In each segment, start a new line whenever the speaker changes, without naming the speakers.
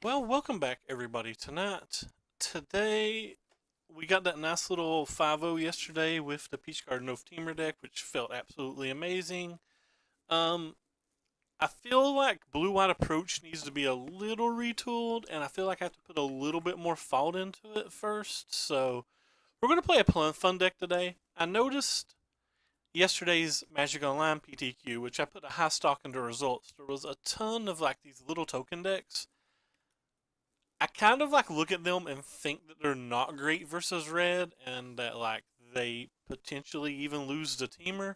Well, welcome back, everybody. Today, we got that nice little 5-0 yesterday with the Peach Garden of Teamer deck, which felt absolutely amazing. Um, I feel like Blue White Approach needs to be a little retooled, and I feel like I have to put a little bit more thought into it first. So, we're going to play a fun deck today. I noticed yesterday's Magic Online PTQ, which I put a high stock into results. There was a ton of like these little token decks. I kind of like look at them and think that they're not great versus red and that like they potentially even lose the teamer.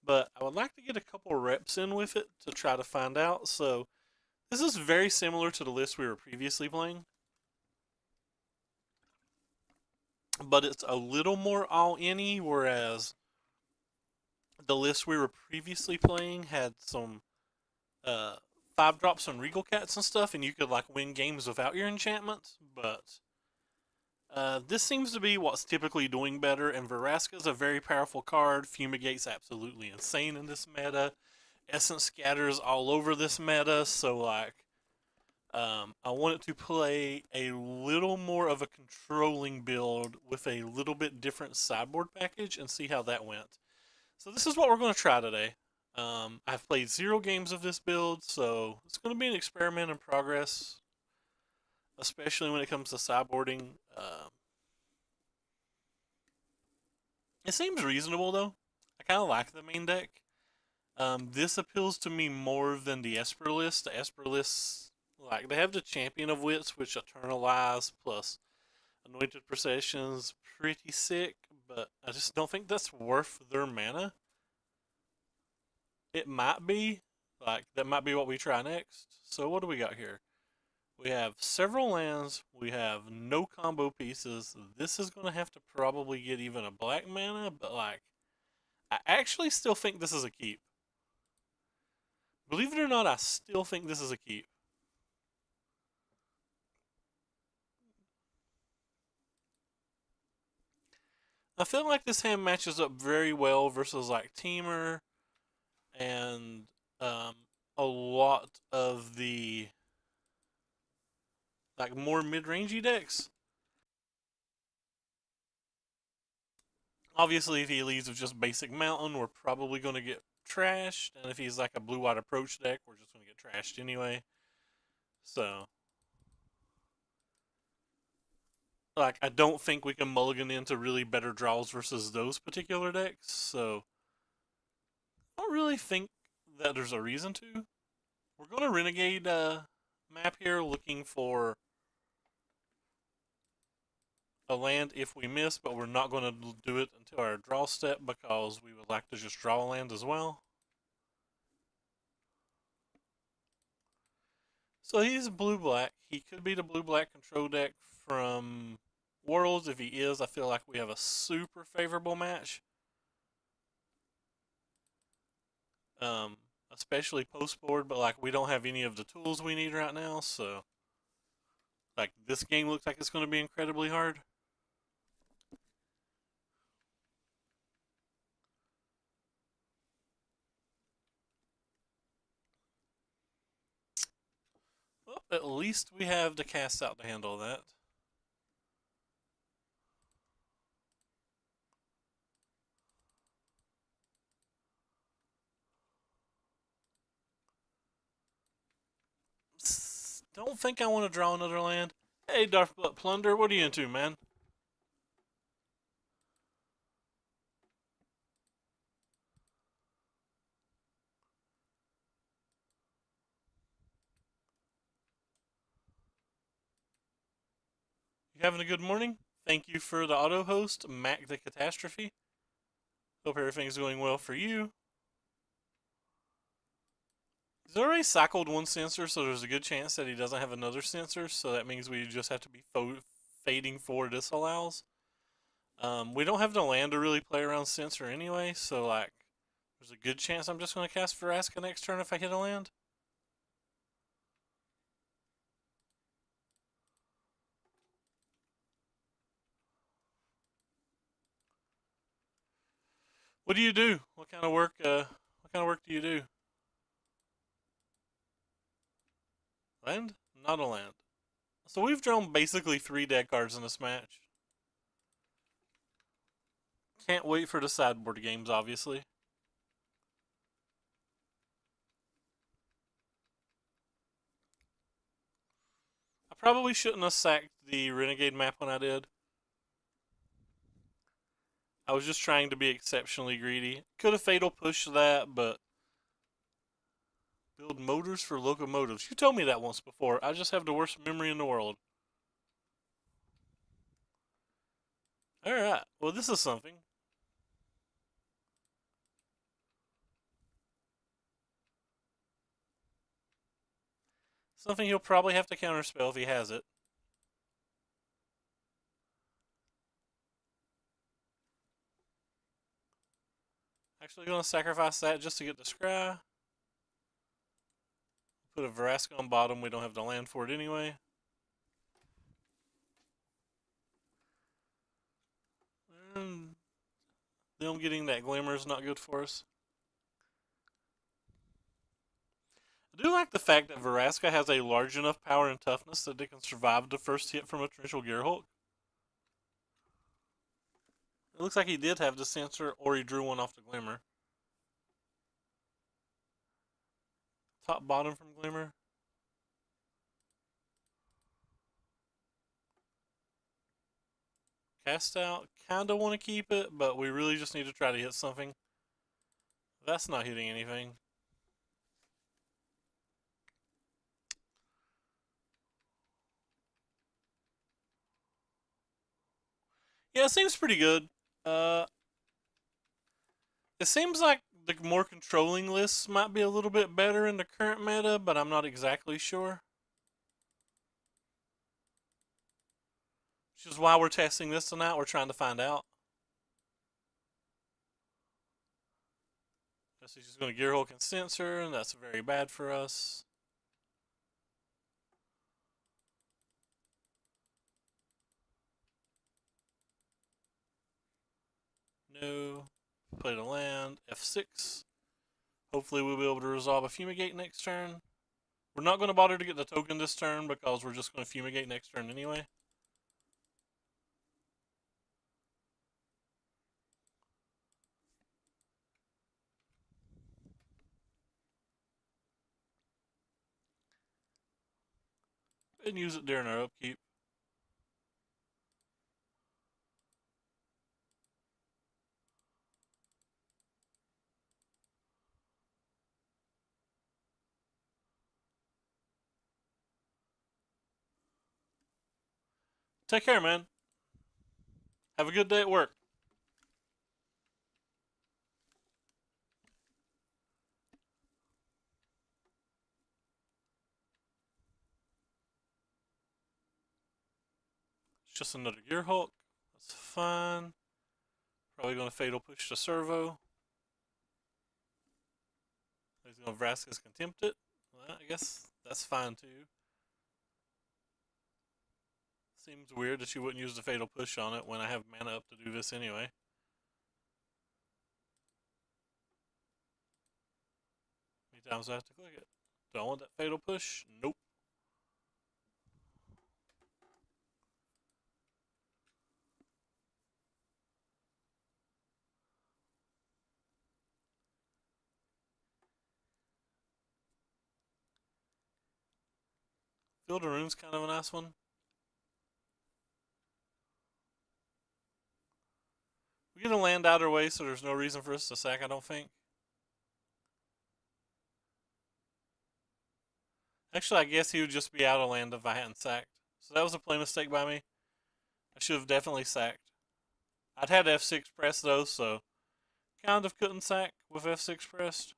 But I would like to get a couple reps in with it to try to find out. So this is very similar to the list we were previously playing, but it's a little more all-any, whereas the list we were previously playing had some uh, 5 drops on Regal Cats and stuff, and you could like win games without your enchantments. But this seems to be what's typically doing better, and Vraska's a very powerful card. Fumigate's absolutely insane in this meta. Essence Scatters all over this meta, so like, I wanted to play a little more of a controlling build with a little bit different sideboard package and see how that went. So this is what we're going to try today. I've played 0 games of this build, so it's going to be an experiment in progress, especially when it comes to sideboarding. It seems reasonable though. I kind of like the main deck. This appeals to me more than the Esper list. The Esper list, like they have the Champion of Wits, which Eternalize plus Anointed Processions, pretty sick. But I just don't think that's worth their mana. It might be, like that might be what we try next. So what do we got here? We have several lands. We have no combo pieces. This is going to have to probably get even a black mana, but like, I actually still think this is a keep. Believe it or not, I still think this is a keep. I feel like this hand matches up very well versus like Teamer and um, a lot of the like more mid-rangey decks. Obviously, if he leads with just basic mountain, we're probably going to get trashed, and if he's like a blue-white approach deck, we're just going to get trashed anyway. So, like, I don't think we can mulligan into really better draws versus those particular decks. So, I don't really think that there's a reason to. We're going to renegade map here, looking for a land if we miss, but we're not going to do it until our draw step because we would like to just draw a land as well. So he's blue-black. He could be the blue-black control deck from Worlds. If he is, I feel like we have a super favorable match. Um, Especially post-board, but like we don't have any of the tools we need right now, so like this game looks like it's going to be incredibly hard. Well, at least we have the cast out to handle that. Don't think I want to draw another land. Hey, Darkblood Plunder, what are you into, man? You having a good morning? Thank you for the auto host, Mac the Catastrophe. Hope everything's going well for you. He's already cycled one sensor, so there's a good chance that he doesn't have another sensor, so that means we just have to be fading for disallows. We don't have the land to really play around sensor anyway, so like, there's a good chance I'm just going to cast Vraska next turn if I hit a land. What do you do? What kind of work? What kind of work do you do? Land? Not a land. So we've drawn basically 3 deck cards in this match. Can't wait for the sideboard games, obviously. I probably shouldn't have sacked the Renegade map when I did. I was just trying to be exceptionally greedy. Could have Fatal pushed that, but build motors for locomotives. You told me that once before. I just have the worst memory in the world. Alright, well this is something. Something he'll probably have to counterspell if he has it. Actually gonna sacrifice that just to get the scry. Put a Vraska on bottom, we don't have the land for it anyway. And them getting that Glimmer is not good for us. I do like the fact that Vraska has a large enough power and toughness that they can survive the first hit from a Torrential Gearhulk. It looks like he did have the sensor, or he drew one off the Glimmer. Top bottom from Glimmer. Cast out. Kinda want to keep it, but we really just need to try to hit something. That's not hitting anything. Yeah, it seems pretty good. It seems like the more controlling lists might be a little bit better in the current meta, but I'm not exactly sure. Which is why we're testing this tonight. We're trying to find out. Guess he's just going to Gearhulk and Sensor, and that's very bad for us. No. Play the land. F6. Hopefully we'll be able to resolve a Fumigate next turn. We're not going to bother to get the token this turn because we're just going to Fumigate next turn anyway. And use it during our upkeep. Take care, man. Have a good day at work. It's just another Gearhulk. That's fine. Probably going to Fatal Push to Servo. He's going to Vraska's Contempt it. Well, I guess that's fine too. Seems weird that you wouldn't use the Fatal Push on it when I have mana up to do this anyway. How many times do I have to click it? Do I want that Fatal Push? Nope. Field of Rune's kind of a nice one. We get a land either way, so there's no reason for us to sack, I don't think. Actually, I guess he would just be out of land if I hadn't sacked. So that was a play mistake by me. I should have definitely sacked. I'd had F6 pressed though, so kind of couldn't sack with F6 pressed.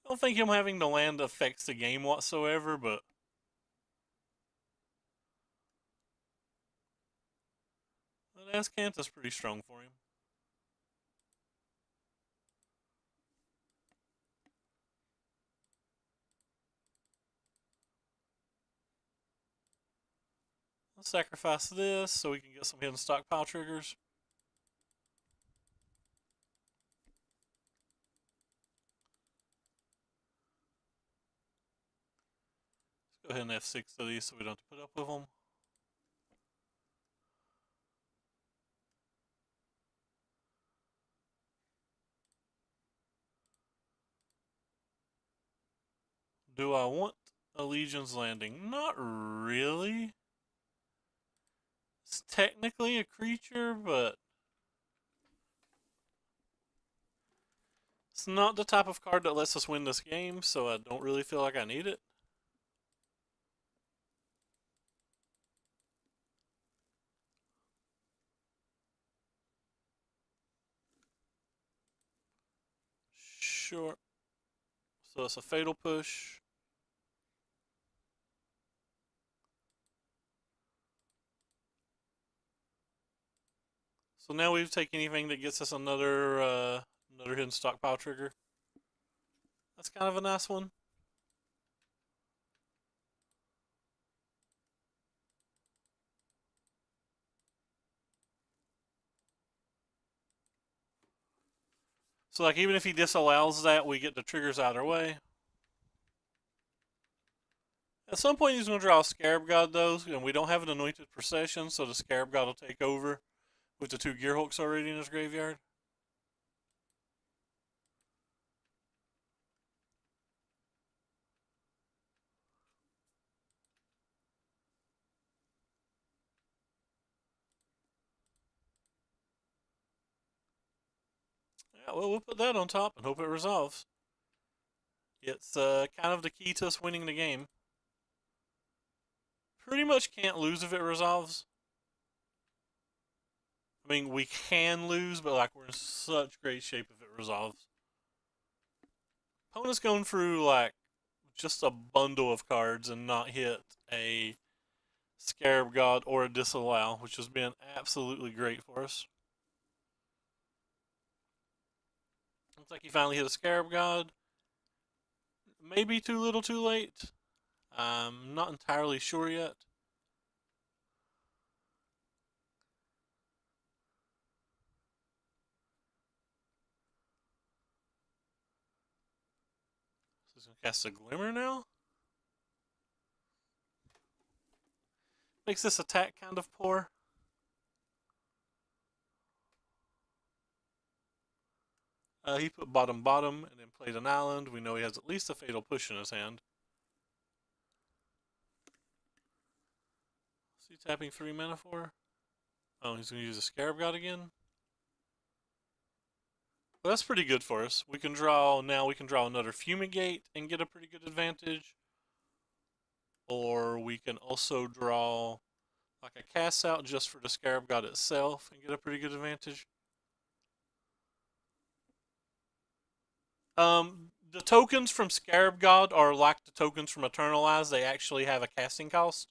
I don't think him having the land affects the game whatsoever, but Ascanthus pretty strong for him. Let's sacrifice this so we can get some hidden stockpile triggers. Let's go ahead and F6 of these so we don't have to put up with them. Do I want a Legion's Landing? Not really. It's technically a creature, but it's not the type of card that lets us win this game, so I don't really feel like I need it. Sure. So it's a fatal push. So now we've taken anything that gets us another hidden stockpile trigger. That's kind of a nice one. So like even if he disallows that, we get the triggers out of our way. At some point he's going to draw a Scarab God though, and we don't have an Anointed Procession, so the Scarab God will take over with the 2 Gearhulks already in his graveyard. Yeah, well, we'll put that on top and hope it resolves. It's kind of the key to us winning the game. Pretty much can't lose if it resolves. I mean, we can lose, but like we're in such great shape if it resolves. Opponent's going through like just a bundle of cards and not hit a Scarab God or a Disallow, which has been absolutely great for us. Looks like he finally hit a Scarab God. Maybe too little too late. I'm not entirely sure yet. So he's going to cast a Glimmer now. Makes this attack kind of poor. He put bottom bottom and then played an island. We know he has at least a fatal push in his hand. What's he tapping 3 mana for? Oh, he's going to use a Scarab God again. Well, that's pretty good for us. We can draw another Fumigate and get a pretty good advantage. Or we can also draw like a cast out just for the Scarab God itself and get a pretty good advantage. The tokens from Scarab God are like the tokens from Eternalize. They actually have a casting cost,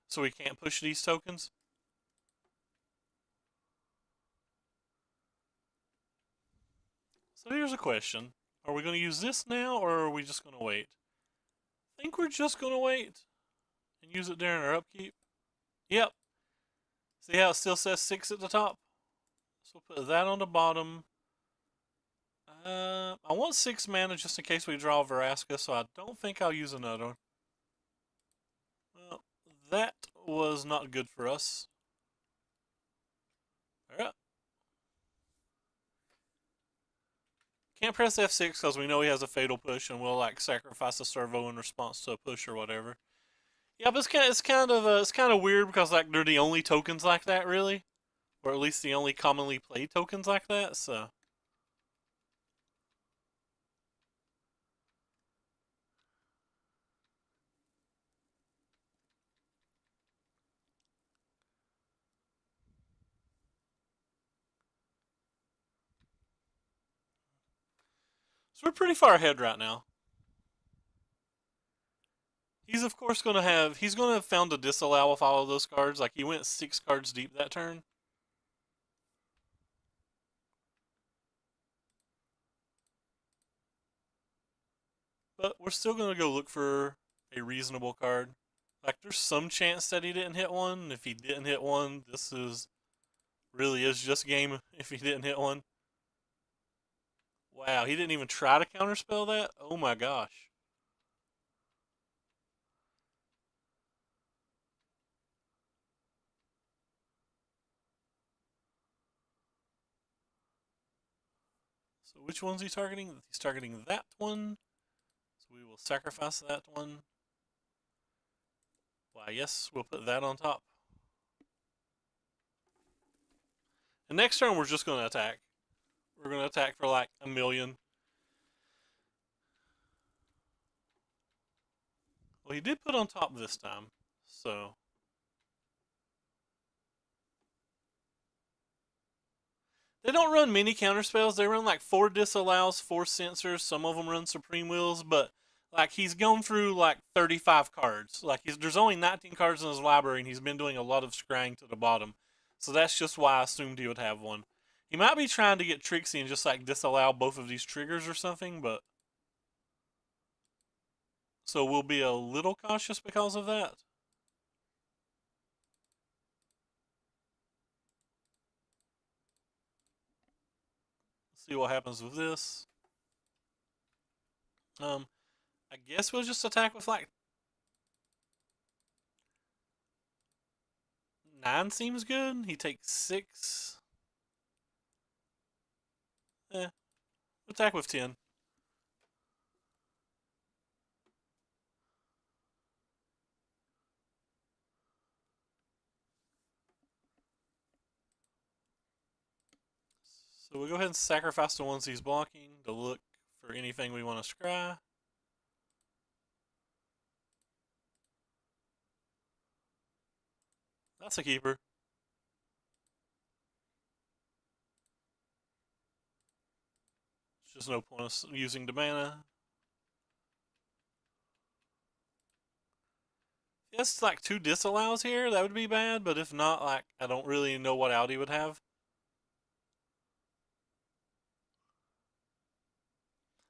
so we can't push these tokens. So here's a question. Are we going to use this now, or are we just going to wait? I think we're just going to wait and use it during our upkeep. Yep. See how it still says 6 at the top? So we'll put that on the bottom. I want 6 mana just in case we draw Vraska, so I don't think I'll use another one. Well, that was not good for us. Alright. Can't press F6 because we know he has a fatal push and we'll like sacrifice a servo in response to a push or whatever. Yeah, but it's kind of weird because like they're the only tokens like that really, or at least the only commonly played tokens like that. So we're pretty far ahead right now. He's of course he's gonna have found a disallow with all of those cards. Like he went 6 cards deep that turn. But we're still gonna go look for a reasonable card. Like, there's some chance that he didn't hit one. If he didn't hit one, this is really is just game if he didn't hit one. Wow, he didn't even try to counterspell that? Oh my gosh. So which one's he targeting? He's targeting that one. So we will sacrifice that one. Why, yes, we'll put that on top. And next turn, we're just going to attack. We're going to attack for like a million. Well, he did put on top this time. So they don't run many counterspells. They run like 4 disallows, 4 censors. Some of them run supreme wills, but like he's gone through like 35 cards. Like there's only 19 cards in his library, and he's been doing a lot of scrying to the bottom. So that's just why I assumed he would have one. He might be trying to get tricksy and just like disallow both of these triggers or something, but so we'll be a little cautious because of that. Let's see what happens with this. I guess we'll just attack with like 9 seems good. He takes 6. Attack with 10. So we'll go ahead and sacrifice the ones he's blocking to look for anything we want to scry. That's a keeper. There's just no point of using the mana. Yes, like 2 disallows here, that would be bad, but if not, like, I don't really know what out he would have.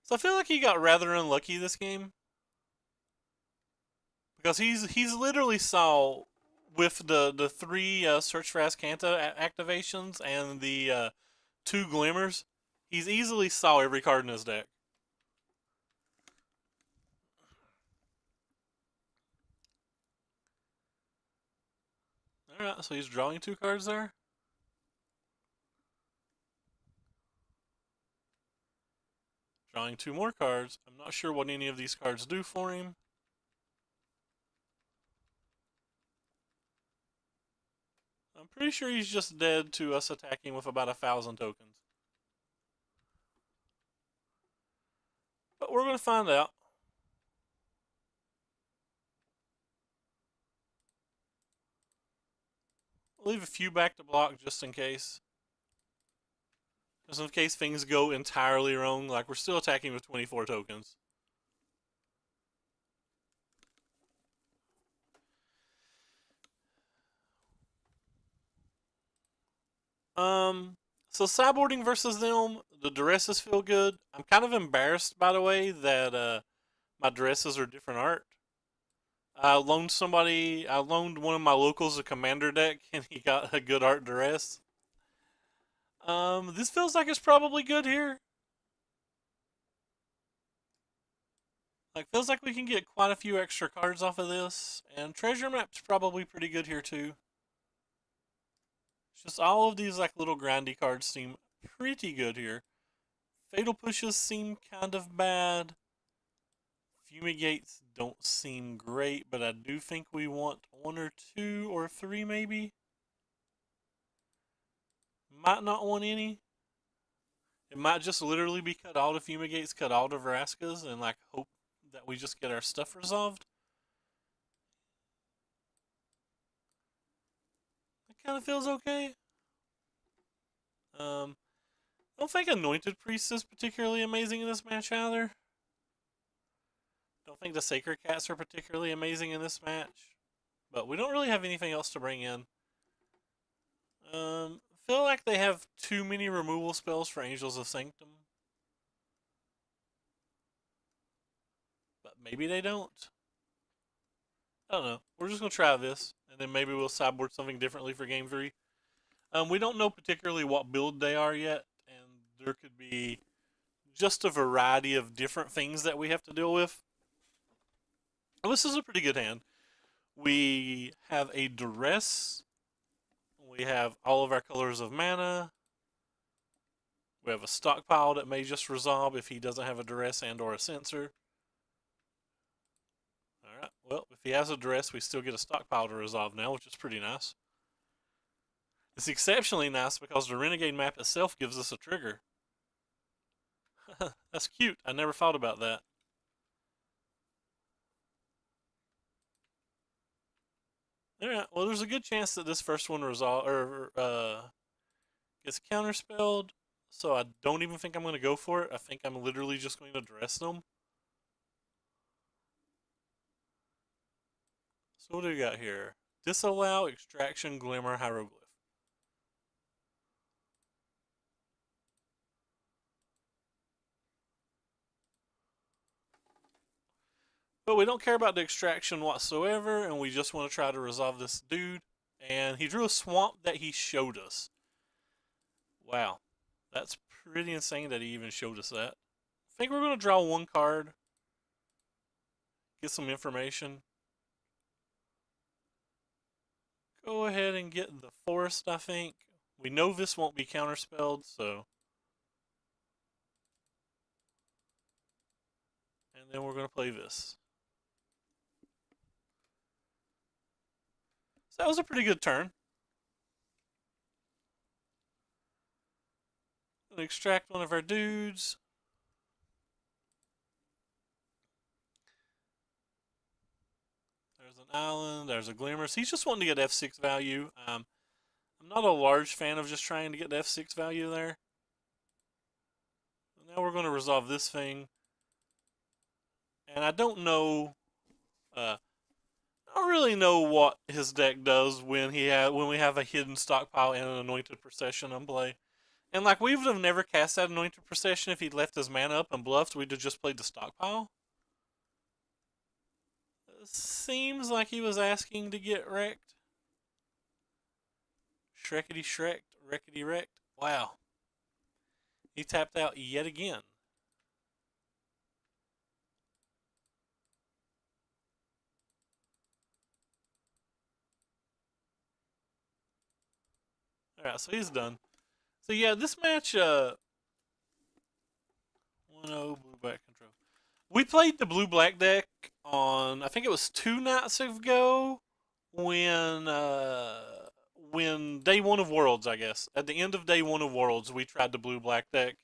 So I feel like he got rather unlucky this game. Because he's literally saw with the 3 Search for Azcanta activations and the 2 Glimmers, he's easily saw every card in his deck. Alright, so he's drawing 2 cards there. Drawing 2 more cards. I'm not sure what any of these cards do for him. I'm pretty sure he's just dead to us attacking with about 1,000 tokens. But we're going to find out. We'll leave a few back to block just in case. Just in case things go entirely wrong. Like, we're still attacking with 24 tokens. So sideboarding versus them, the duresses feel good. I'm kind of embarrassed, by the way, that my duresses are different art. I loaned one of my locals a commander deck, and he got a good art duress. This feels like it's probably good here. Like, feels like we can get quite a few extra cards off of this, and treasure map's probably pretty good here too. It's just all of these like little grindy cards seem pretty good here. Fatal pushes seem kind of bad. Fumigates don't seem great, but I do think we want 1 or 2 or 3 maybe. Might not want any. It might just literally be cut all the Fumigates, cut all the Veraskas, and like hope that we just get our stuff resolved. It kind of feels okay. I don't think Anointed Priest is particularly amazing in this match either. Don't think the Sacred Cats are particularly amazing in this match. But we don't really have anything else to bring in. Feel like they have too many removal spells for Angels of Sanctum. But maybe they don't. I don't know. We're just gonna try this, and then maybe we'll sideboard something differently for game 3. We don't know particularly what build they are yet, and there could be just a variety of different things that we have to deal with. Well, this is a pretty good hand. We have a duress. We have all of our colors of mana. We have a stockpile that may just resolve if he doesn't have a duress and or a sensor. Alright, well, if he has a duress, we still get a stockpile to resolve now, which is pretty nice. It's exceptionally nice because the Renegade map itself gives us a trigger. That's cute. I never thought about that. Alright, well, there's a good chance that this first one gets counterspelled, so I don't even think I'm going to go for it. I think I'm literally just going to dress them. So what do we got here? Disallow, extraction, glimmer, hieroglyph. But we don't care about the extraction whatsoever, and we just want to try to resolve this dude. And he drew a swamp that he showed us. Wow. That's pretty insane that he even showed us that. I think we're going to draw one card. Get some information. Go ahead and get the forest, I think. We know this won't be counterspelled, so. And then we're going to play this. So that was a pretty good turn. Gonna extract one of our dudes. There's an island, there's a glimmer. So he's just wanting to get F6 value. I'm not a large fan of just trying to get the F6 value there. Now we're going to resolve this thing. And I don't know, I don't really know what his deck does when we have a hidden stockpile and an anointed procession on play. And like we would have never cast that anointed procession if he'd left his mana up and bluffed. We'd have just played the stockpile. It seems like he was asking to get wrecked. Shrekety shreked, wreckety wrecked. Wow. He tapped out yet again. Alright, so he's done. So yeah, this match, 1-0 blue-black control. We played the blue-black deck on, I think it was 2 nights ago, when day 1 of Worlds, I guess. At the end of day 1 of Worlds, we tried the blue-black deck.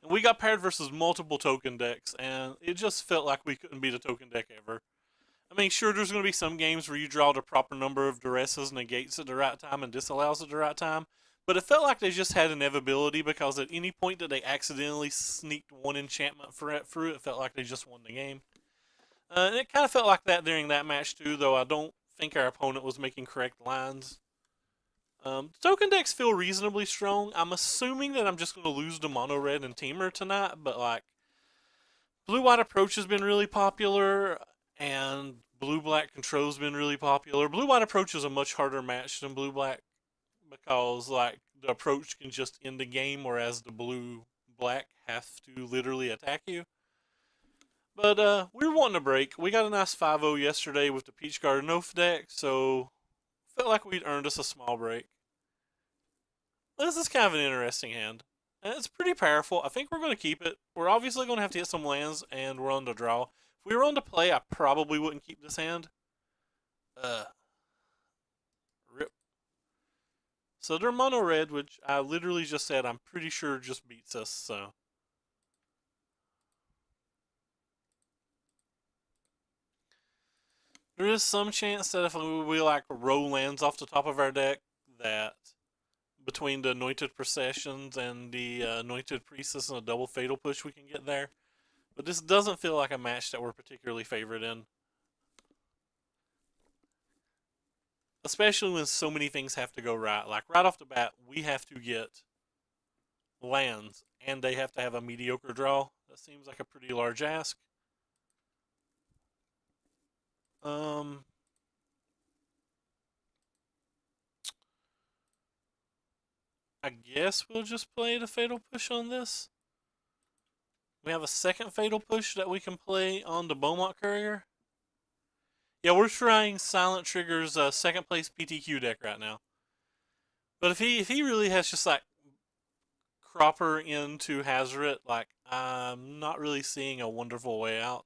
And we got paired versus multiple token decks, and it just felt like we couldn't beat a token deck ever. I mean, sure, there's going to be some games where you draw the proper number of duresses, negates at the right time, and disallows at the right time. But it felt like they just had inevitability because at any point that they accidentally sneaked one enchantment through, it felt like they just won the game. And it kind of felt like that during that match too, though I don't think our opponent was making correct lines. The token decks feel reasonably strong. I'm assuming that I'm just going to lose to Mono Red and Teamer tonight, but like, Blue-White Approach has been really popular, and Blue-Black Control's been really popular. Blue-White Approach is a much harder match than Blue-Black because like the approach can just end the game, whereas the Blue-Black have to literally attack you. But we were wanting a break. We got a nice 5-0 yesterday with the Peach Garden Oath deck, so felt like we'd earned us a small break. This is kind of an interesting hand. And it's pretty powerful. I think we're going to keep it. We're obviously going to have to hit some lands, and we're on the draw. If we were on to play, I probably wouldn't keep this hand. Rip. So they're mono red, which I literally just said I'm pretty sure just beats us, so. There is some chance that if we like roll lands off the top of our deck, that between the Anointed Processions and the Anointed Priestess and a double Fatal Push, we can get there. But this doesn't feel like a match that we're particularly favored in. Especially when so many things have to go right. Like right off the bat, we have to get lands, and they have to have a mediocre draw. That seems like a pretty large ask. I guess we'll just play the Fatal Push on this. We have a second Fatal Push that we can play on the Beaumont Courier. Yeah, we're trying Silent Trigger's second place PTQ deck right now. But if he really has just like Cropper into Hazoret, like I'm not really seeing a wonderful way out.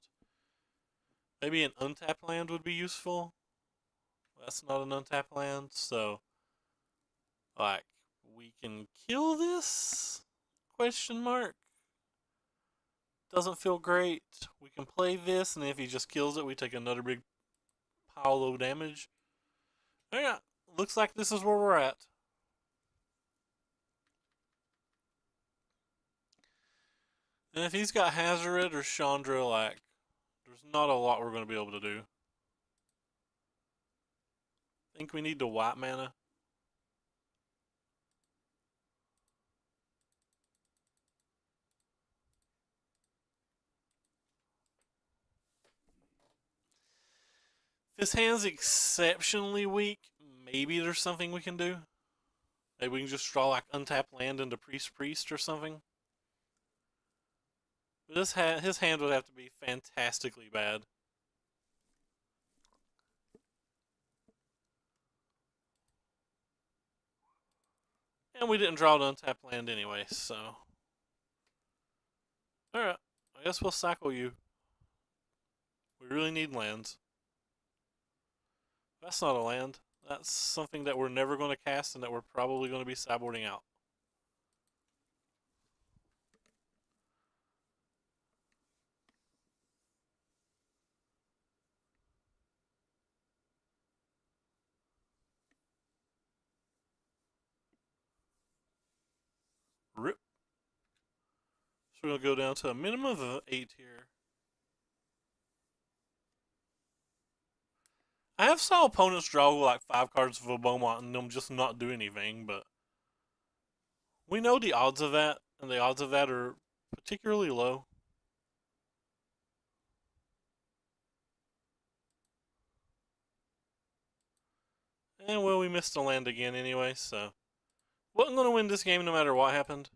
Maybe an untapped land would be useful. That's not an untapped land, so like we can kill this? Question mark. Doesn't feel great. We can play this, and if he just kills it, we take another big pile of damage. Yeah, looks like this is where we're at. And if he's got Hazoret or Chandra, like, there's not a lot we're going to be able to do. I think we need the white mana. If his hand's exceptionally weak, maybe there's something we can do. Maybe we can just draw like untapped land into Priest or something. But his hand would have to be fantastically bad. And we didn't draw the untapped land anyway, so. Alright, I guess we'll cycle you. We really need lands. That's not a land. That's something that we're never going to cast and that we're probably going to be sideboarding out. Rip. So we're going to go down to a minimum of 8 here. I have saw opponents draw like 5 cards of a Beaumont and them just not do anything, but we know the odds of that, and the odds of that are particularly low. And well, we missed a land again anyway, so wasn't going to win this game no matter what happened.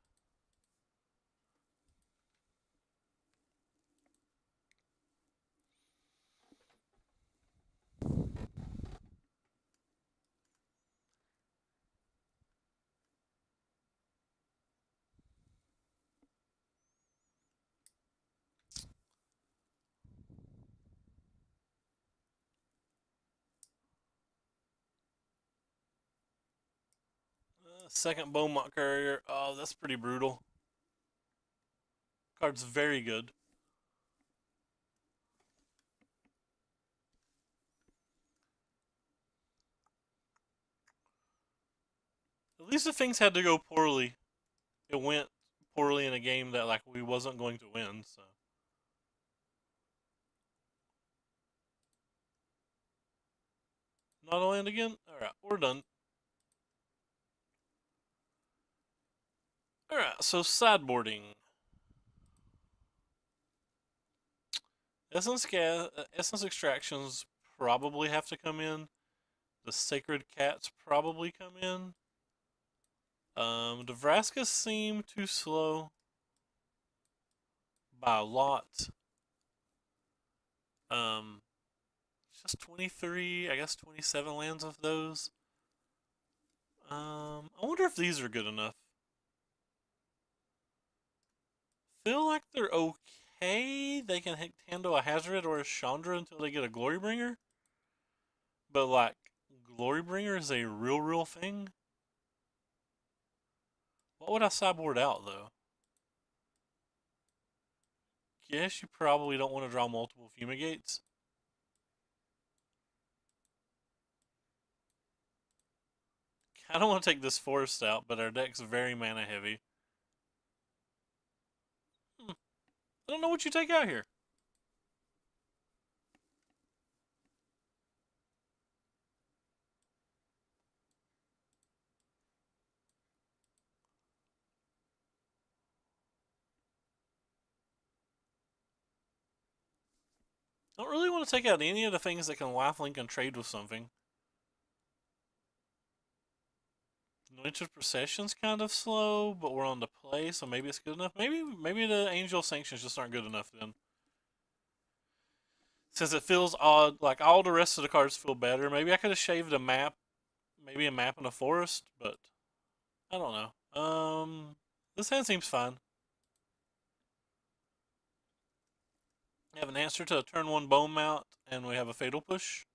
Second Beaumont Courier. Oh, that's pretty brutal. Card's very good. At least if things had to go poorly, it went poorly in a game that like we wasn't going to win. So not a land again. All right, we're done. All right, so sideboarding. Essence extractions probably have to come in. The Sacred Cats probably come in. The Vraskas seem too slow by a lot. Just 23, I guess 27 lands of those. I wonder if these are good enough. Feel like they're okay. They can handle a Hazoret or a Chandra until they get a Glorybringer. But like, Glorybringer is a real thing. What would I sideboard out though? Guess you probably don't want to draw multiple Fumigates. I don't want to take this forest out, but our deck's very mana heavy. I don't know what you take out here. I don't really want to take out any of the things that can lifelink and trade with something. Anointed Procession's kind of slow, but we're on the play, so maybe it's good enough. Maybe the Angel Sanctions just aren't good enough then. Since it feels odd, like all the rest of the cards feel better. Maybe I could have shaved a map, maybe a map in a forest, but I don't know. This hand seems fine. We have an answer to a turn 1 Bone Mount, and we have a Fatal Push.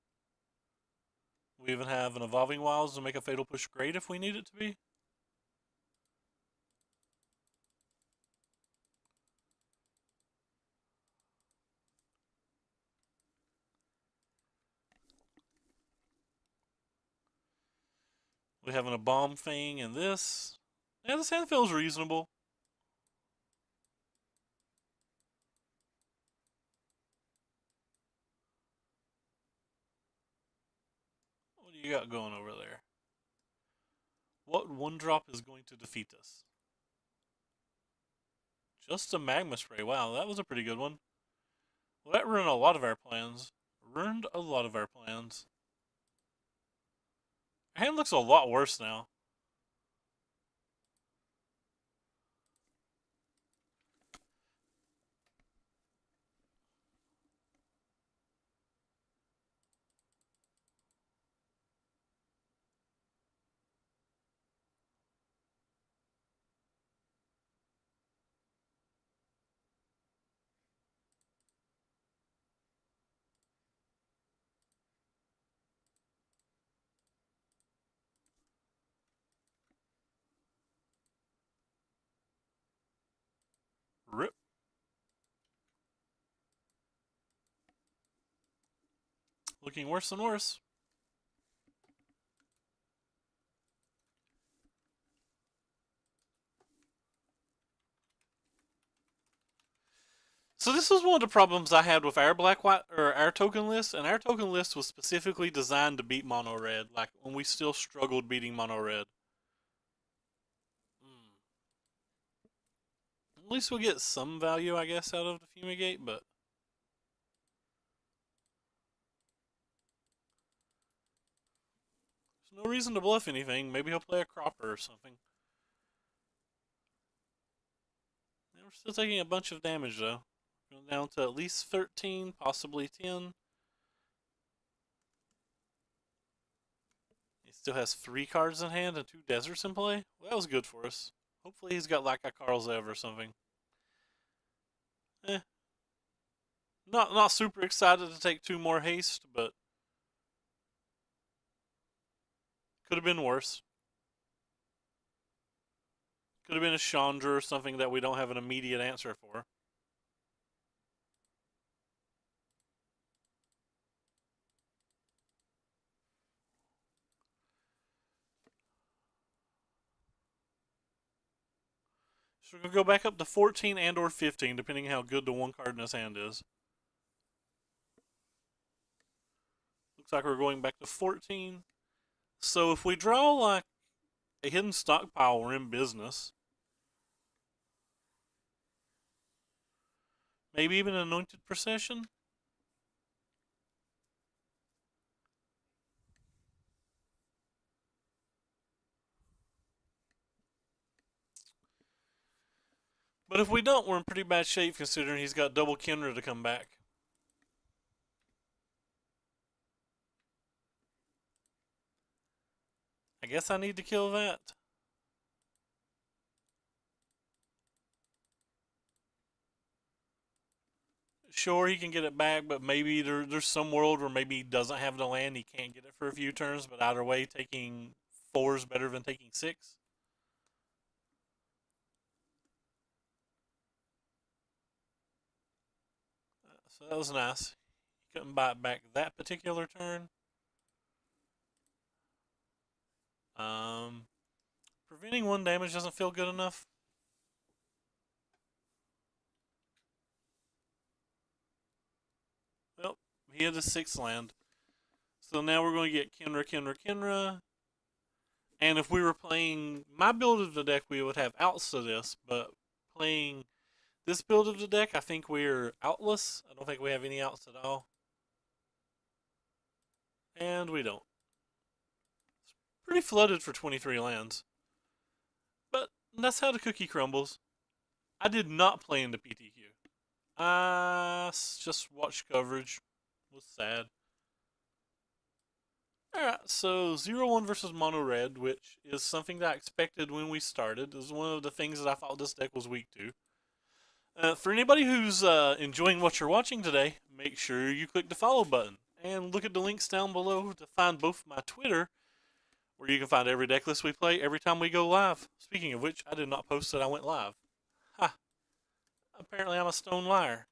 We even have an Evolving Wilds to make a Fatal Push great if we need it to be. We have a Bomb Thing in this. Yeah, this hand feels reasonable. What do you got going over there? What one drop is going to defeat us? Just a Magma Spray. Wow, that was a pretty good one. Well, that ruined a lot of our plans. Ruined a lot of our plans. Our hand looks a lot worse now. Rip. Looking worse and worse. So this was one of the problems I had with our black white or our token list, and our token list was specifically designed to beat mono red, like when we still struggled beating mono red. At least we'll get some value, I guess, out of the Fumigate, but there's no reason to bluff anything. Maybe he'll play a Cropper or something. And we're still taking a bunch of damage, though. Going down to at least 13, possibly 10. He still has 3 cards in hand and 2 deserts in play. Well, that was good for us. Hopefully he's got like a Karlzev or something. Not super excited to take 2 more haste, but could have been worse. Could have been a Chandra or something that we don't have an immediate answer for. So we're going to go back up to 14 and or 15, depending how good the one card in his hand is. Looks like we're going back to 14. So if we draw like a hidden stockpile, we're in business. Maybe even an Anointed Procession? But if we don't, we're in pretty bad shape considering he's got double Kenra to come back. I guess I need to kill that. Sure, he can get it back, but maybe there's some world where maybe he doesn't have the land, he can't get it for a few turns, but either way, taking 4 is better than taking 6. So that was nice. He couldn't buy it back that particular turn. Preventing 1 damage doesn't feel good enough. Well, he had a 6th land. So now we're going to get Kenra. And if we were playing my build of the deck, we would have outs to this. But playing this build of the deck, I think we're outless. I don't think we have any outs at all. And we don't. It's pretty flooded for 23 lands. And that's how the cookie crumbles. I did not play in the PTQ. I just watched coverage. It was sad. Alright, so 0-1 versus Mono Red, which is something that I expected when we started. This is one of the things that I thought this deck was weak to. For anybody who's enjoying what you're watching today, make sure you click the follow button. And look at the links down below to find both my Twitter, where you can find every deck list we play every time we go live. Speaking of which, I did not post that I went live. Ha! Apparently I'm a stone liar.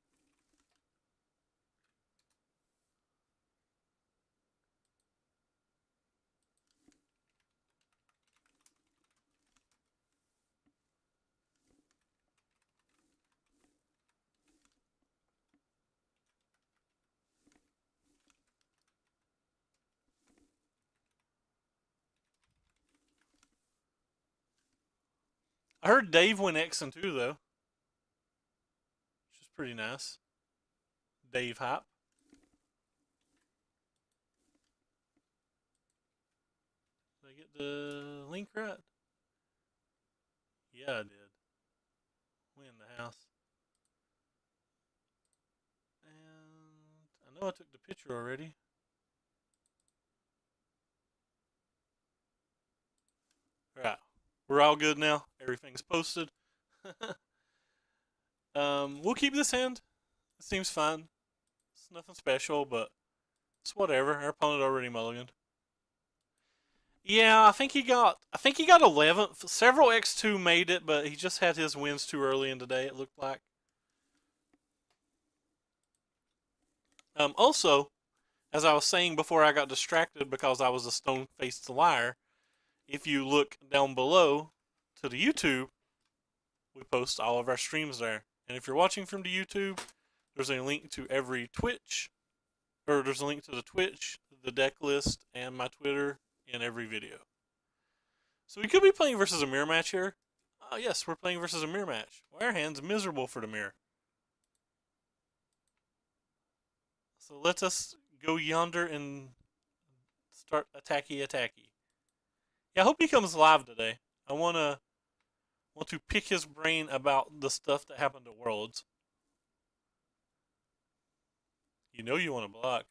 I heard Dave went X and 2 though, which is pretty nice. Dave Hype. Did I get the link right? Yeah, I did. We in the house. And I know I took the picture already. Alright. We're all good now. Everything's posted. We'll keep this hand. It seems fine. It's nothing special, but it's whatever. Our opponent already mulliganed. Yeah, I think he got 11th. Several X2 made it, but he just had his wins too early in the day, it looked like. Also, as I was saying before I got distracted because I was a stone-faced liar, if you look down below to the YouTube, we post all of our streams there. And if you're watching from the YouTube, there's a link to every Twitch, or there's a link to the Twitch, the deck list, and my Twitter in every video. So we could be playing versus a mirror match here. Yes, we're playing versus a mirror match. Well, our hand's miserable for the mirror. So let us go yonder and start attacky. Yeah, I hope he comes live today. I want to pick his brain about the stuff that happened at Worlds. You know you want to block.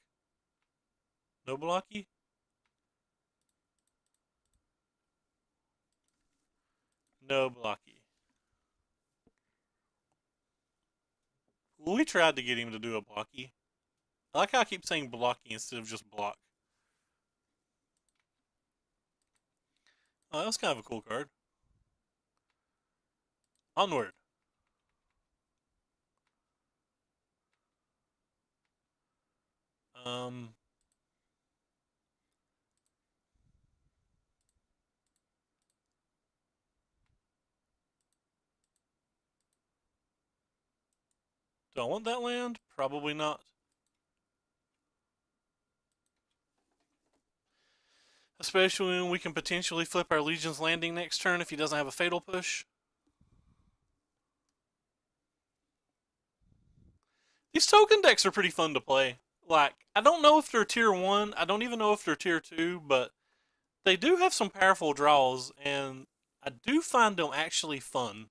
No blocky? No blocky. We tried to get him to do a blocky. I like how I keep saying blocky instead of just block. Oh, that was kind of a cool card. Onward. Um, do I want that land? Probably not. Especially when we can potentially flip our Legion's landing next turn if he doesn't have a fatal push. These token decks are pretty fun to play. Like, I don't know if they're tier 1, I don't even know if they're tier 2, but they do have some powerful draws, and I do find them actually fun.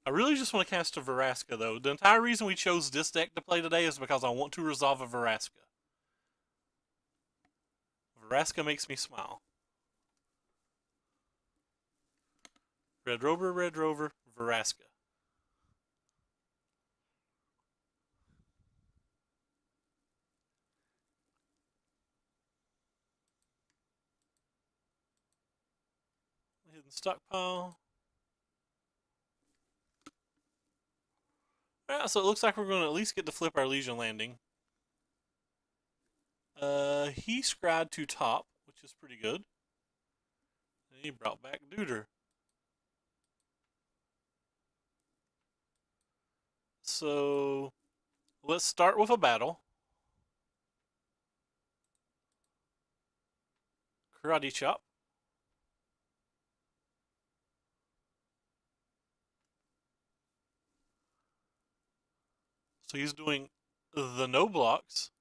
I really just want to cast a Veraska, though. The entire reason we chose this deck to play today is because I want to resolve a Veraska. Veraska makes me smile. Red Rover, Veraska. Hidden stockpile. Alright, so it looks like we're going to at least get to flip our Legion landing. He scried to top, which is pretty good. And he brought back Deuter. So let's start with a battle. Karate chop. So he's doing the no blocks,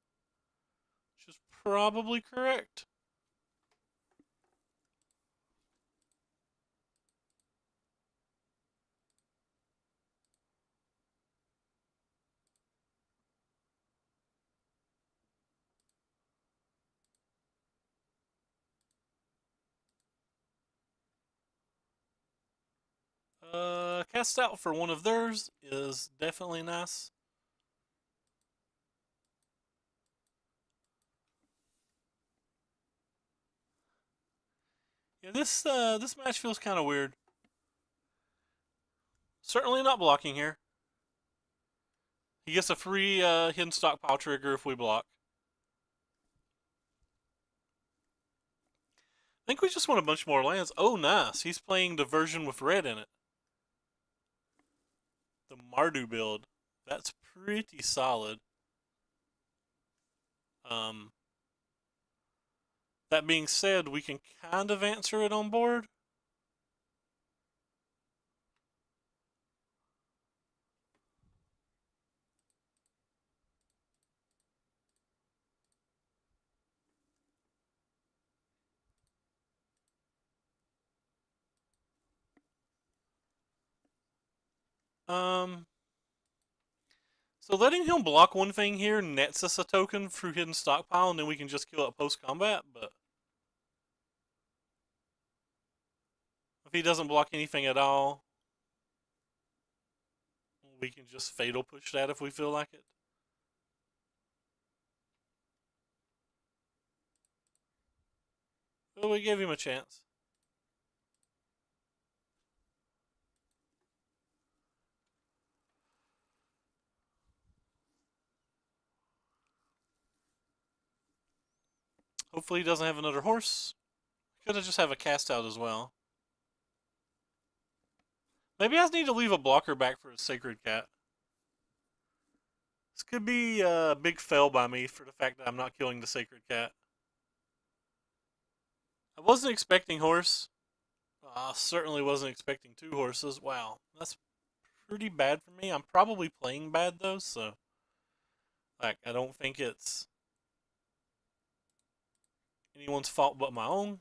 which is probably correct. cast out for one of theirs is definitely nice. Yeah, this match feels kind of weird. Certainly not blocking here. He gets a free hidden stockpile trigger if we block. I think we just want a bunch more lands. Oh, nice. He's playing the version with red in it. The Mardu build. That's pretty solid. Um, that being said, we can kind of answer it on board. Um, so letting him block one thing here nets us a token through hidden stockpile, and then we can just kill it post combat. But if he doesn't block anything at all, we can just fatal push that if we feel like it. But we gave him a chance. Hopefully he doesn't have another horse. Could have just have a cast out as well. Maybe I just need to leave a blocker back for a Sacred Cat. This could be a big fail by me for the fact that I'm not killing the Sacred Cat. I wasn't expecting horse. Certainly wasn't expecting two horses. Wow, that's pretty bad for me. I'm probably playing bad though, so like I don't think it's anyone's fault but my own.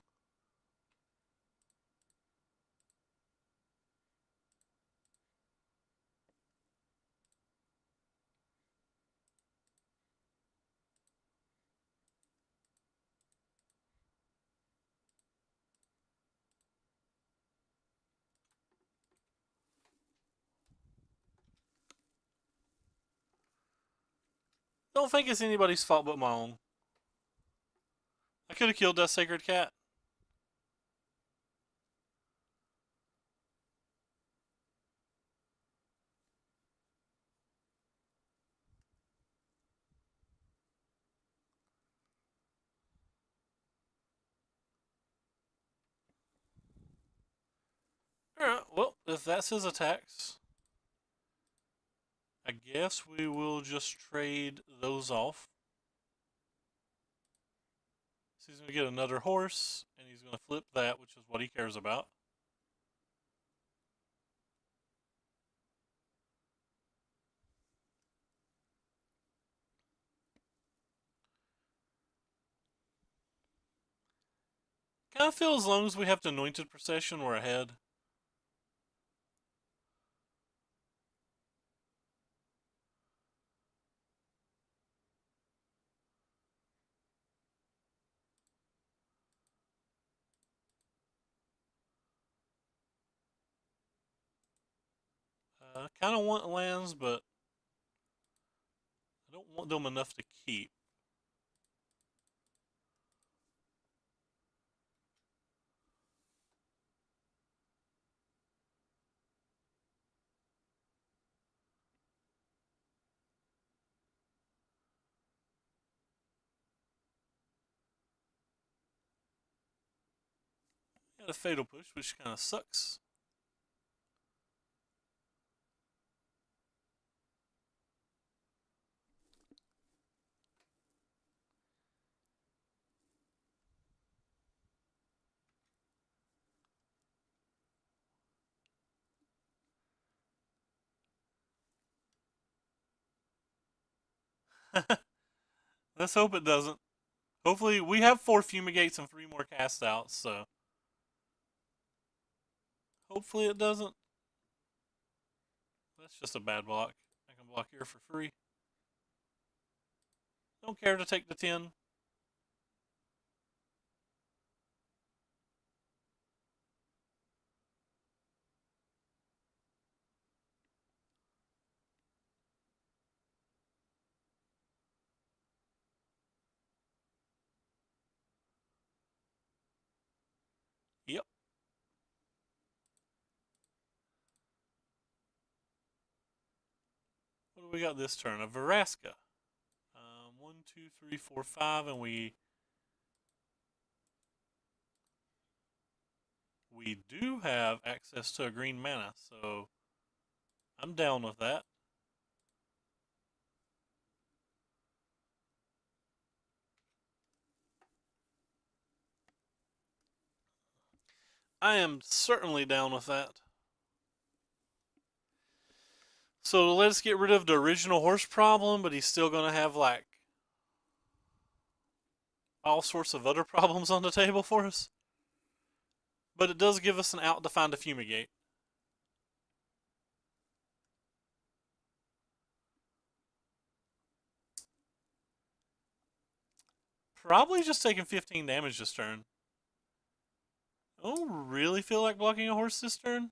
Don't think it's anybody's fault but my own. I could have killed that Sacred Cat. Alright, well, if that's his attacks, I guess we will just trade those off. So he's going to get another horse, and he's going to flip that, which is what he cares about. Kind of feel as long as we have the Anointed Procession, we're ahead. Kind of want lands, but I don't want them enough to keep. Got a Fatal Push, which kind of sucks. Let's hope it doesn't. Hopefully, we have 4 Fumigates and 3 more cast outs, so hopefully it doesn't. That's just a bad block. I can block here for free. Don't care to take the 10. Yep. What do we got this turn? A Veraska. 1, 2, 3, 4, 5, and we do have access to a green mana, so I'm down with that. I am certainly down with that. So let's get rid of the original horse problem, but he's still going to have like all sorts of other problems on the table for us. But it does give us an out to find a fumigate. Probably just taking 15 damage this turn. I don't really feel like blocking a horse this turn.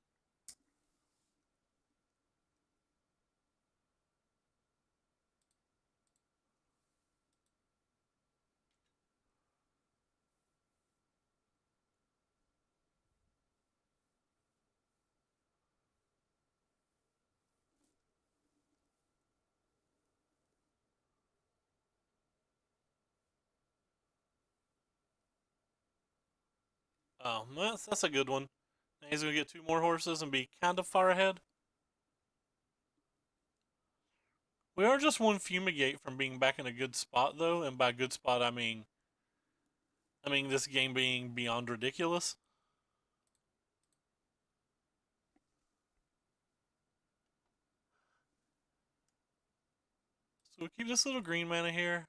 Oh, that's a good one. Now he's going to get 2 more horses and be kind of far ahead. We are just 1 fumigate from being back in a good spot, though, and by good spot I mean this game being beyond ridiculous. So we keep this little green mana here.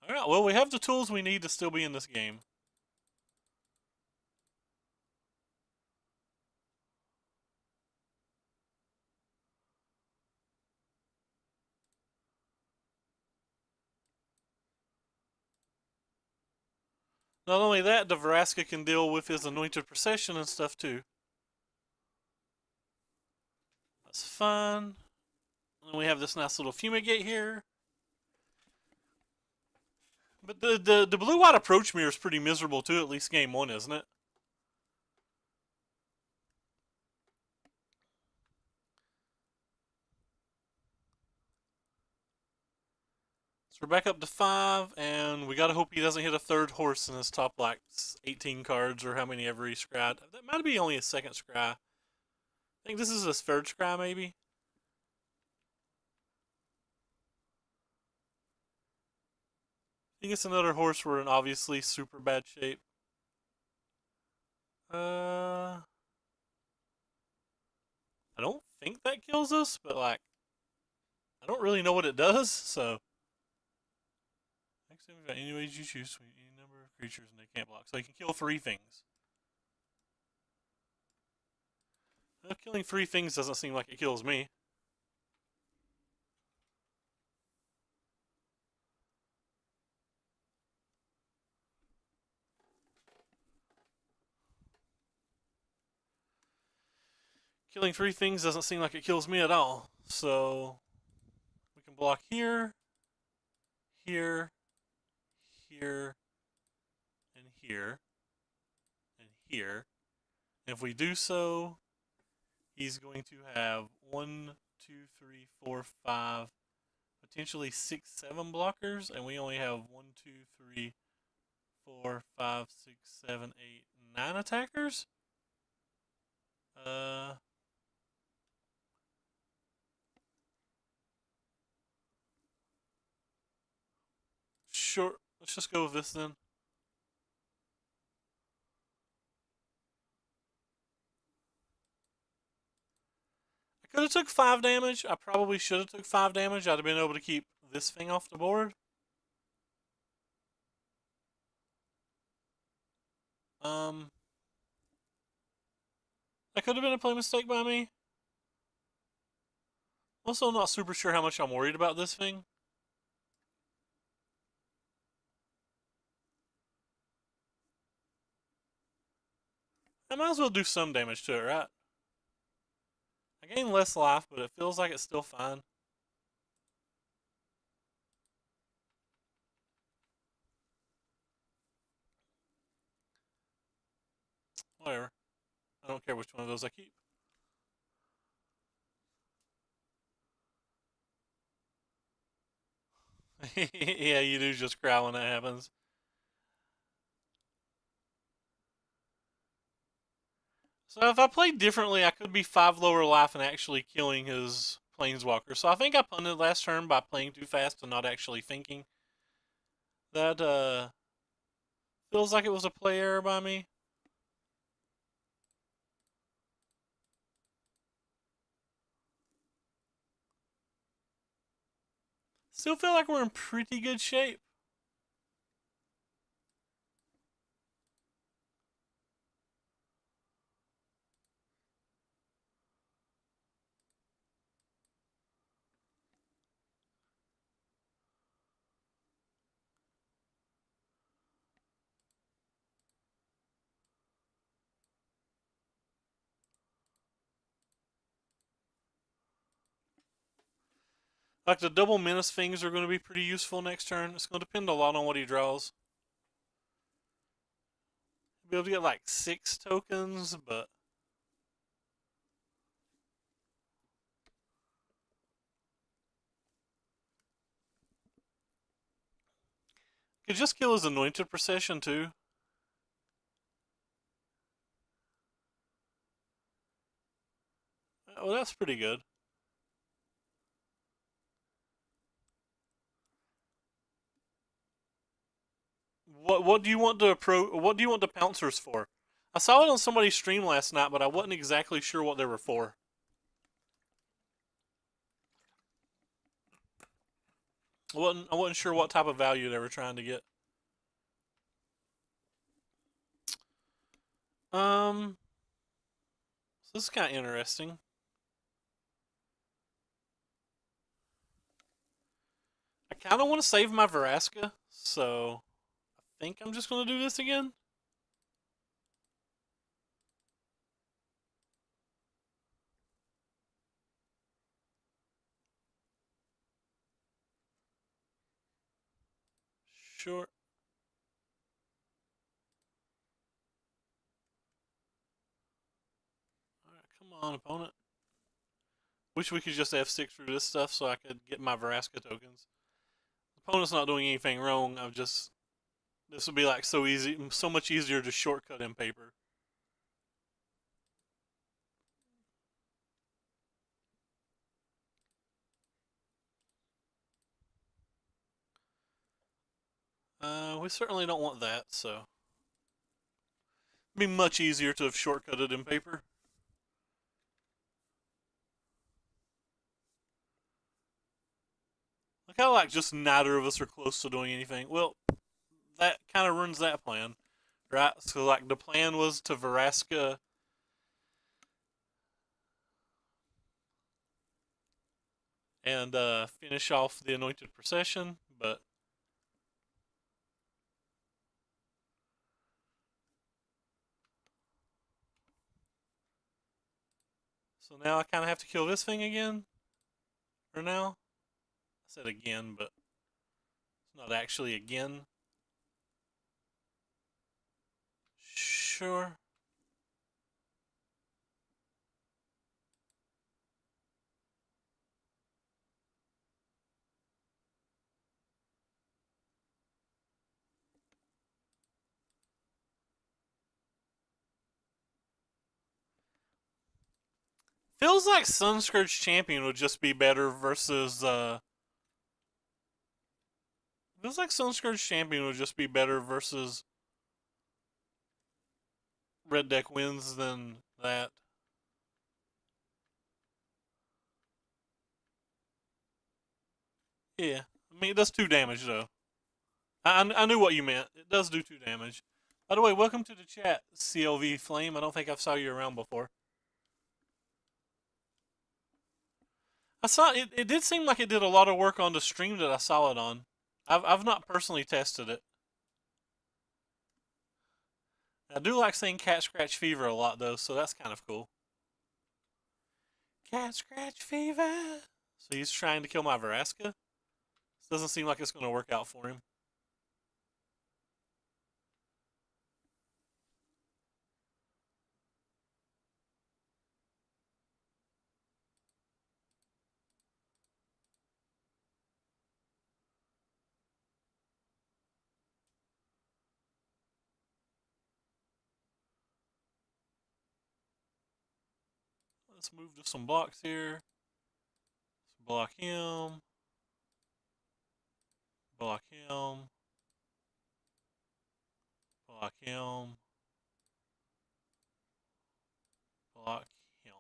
Alright, well, we have the tools we need to still be in this game. Not only that, the Veraska can deal with his anointed procession and stuff too. That's fine. And we have this nice little fumigate here. But the blue-white approach mirror is pretty miserable too, at least game 1, isn't it? So we're back up to 5, and we gotta hope he doesn't hit a 3rd horse in his top, like, 18 cards, or how many ever he scryed. That might be only his 2nd scry. I think this is his 3rd scry, maybe? I think it's another horse we're in obviously super bad shape. I don't think that kills us, but, like, I don't really know what it does, so. Next time we've got any ways you choose between any number of creatures and they can't block. So he can kill 3 things. Well, killing 3 things doesn't seem like it kills me. Killing 3 things doesn't seem like it kills me at all. So we can block here, here, here, and here, and here. And if we do so, he's going to have 1, 2, 3, 4, 5, potentially 6, 7 blockers, and we only have 1, 2, 3, 4, 5, 6, 7, 8, 9 attackers. Sure. Let's just go with this then. I could have took 5 damage. I probably should have took 5 damage. I'd have been able to keep this thing off the board. That could have been a play mistake by me. Also, I'm not super sure how much I'm worried about this thing. I might as well do some damage to it, right? I gain less life, but it feels like it's still fine. Whatever. I don't care which one of those I keep. Yeah, you do just cry when that happens. So if I played differently, I could be 5 lower life and actually killing his planeswalker. So I think I punted last turn by playing too fast and not actually thinking. That feels like it was a play error by me. Still feel like we're in pretty good shape. Like the double menace things are going to be pretty useful next turn. It's going to depend a lot on what he draws. Be able to get like 6 tokens, but could just kill his anointed procession too. Well, that's pretty good. What do you want to What do you want the pouncers for? I saw it on somebody's stream last night, but I wasn't exactly sure what they were for. I wasn't sure what type of value they were trying to get. So this is kind of interesting. I kind of want to save my Veraska, so I think I'm just going to do this again. Sure. Alright, come on, opponent. Wish we could just F6 through this stuff so I could get my Veraska tokens. The opponent's not doing anything wrong. I've just... This would be like so easy, so much easier to shortcut in paper. We certainly don't want that, so... It'd be much easier to have shortcutted in paper. Look how like just neither of us are close to doing anything. Well, that kind of ruins that plan, right? So like the plan was to Veraska and finish off the Anointed Procession, but so now I kind of have to kill this thing again. Or now, I said again, but it's not actually again. Sure. Feels like Sunscourge Champion would just be better versus feels like Sunscourge Champion would just be better versus Red Deck wins than that. Yeah. I mean, it does 2 damage, though. I knew what you meant. It does do 2 damage. By the way, welcome to the chat, CLV Flame. I don't think I've saw you around before. I saw it. It did seem like it did a lot of work on the stream that I saw it on. I've not personally tested it. I do like saying Cat Scratch Fever a lot, though, so that's kind of cool. Cat Scratch Fever! So he's trying to kill my Veraska? This doesn't seem like it's going to work out for him. Let's move to some blocks here. Let's block him. Block him. Block him. Block him.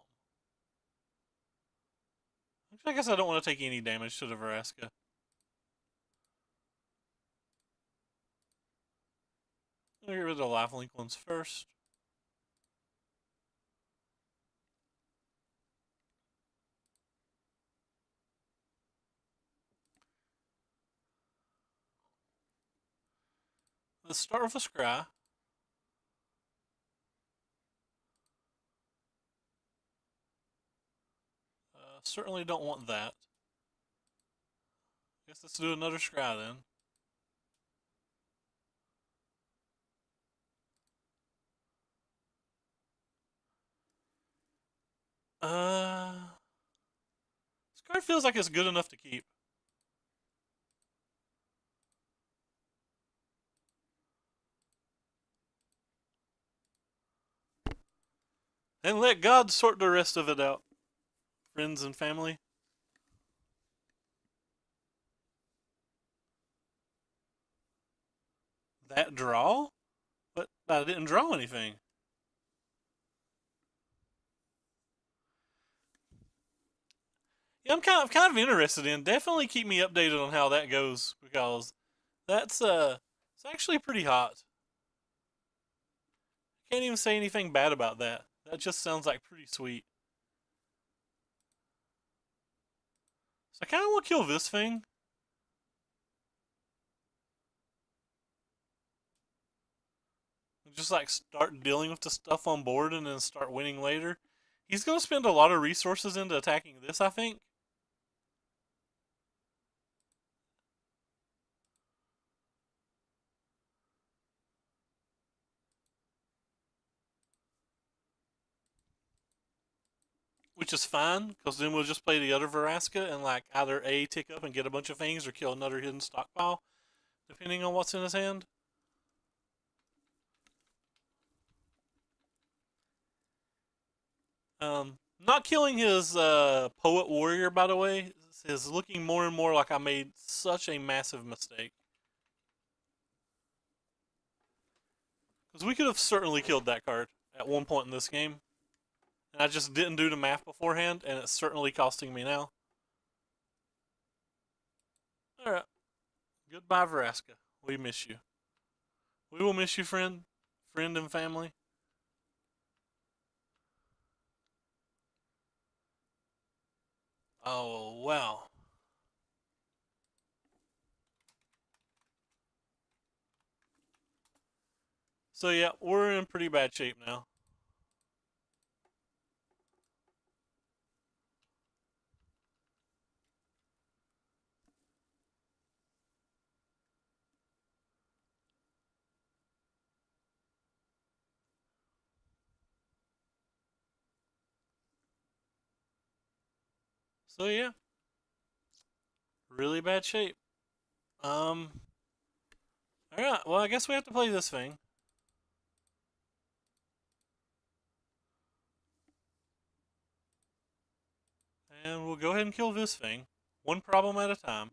I guess I don't want to take any damage to the Vraska. I'll get rid of the lifelink ones first. Let's start with a Scry. Certainly don't want that. Guess let's do another Scry then. This card feels like it's good enough to keep. And let God sort the rest of it out. Friends and family. That draw? But I didn't draw anything. Yeah, I'm kind of interested in. Definitely keep me updated on how that goes because that's it's actually pretty hot. Can't even say anything bad about that. That just sounds like pretty sweet. So I kind of want to kill this thing. Just like start dealing with the stuff on board and then start winning later. He's going to spend a lot of resources into attacking this, I think. Which is fine, because then we'll just play the other Vraska and like either A, tick up and get a bunch of things, or kill another hidden stockpile, depending on what's in his hand. Not killing his Poet Warrior, by the way, is looking more and more like I made such a massive mistake. Because we could have certainly killed that card at one point in this game. And I just didn't do the math beforehand, and it's certainly costing me now. Alright. Goodbye, Vraska. We miss you. We will miss you, friend. Friend and family. Oh, wow. So yeah, we're in pretty bad shape now. So yeah, really bad shape. Alright, well I guess we have to play this thing. And we'll go ahead and kill this thing. One problem at a time.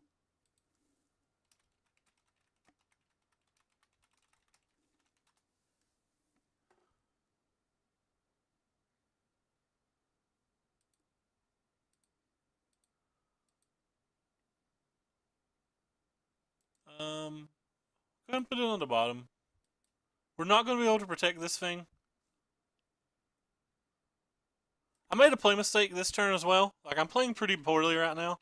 Go ahead and put it on the bottom. We're not going to be able to protect this thing. I made a play mistake this turn as well. Like, I'm playing pretty poorly right now.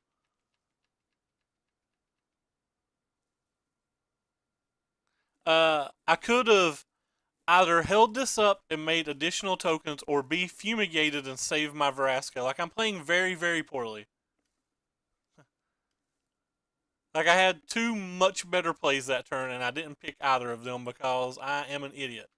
I could have either held this up and made additional tokens or be fumigated and saved my Vraska. Like, I'm playing very, very poorly. Like, I had two much better plays that turn, and I didn't pick either of them because I am an idiot.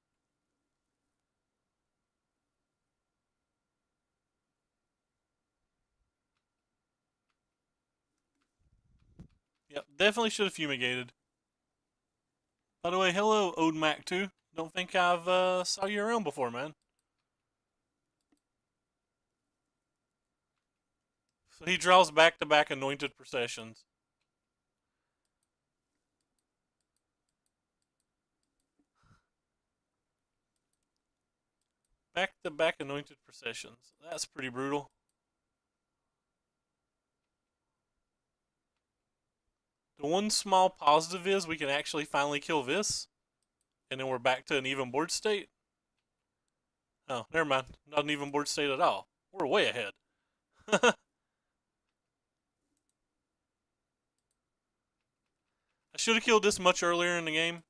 Yep, definitely should have fumigated. By the way, hello, Ode Mac 2. Don't think I've saw you around before, man. So he draws back-to-back anointed processions. Back-to-back anointed processions. That's pretty brutal. The one small positive is we can actually finally kill this, and then we're back to an even board state. Oh, never mind. Not an even board state at all. We're way ahead. I should have killed this much earlier in the game.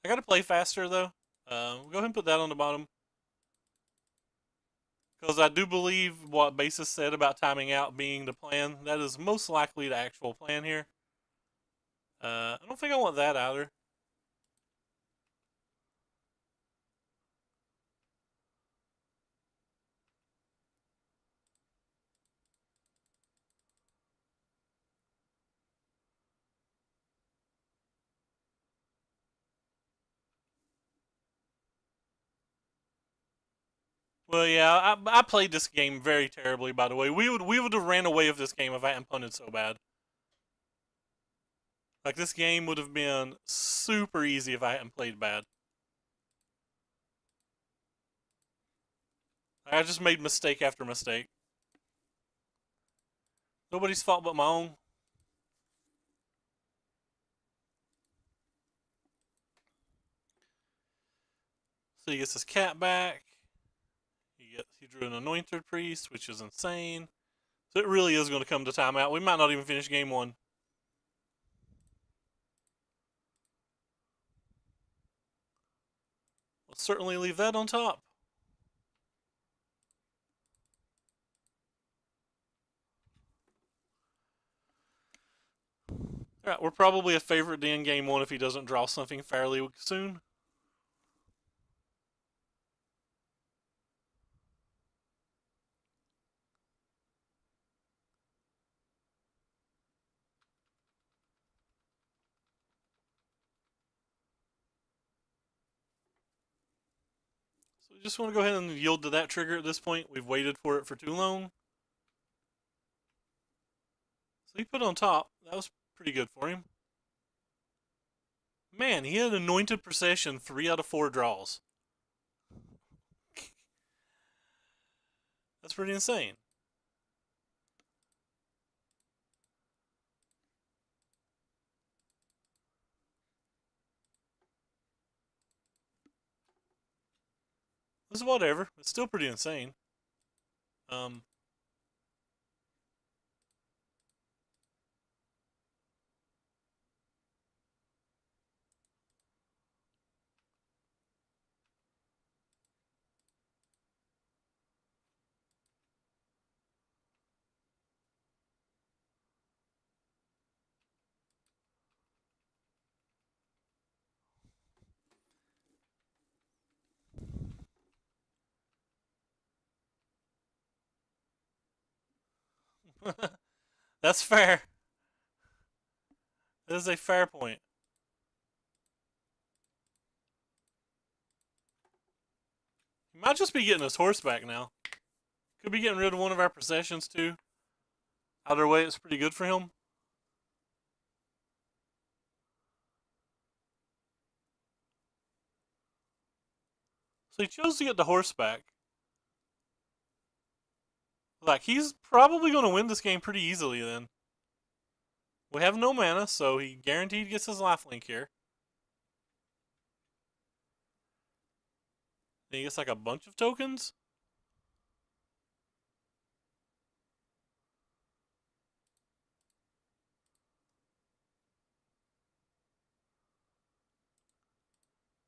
I gotta play faster though. We'll go ahead and put that on the bottom. Because I do believe what Basis said about timing out being the plan. That is most likely the actual plan here. I don't think I want that either. Well, yeah, I played this game very terribly. By the way, we would have ran away with this game if I hadn't punted so bad. Like this game would have been super easy if I hadn't played bad. I just made mistake after mistake. Nobody's fault but my own. So he gets his cat back. He drew an anointed priest, which is insane. So it really is going to come to timeout. We might not even finish game one. We'll certainly leave that on top. Alright, we're probably a favorite to end game one if he doesn't draw something fairly soon. So we just want to go ahead and yield to that trigger at this point. We've waited for it for too long. So he put on top. That was pretty good for him. Man, he had anointed procession 3 out of 4 draws. That's pretty insane. This is whatever. It's still pretty insane. Um, that's fair. That is a fair point. He might just be getting his horse back now. Could be getting rid of one of our processions too. Either way, it's pretty good for him. So he chose to get the horse back. Like, he's probably going to win this game pretty easily then. We have no mana, so he guaranteed gets his lifelink here. Then he gets like a bunch of tokens.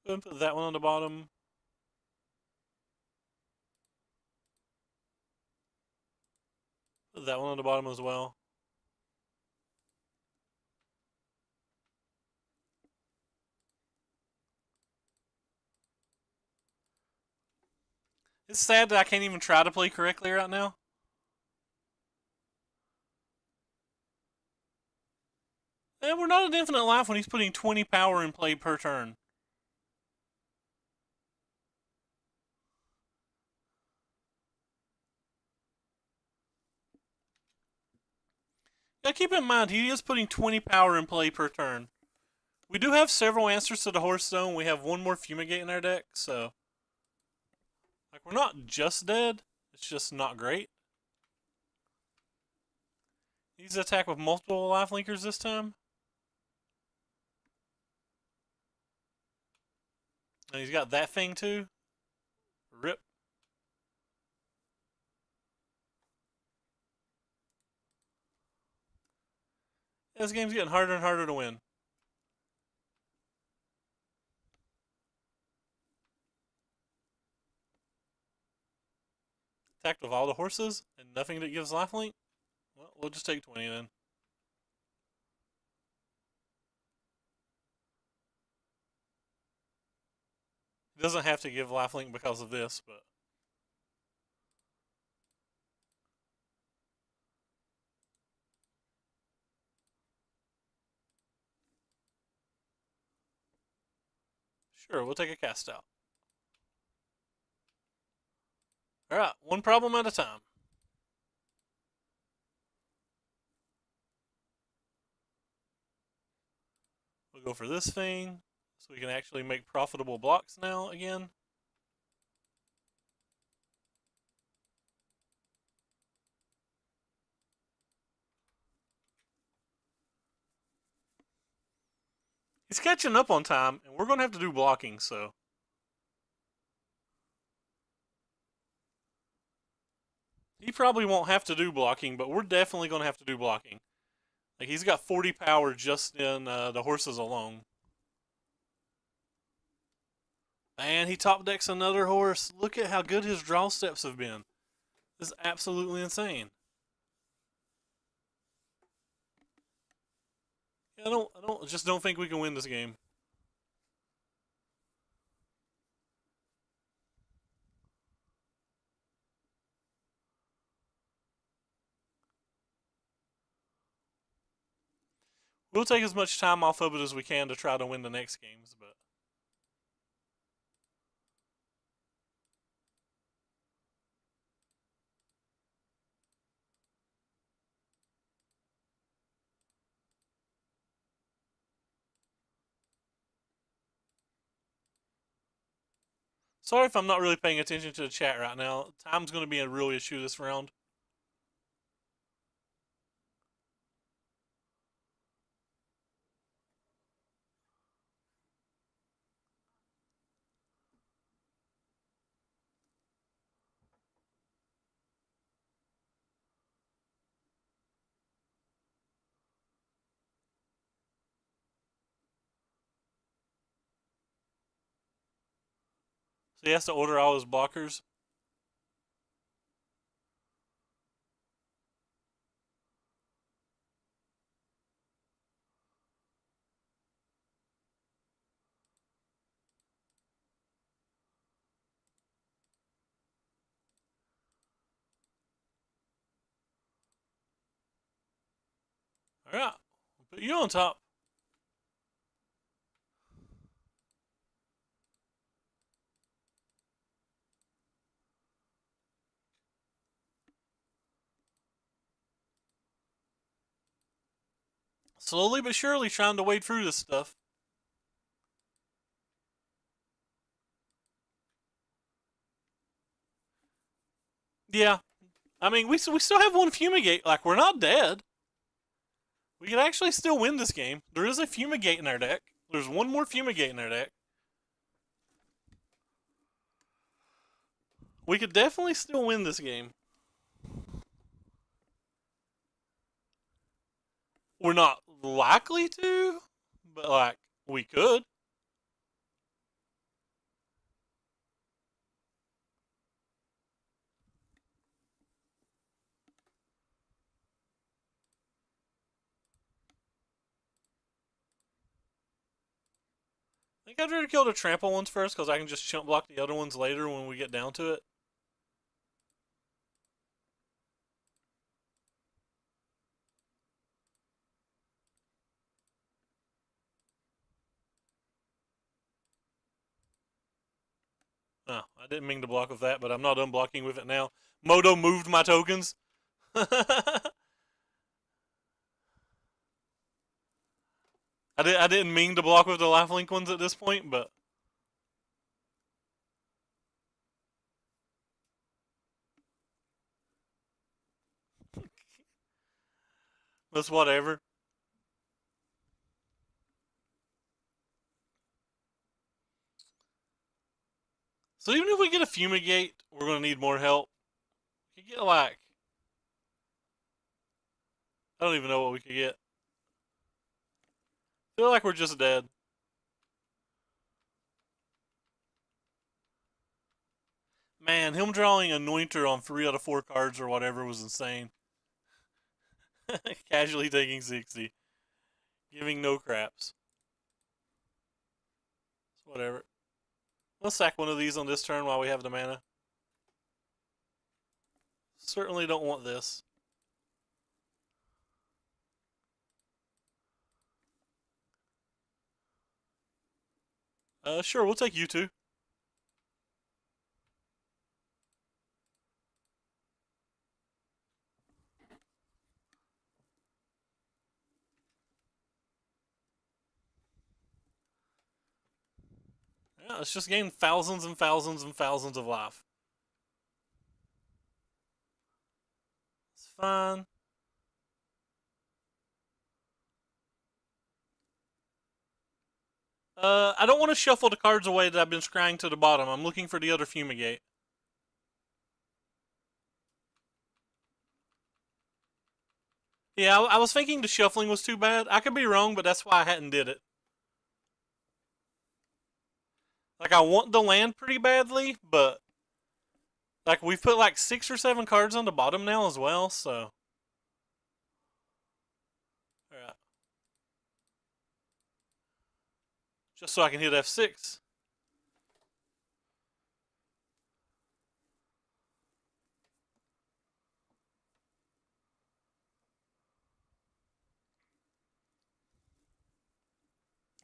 Go ahead and put that one on the bottom. Put that one on the bottom as well. It's sad that I can't even try to play correctly right now. And we're not at infinite life when he's putting 20 power in play per turn. Now keep in mind, he is putting 20 power in play per turn. We do have several answers to the Horse Stone. We have one more Fumigate in our deck, so... Like, we're not just dead. It's just not great. He's attack with multiple life linkers this time. And he's got that thing too. Rip. Yeah, this game's getting harder and harder to win. Attacked with all the horses and nothing that gives lifelink? Well, we'll just take 20 then. He doesn't have to give lifelink because of this, but... Sure, we'll take a cast out. Alright, one problem at a time. We'll go for this thing, so we can actually make profitable blocks now again. He's catching up on time, and we're going to have to do blocking, so... He probably won't have to do blocking, but we're definitely going to have to do blocking. Like, he's got 40 power just in the horses alone. And he top decks another horse. Look at how good his draw steps have been. This is absolutely insane. Just don't think we can win this game. We'll take as much time off of it as we can to try to win the next games, but... Sorry if I'm not really paying attention to the chat right now. Time's going to be a real issue this round. So he has to order all his blockers. Alright, we'll put you on top. Slowly but surely trying to wade through this stuff. Yeah. I mean, we still have one Fumigate. Like, we're not dead. We could actually still win this game. There is a Fumigate in our deck. There's one more Fumigate in our deck. We could definitely still win this game. We're not likely to, but, like, we could. I think I'd rather kill the trample ones first, because I can just chump block the other ones later when we get down to it. Oh, I didn't mean to block with that, but I'm not unblocking with it now. Moto moved my tokens. I didn't mean to block with the lifelink ones at this point, but that's whatever. So even if we get a fumigate, we're gonna need more help. We could get like I don't even know what we could get. I feel like we're just dead. Man, him drawing Anointer on 3 out of 4 cards or whatever was insane. Casually taking 60. Giving no craps. Whatever. Let's sack one of these on this turn while we have the mana. Certainly don't want this. Sure, we'll take you two. Yeah, let's just gain thousands and thousands and thousands of life. It's fine. I don't want to shuffle the cards away that I've been scrying to the bottom. I'm looking for the other Fumigate. Yeah, I was thinking the shuffling was too bad. I could be wrong, but that's why I hadn't did it. Like, I want the land pretty badly, but like we've put like 6 or 7 cards on the bottom now as well, so. Alright. Just so I can hit F6.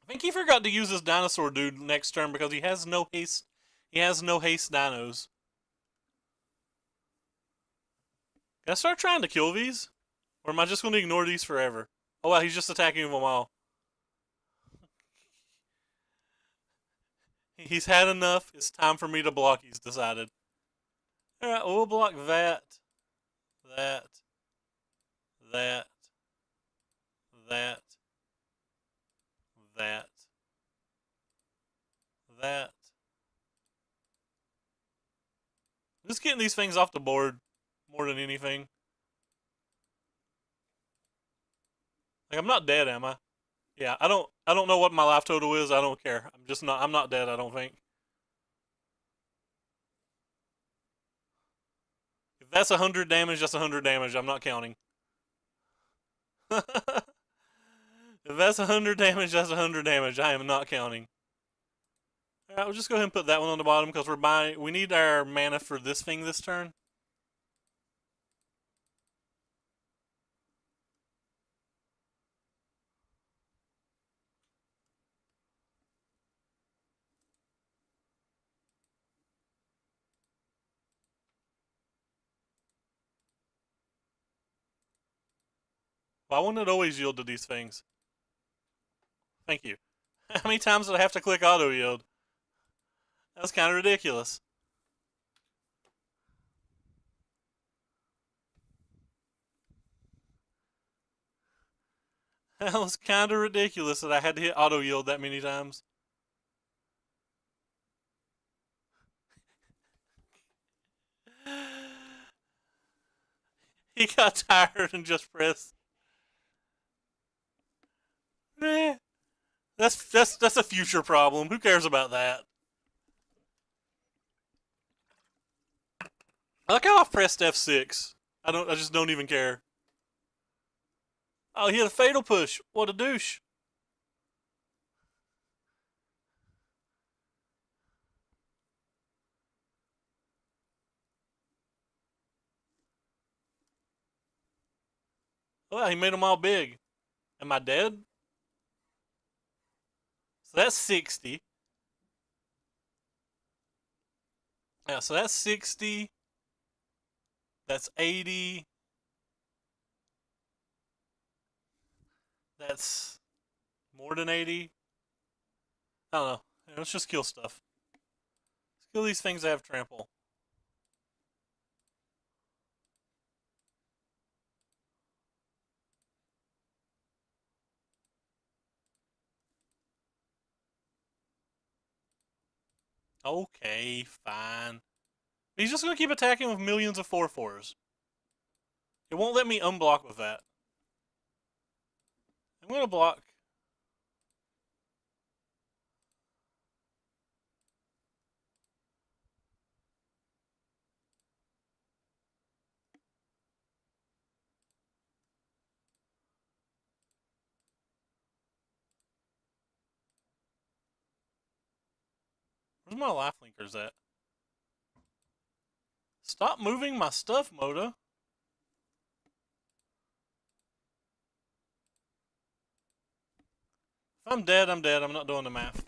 I think he forgot to use his dinosaur dude next turn because he has no haste. He has no haste dinos. Can I start trying to kill these? Or am I just going to ignore these forever? Oh wow, he's just attacking them all. He's had enough. It's time for me to block, he's decided. Alright, we'll block that, that, that, that, that, that. Just getting these things off the board more than anything. Like, I'm not dead, am I? Yeah, I don't know what my life total is. I don't care. I'm not dead, I don't think. If that's 100 damage, that's 100 damage. I'm not counting. If that's 100 damage, that's 100 damage. I am not counting. Alright, we'll just go ahead and put that one on the bottom because we need our mana for this thing this turn. Why wouldn't it always yield to these things? Thank you. How many times did I have to click auto yield? That was kind of ridiculous. That was kind of ridiculous that I had to hit auto yield that many times. He got tired and just pressed. Eh, that's a future problem. Who cares about that? I like how I pressed F6. I just don't even care. Oh, he had a fatal push. What a douche. Well, he made them all big. Am I dead? So that's 60. Yeah, so that's 60. That's 80. That's more than 80. I don't know. Let's just kill stuff. Let's kill these things that have trample. Okay, fine. He's just going to keep attacking with millions of 4/4s. It won't let me unblock with that. I'm going to block. Where's my life linkers at? Stop moving my stuff, Moda. If I'm dead, I'm dead. I'm not doing the math.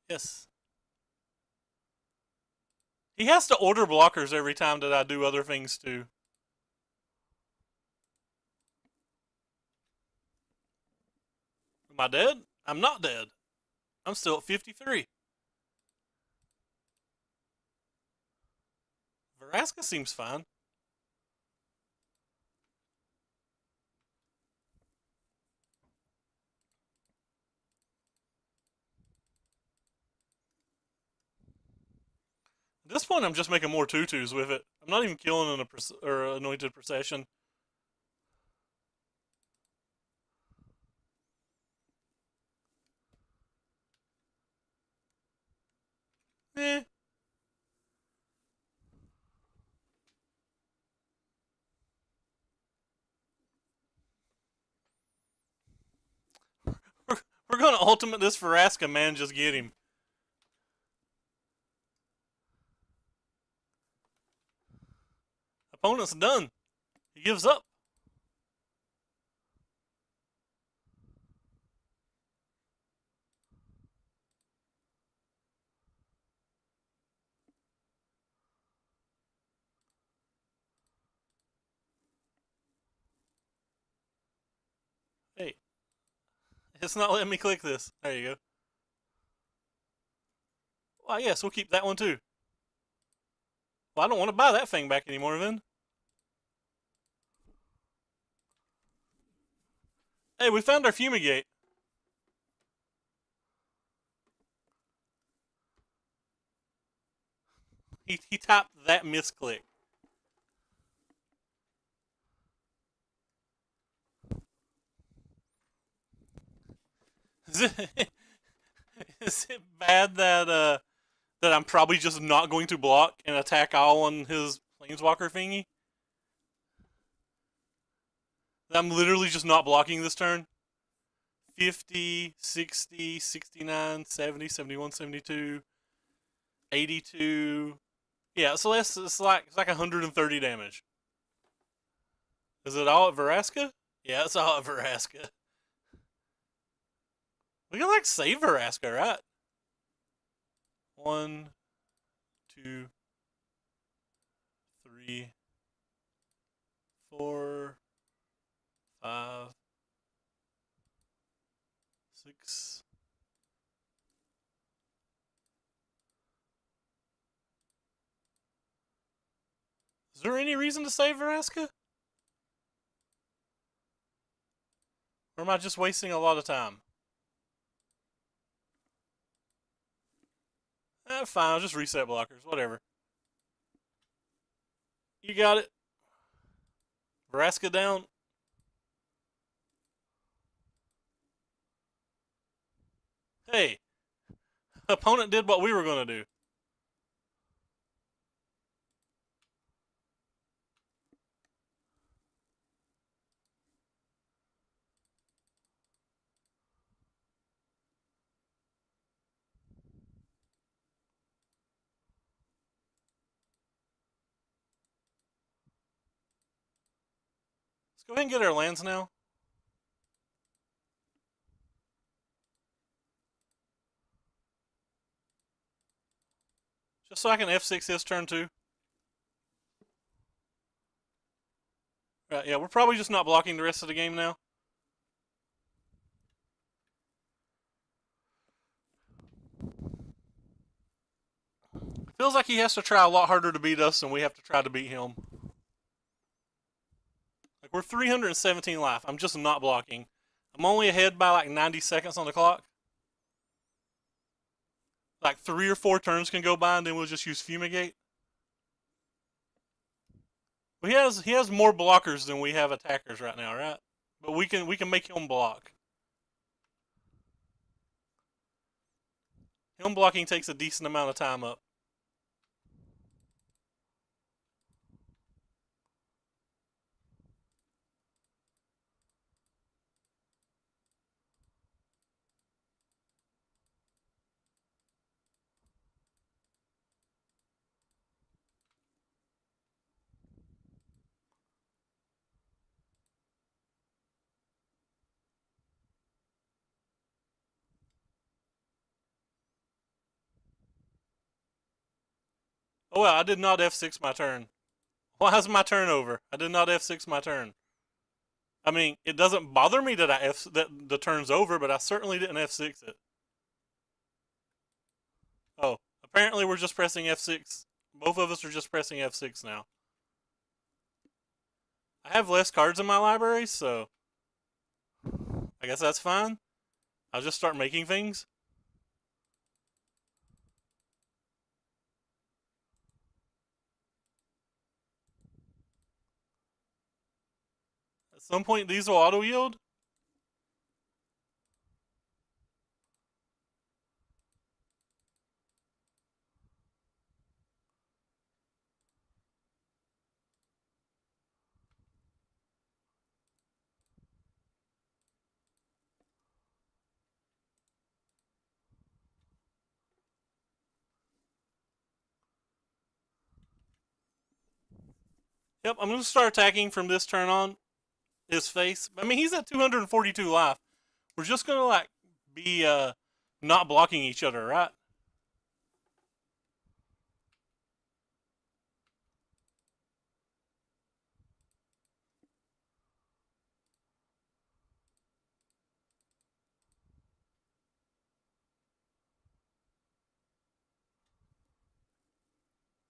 Yes. He has to order blockers every time that I do other things too. Am I dead? I'm not dead. I'm still at 53. Veraska seems fine. At this point, I'm just making more tutus with it. I'm not even killing an anointed procession. Eh. We're gonna ultimate this Veraska, man. Just get him. Opponent's done. He gives up. Hey, it's not letting me click this. There you go. Well, yes, we'll keep that one too. Well, I don't want to buy that thing back anymore, then. Hey, we found our fumigate. He tapped that misclick. Is it, is it bad that I'm probably just not going to block and attack all on his planeswalker thingy? That I'm literally just not blocking this turn. 50, 60, 69, 70, 71, 72, 82. Yeah, so it's like 130 damage. Is it all at Veraska? Yeah, it's all at Veraska. We can like save Veraska, right? 1, 2, 3, 4, 5, 6. Is there any reason to save Veraska? Or am I just wasting a lot of time? Fine, I'll just reset blockers, whatever. You got it. Veraska down. Hey, opponent did what we were going to do. Let's go ahead and get our lands now. Just so I can F6 his turn too. Right, yeah, we're probably just not blocking the rest of the game now. Feels like he has to try a lot harder to beat us than we have to try to beat him. Like, we're 317 life. I'm just not blocking. I'm only ahead by like 90 seconds on the clock. Like 3 or 4 turns can go by and then we'll just use Fumigate. But he has more blockers than we have attackers right now, right? But we can make him block. Him blocking takes a decent amount of time up. Oh well, I did not F6 my turn. Why is my turn over? I did not F6 my turn. I mean, it doesn't bother me that that the turn's over, but I certainly didn't F6 it. Oh, apparently we're just pressing F6. Both of us are just pressing F6 now. I have less cards in my library, so I guess that's fine. I'll just start making things. At some point, these will auto yield. Yep, I'm going to start attacking from this turn on. His face. I mean, he's at 242 life. We're just going to, like, be not blocking each other, right?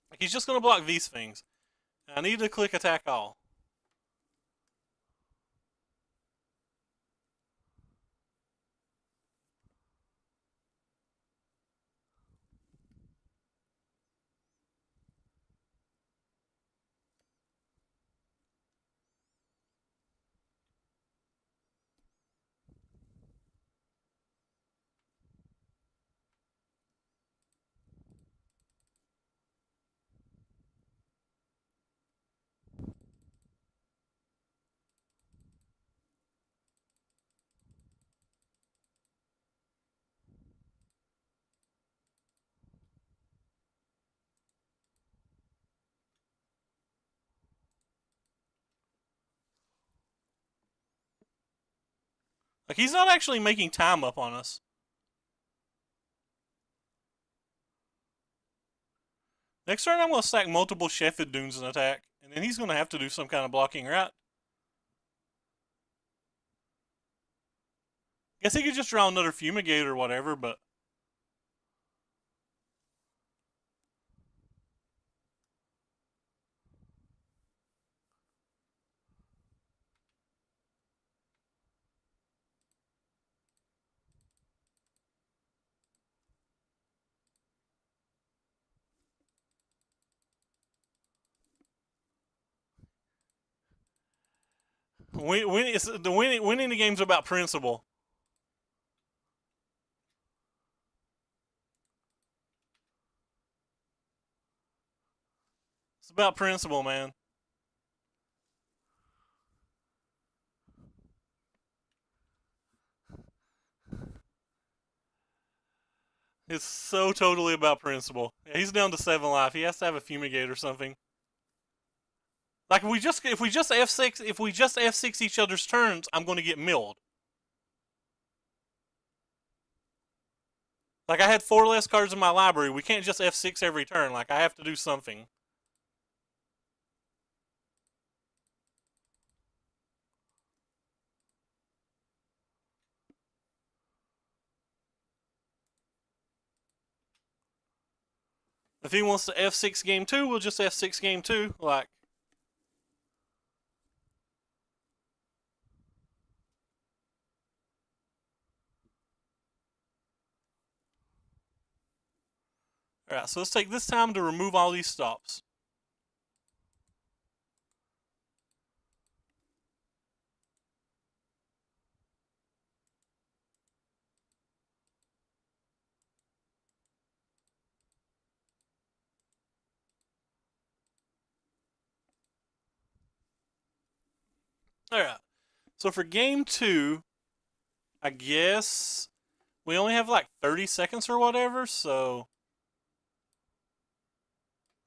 Like, he's just going to block these things. I need to click attack all. Like, he's not actually making time up on us. Next turn, I'm going to stack multiple Sheffield Dunes and attack. And then he's going to have to do some kind of blocking, right? Guess he could just draw another Fumigate or whatever, but... winning the game's about principle. It's about principle, man. It's so totally about principle. Yeah, he's down to 7 life. He has to have a Fumigate or something. Like, if we just F6 each other's turns, I'm going to get milled. Like, I had 4 less cards in my library. We can't just F6 every turn. Like, I have to do something. If he wants to F6 game 2, we'll just F6 game 2. Like, alright, so let's take this time to remove all these stops. Alright, so for game 2, I guess we only have like 30 seconds or whatever, so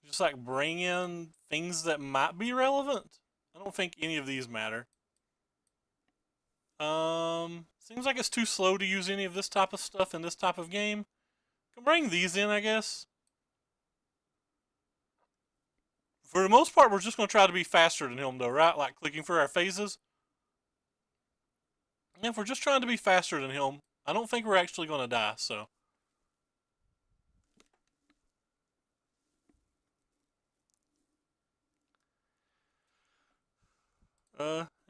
just like bring in things that might be relevant. I don't think any of these matter. Seems like it's too slow to use any of this type of stuff in this type of game. Can bring these in, I guess. For the most part, we're just going to try to be faster than him, though, right? Like clicking for our phases. And if we're just trying to be faster than him, I don't think we're actually going to die, so.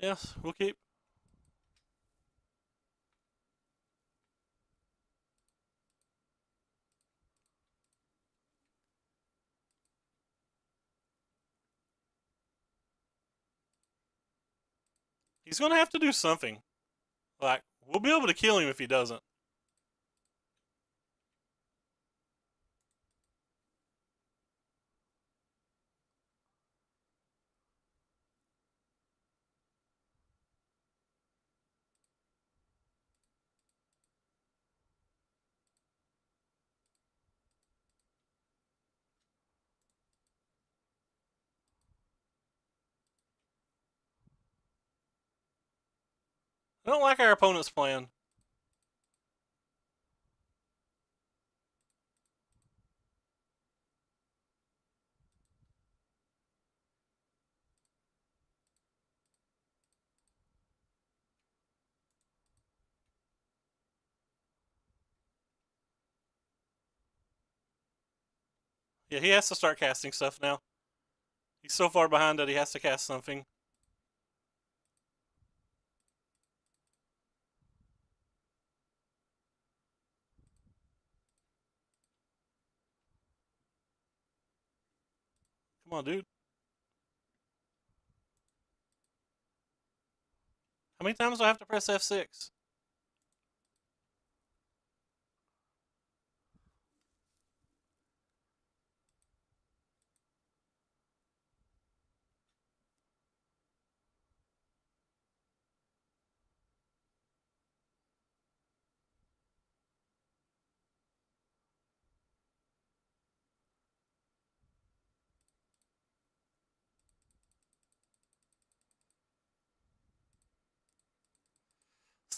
Yes, we'll keep. He's going to have to do something. Like, we'll be able to kill him if he doesn't. I don't like our opponent's plan. Yeah, he has to start casting stuff now. He's so far behind that he has to cast something. Come on, dude. How many times do I have to press F6?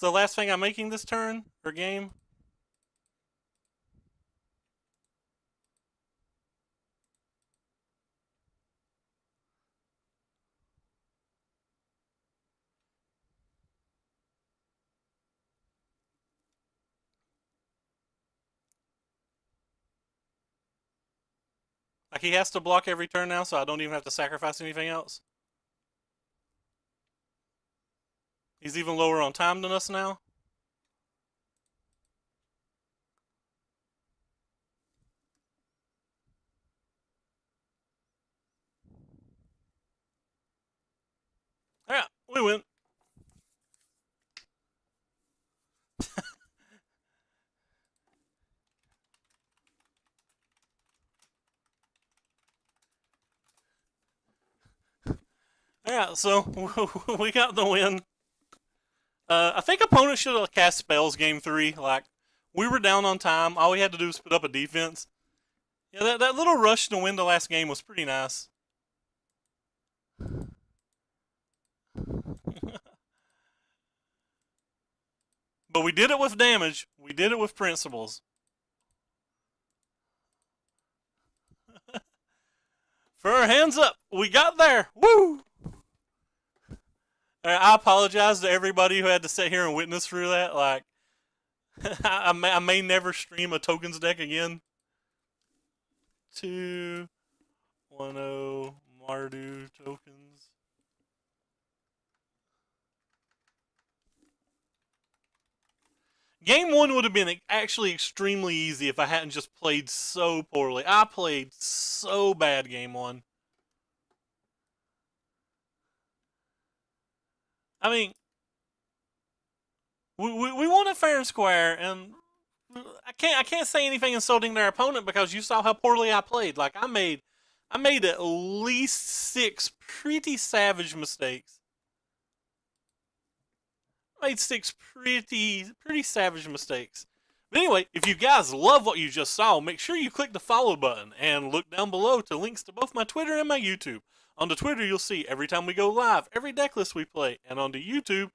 It's the last thing I'm making this turn or game. Like, he has to block every turn now, so I don't even have to sacrifice anything else. He's even lower on time than us now. Yeah, we win. Yeah, so we got the win. I think opponent should have cast spells game 3. Like, we were down on time. All we had to do was put up a defense. Yeah, that little rush to win the last game was pretty nice. But we did it with damage. We did it with principles. For our hands up, we got there. Woo! I apologize to everybody who had to sit here and witness through that. Like, I may never stream a tokens deck again. 2-1-0 Mardu tokens. Game 1 would have been actually extremely easy if I hadn't just played so poorly. I played so bad game 1. I mean, we won it fair and square, and I can't say anything insulting their opponent because you saw how poorly I played. Like I made at least 6 pretty savage mistakes. I made 6 pretty savage mistakes. But anyway, if you guys love what you just saw, make sure you click the follow button and look down below to links to both my Twitter and my YouTube. On the Twitter, you'll see every time we go live, every deck list we play, and on the YouTube,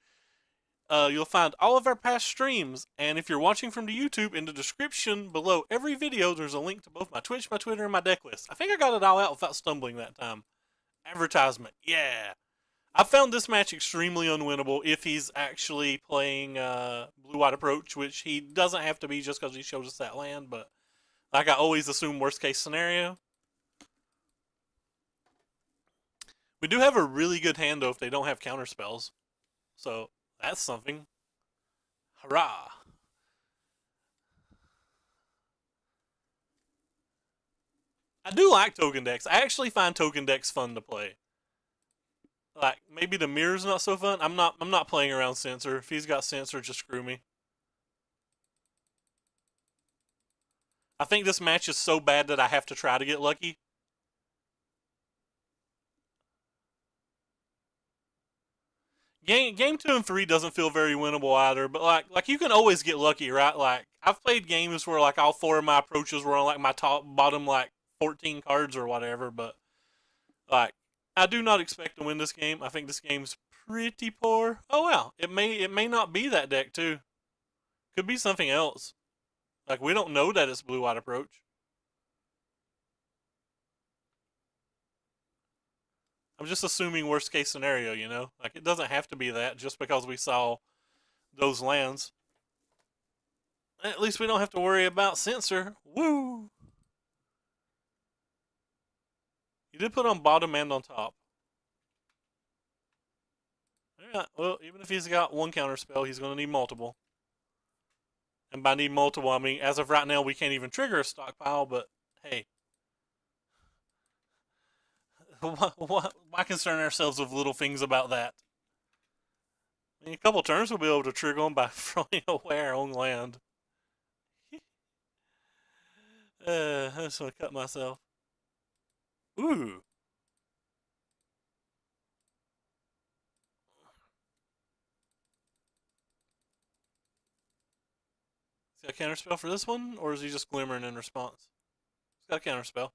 you'll find all of our past streams. And if you're watching from the YouTube, in the description below every video, there's a link to both my Twitch, my Twitter, and my deck list. I think I got it all out without stumbling that time. Advertisement, yeah. I found this match extremely unwinnable if he's actually playing blue-white approach, which he doesn't have to be just because he shows us that land, but like I always assume worst-case scenario. We do have a really good hand, though, if they don't have counter spells. So, that's something. Hurrah! I do like token decks. I actually find token decks fun to play. Like, maybe the mirror's not so fun. I'm not playing around Censor. If he's got Censor, just screw me. I think this match is so bad that I have to try to get lucky. Game 2 and 3 doesn't feel very winnable either, but like you can always get lucky, right? Like I've played games where like all 4 of my approaches were on like my bottom like 14 cards or whatever, but like I do not expect to win this game. I think this game's pretty poor. Oh well, it may not be that deck too. Could be something else. Like we don't know that it's blue-white approach. I'm just assuming worst case scenario, you know? Like, it doesn't have to be that just because we saw those lands. At least we don't have to worry about Censor. Woo! You did put on bottom and on top. Yeah, well, even if he's got 1 counter spell, he's going to need multiple. And by need multiple, I mean, as of right now, we can't even trigger a stockpile, but hey. Why concern ourselves with little things about that? In a couple turns, we'll be able to trigger them by throwing away our own land. I just want to cut myself. Ooh. Is he got a counterspell for this one, or is he just glimmering in response? He's got a counterspell.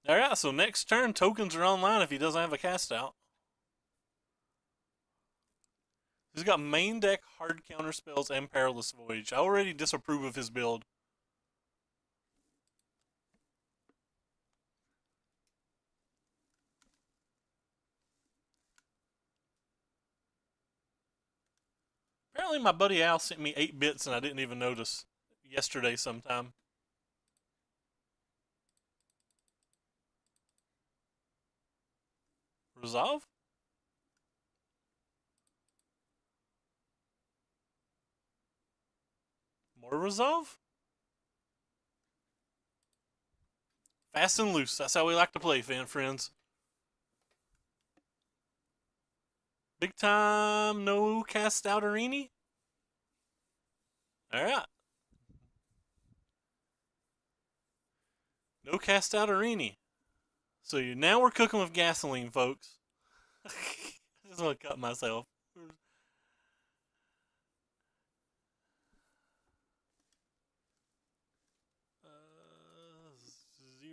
Alright, so next turn, tokens are online if he doesn't have a cast out. He's got main deck, hard counter spells, and Perilous Voyage. I already disapprove of his build. Apparently my buddy Al sent me 8 bits and I didn't even notice yesterday sometime. Resolve? More resolve? Fast and loose. That's how we like to play, fan friends. Big time, no cast out Arini? Alright. No cast out Arini. So now we're cooking with gasoline, folks. I just want to cut myself.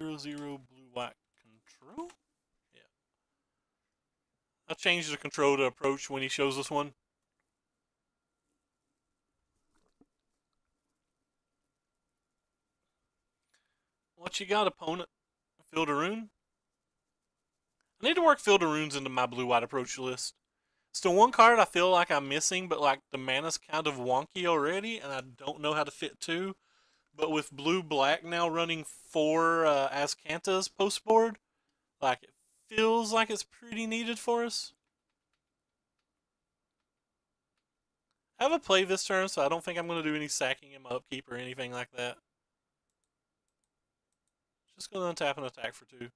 0-0 blue-white control? Yeah. I'll change the control to approach when he shows us one. What you got, opponent? Field a rune? I need to work Field of Runes into my blue-white approach list. It's the one card I feel like I'm missing, but like the mana's kind of wonky already, and I don't know how to fit two. But with blue-black now running 4 Azcantas post board, like it feels like it's pretty needed for us. I have a play this turn, so I don't think I'm going to do any sacking in my upkeep or anything like that. Just going to untap and attack for 2.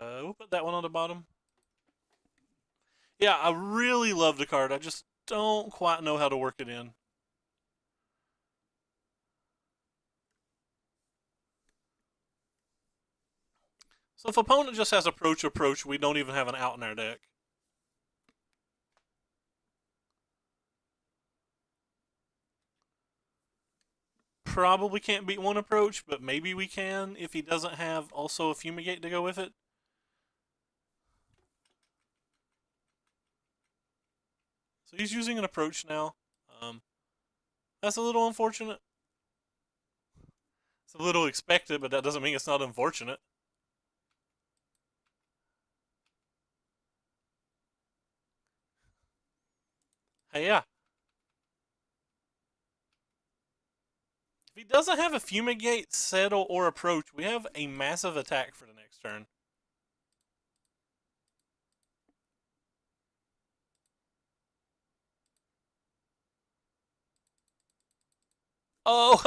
We'll put that one on the bottom. Yeah, I really love the card. I just don't quite know how to work it in. So if opponent just has approach, we don't even have an out in our deck. Probably can't beat one approach, but maybe we can if he doesn't have also a Fumigate to go with it. So he's using an approach now. That's a little unfortunate. It's a little expected, but that doesn't mean it's not unfortunate. Hey, yeah. If he doesn't have a Fumigate, Settle, or Approach, we have a massive attack for the next turn. Oh,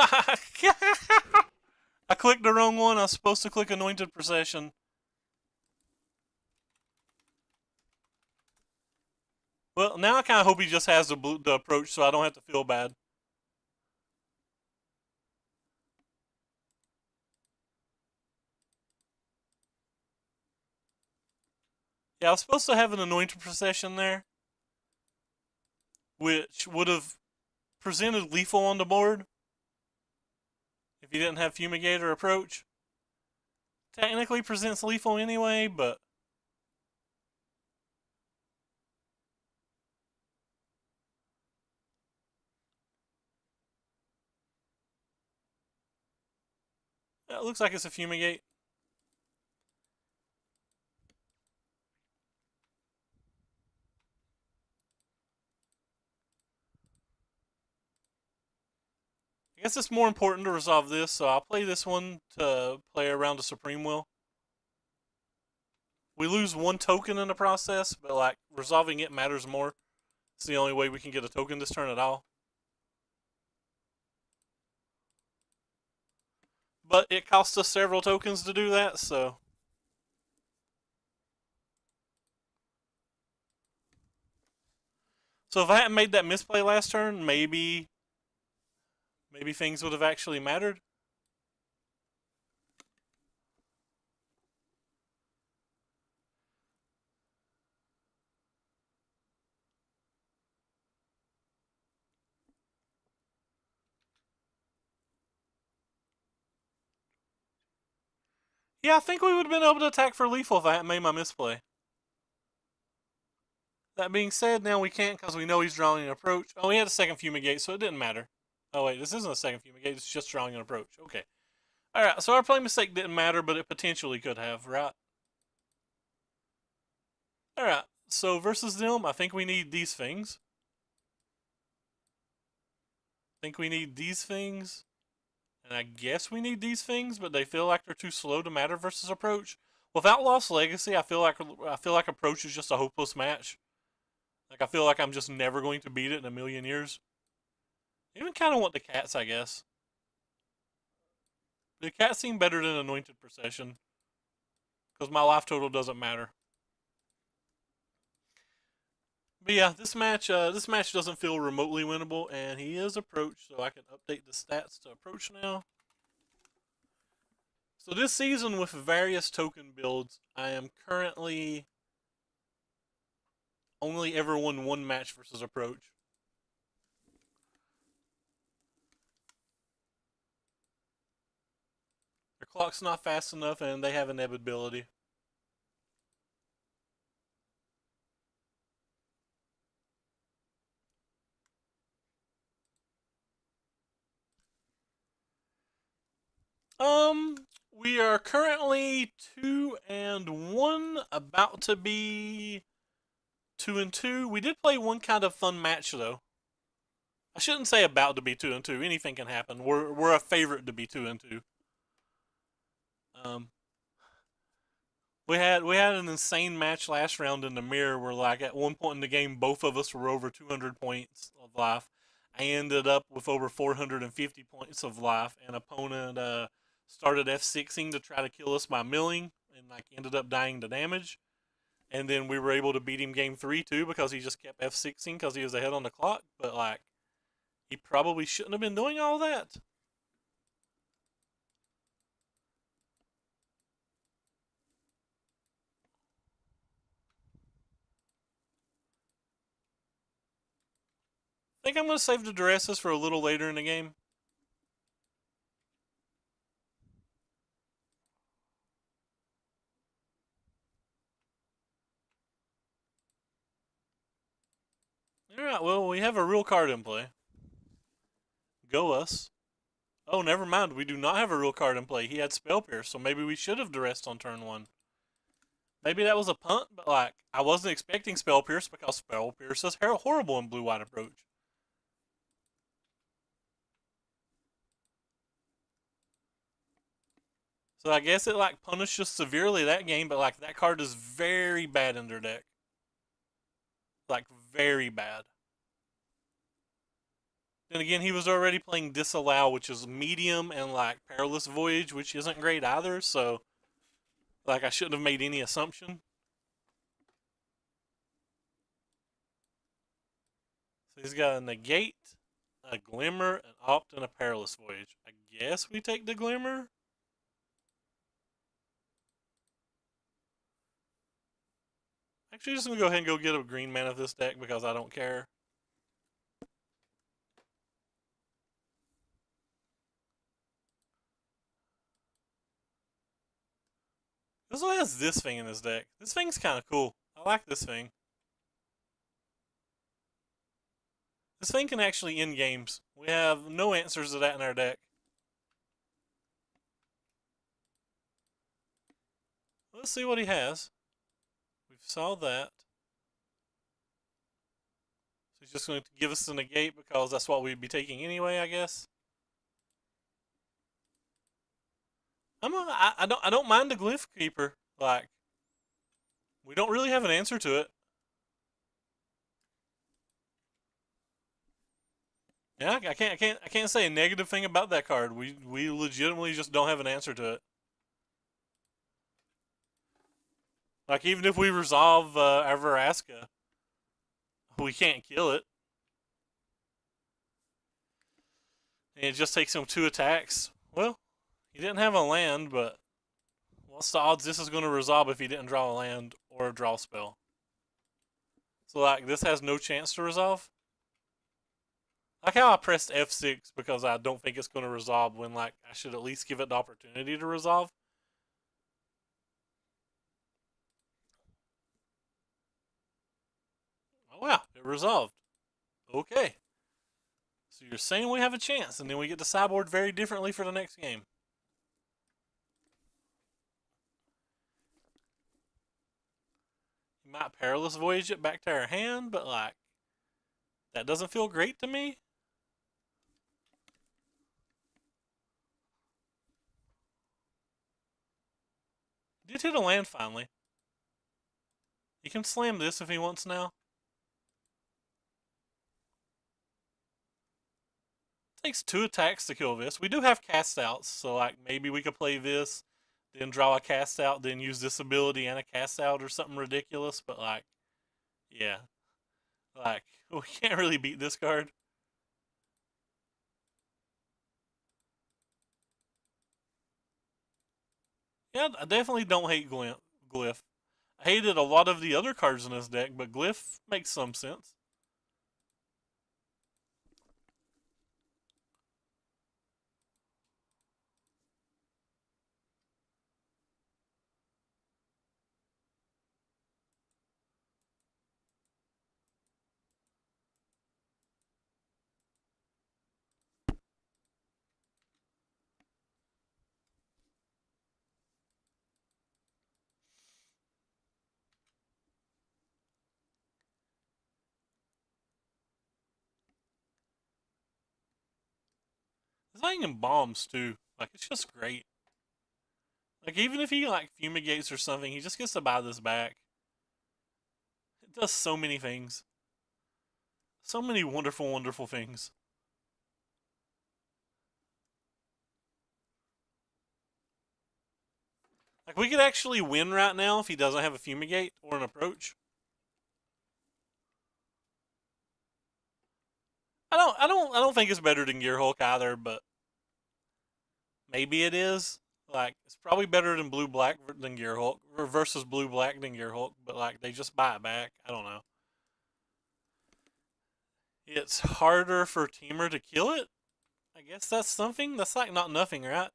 I clicked the wrong one. I was supposed to click Anointed Procession. Well, now I kind of hope he just has the approach so I don't have to feel bad. Yeah, I was supposed to have an Anointed Procession there, which would have presented lethal on the board if he didn't have Fumigate or Approach. Technically presents lethal anyway, but it looks like it's a Fumigate. I guess it's more important to resolve this, so I'll play this one to play around a Supreme Will. We lose 1 token in the process, but like resolving it matters more. It's the only way we can get a token this turn at all. But it costs us several tokens to do that, so. So if I hadn't made that misplay last turn, maybe things would have actually mattered. Yeah, I think we would have been able to attack for lethal if I hadn't made my misplay. That being said, now we can't because we know he's drawing an approach. Oh, he had a second Fumigate, so it didn't matter. Oh, wait, this isn't a second Fumigate, it's just drawing an approach. Okay. Alright, so our play mistake didn't matter, but it potentially could have, right? Alright, so versus them, I think we need these things. I think we need these things. And I guess we need these things, but they feel like they're too slow to matter versus approach. Without Lost Legacy, I feel like approach is just a hopeless match. Like I feel like I'm just never going to beat it in a million years. I even kind of want the cats, I guess. The cats seem better than Anointed Procession because my life total doesn't matter. But yeah, this match doesn't feel remotely winnable, and he is approach, so I can update the stats to approach now. So this season with various token builds, I am currently only ever won 1 match versus approach. clock's not fast enough, and they have inevitability. We are currently 2-1, about to be 2-2. We did play one kind of fun match though. I shouldn't say about to be 2-2. Anything can happen. We're a favorite to be 2-2. Um, we had an insane match last round in the mirror where like at one point in the game both of us were over 200 points of life. I ended up with over 450 points of life. An opponent started F6ing to try to kill us by milling and like ended up dying to damage. And then we were able to beat him game 3 too because he just kept F6ing because he was ahead on the clock. But like he probably shouldn't have been doing all that. I think I'm going to save the Duresses for a little later in the game. Alright, well, we have a real card in play. Go us. Oh, never mind. We do not have a real card in play. He had Spell Pierce, so maybe we should have Duressed on turn 1. Maybe that was a punt, but like, I wasn't expecting Spell Pierce because Spell Pierce is horrible in Blue-White Approach. So I guess it like punishes severely that game, but like that card is very bad in their deck. Like very bad. Then again, he was already playing Disallow, which is medium, and like Perilous Voyage, which isn't great either, so like I shouldn't have made any assumption. So he's got a Negate, a Glimmer, an Opt, and a Perilous Voyage. I guess we take the Glimmer. Actually, just gonna go ahead and go get a green mana of this deck because I don't care. This one has this thing in his deck. This thing's kind of cool. I like this thing. This thing can actually end games. We have no answers to that in our deck. Let's see what he has. We've saw that. So he's just going to give us the negate because that's what we'd be taking anyway, I guess. I don't mind the Glyph Keeper. Like, we don't really have an answer to it. Yeah, I can't say a negative thing about that card. We legitimately just don't have an answer to it. Like even if we resolve Avaraska, we can't kill it. And it just takes him 2 attacks. Well, he didn't have a land, but what's the odds this is going to resolve if he didn't draw a land or a draw spell? So like this has no chance to resolve. Like how I pressed F6 because I don't think it's going to resolve when like I should at least give it the opportunity to resolve. Oh wow, it resolved. Okay. So you're saying we have a chance, and then we get to sideboard very differently for the next game. You might Perilous Voyage it back to our hand, but like, that doesn't feel great to me. He did hit a land finally. He can slam this if he wants now. Takes 2 attacks to kill this. We do have cast outs, so like maybe we could play this, then draw a cast out, then use this ability and a cast out or something ridiculous, but like, yeah. Like, we can't really beat this card. Yeah, I definitely don't hate Glyph. I hated a lot of the other cards in this deck, but Glyph makes some sense. clanging bombs too. Like it's just great. Like even if he like fumigates or something, he just gets to buy this back. It does so many things. So many wonderful, wonderful things. Like we could actually win right now if he doesn't have a fumigate or an approach. I don't think it's better than Gear Hulk either, but maybe it is. Like it's probably better than Blue Black than Gear Hulk versus Blue Black than Gear Hulk, but like they just buy it back. I don't know. It's harder for Teamer to kill it. I guess that's something. That's like not nothing, right?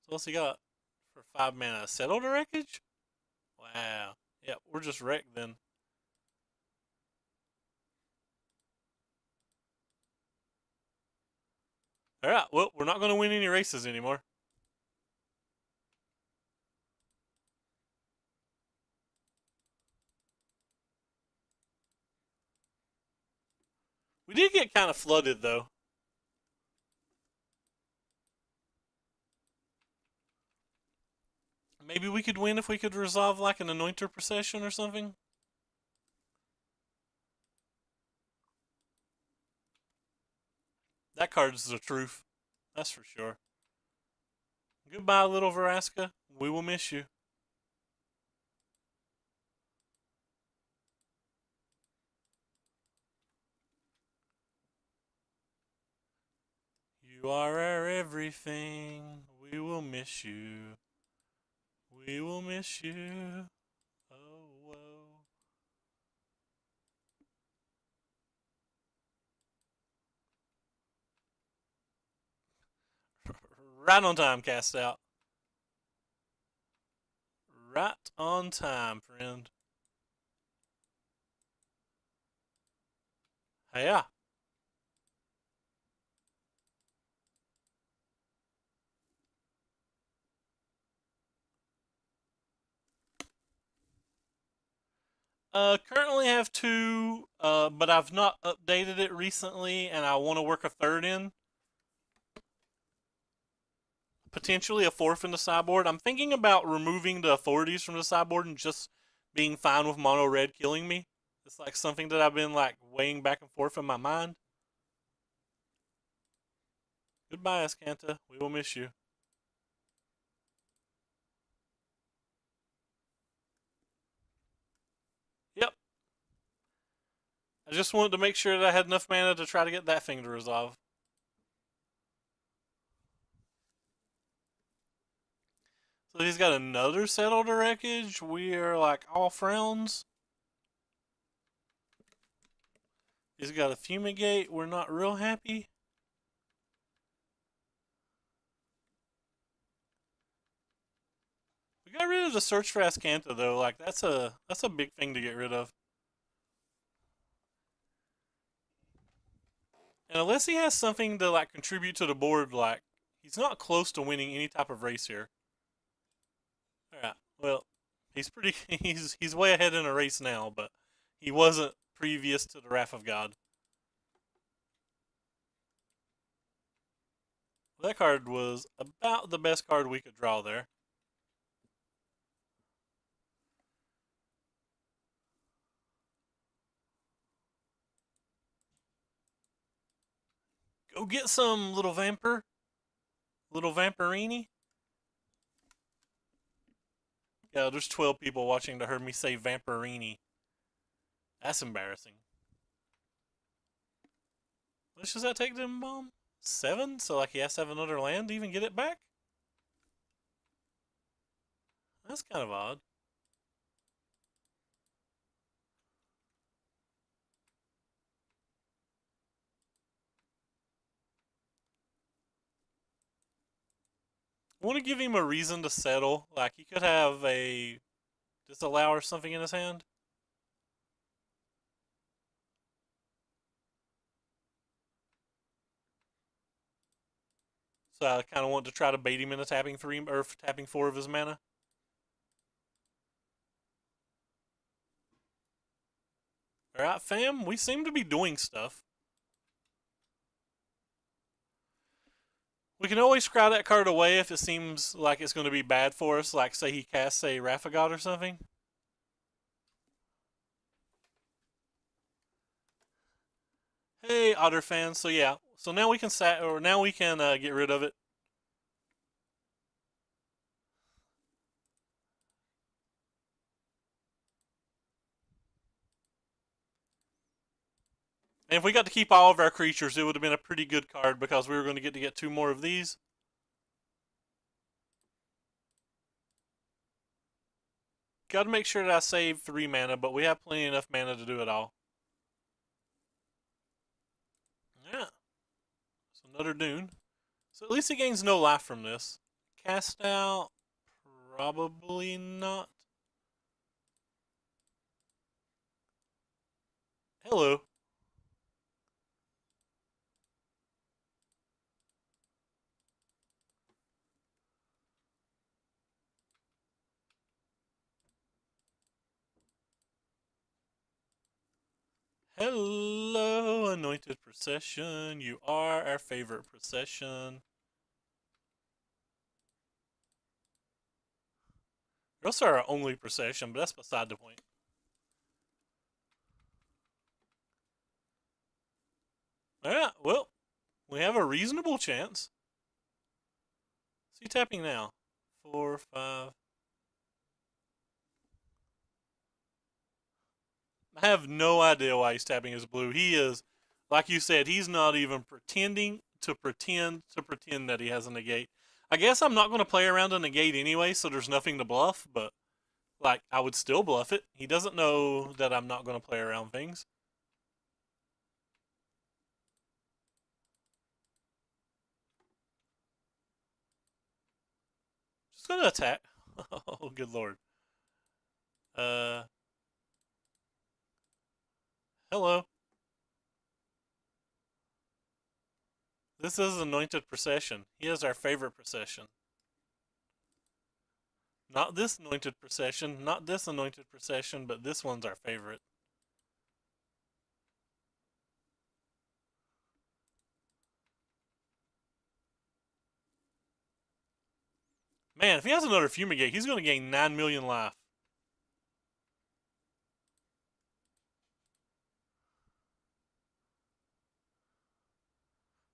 So what's he got for 5 mana? Settle the wreckage? Wow. Yep, we're just wrecked then. Alright, well, we're not going to win any races anymore. We did get kind of flooded, though. Maybe we could win if we could resolve like an Anointer procession or something. That card's the truth. That's for sure. Goodbye, little Veraska. We will miss you. You are our everything. We will miss you. We will miss you. Oh, whoa. Right on time, cast out. Right on time, friend. Yeah. Currently have two, but I've not updated it recently, and I want to work a third in. Potentially a fourth in the sideboard. I'm thinking about removing the authorities from the sideboard and just being fine with mono red killing me. It's like something that I've been like weighing back and forth in my mind. Goodbye, Ascanta. We will miss you. Yep. I just wanted to make sure that I had enough mana to try to get that thing to resolve. So he's got another Settle the Wreckage. We are like off rounds. He's got a Fumigate. We're not real happy. We got rid of the Search for Ascanta though. Like that's a big thing to get rid of. And unless he has something to like contribute to the board, like he's not close to winning any type of race here. All right. Well, he's pretty. He's way ahead in a race now, but he wasn't previous to the Wrath of God. That card was about the best card we could draw there. Go get some, little vamper. Little vampirini. Yeah, there's 12 people watching to hear me say vampirini. That's embarrassing. How much does that take to bomb? 7? So like he has to have another land to even get it back? That's kind of odd. I want to give him a reason to settle. Like he could have a disallow or something in his hand. so I kind of want to try to bait him into tapping 3 or tapping 4 of his mana. Alright, fam, we seem to be doing stuff. We can always scry that card away if it seems like it's going to be bad for us, like say he casts a Raffigot or something. Hey, Otter fans. So yeah, so now we can get rid of it. And if we got to keep all of our creatures, it would have been a pretty good card because we were going to get 2 more of these. Got to make sure that I save 3 mana, but we have plenty enough mana to do it all. Yeah. So another Dune. So at least he gains no life from this. Cast out? Probably not. Hello. Hello, anointed procession. You are our favorite procession. You're also our only procession, but that's beside the point. Alright, well, we have a reasonable chance. What's he tapping now? 4, 5. I have no idea why he's tapping his blue. He is, like you said, he's not even pretending to pretend that he has a negate. I guess I'm not going to play around a negate anyway, so there's nothing to bluff, but like I would still bluff it. He doesn't know that I'm not going to play around things. Just going to attack. Oh, good lord. Hello. This is Anointed Procession. He is our favorite procession. Not this Anointed Procession, not this Anointed Procession, but this one's our favorite. Man, if he has another Fumigate, he's going to gain 9 million life.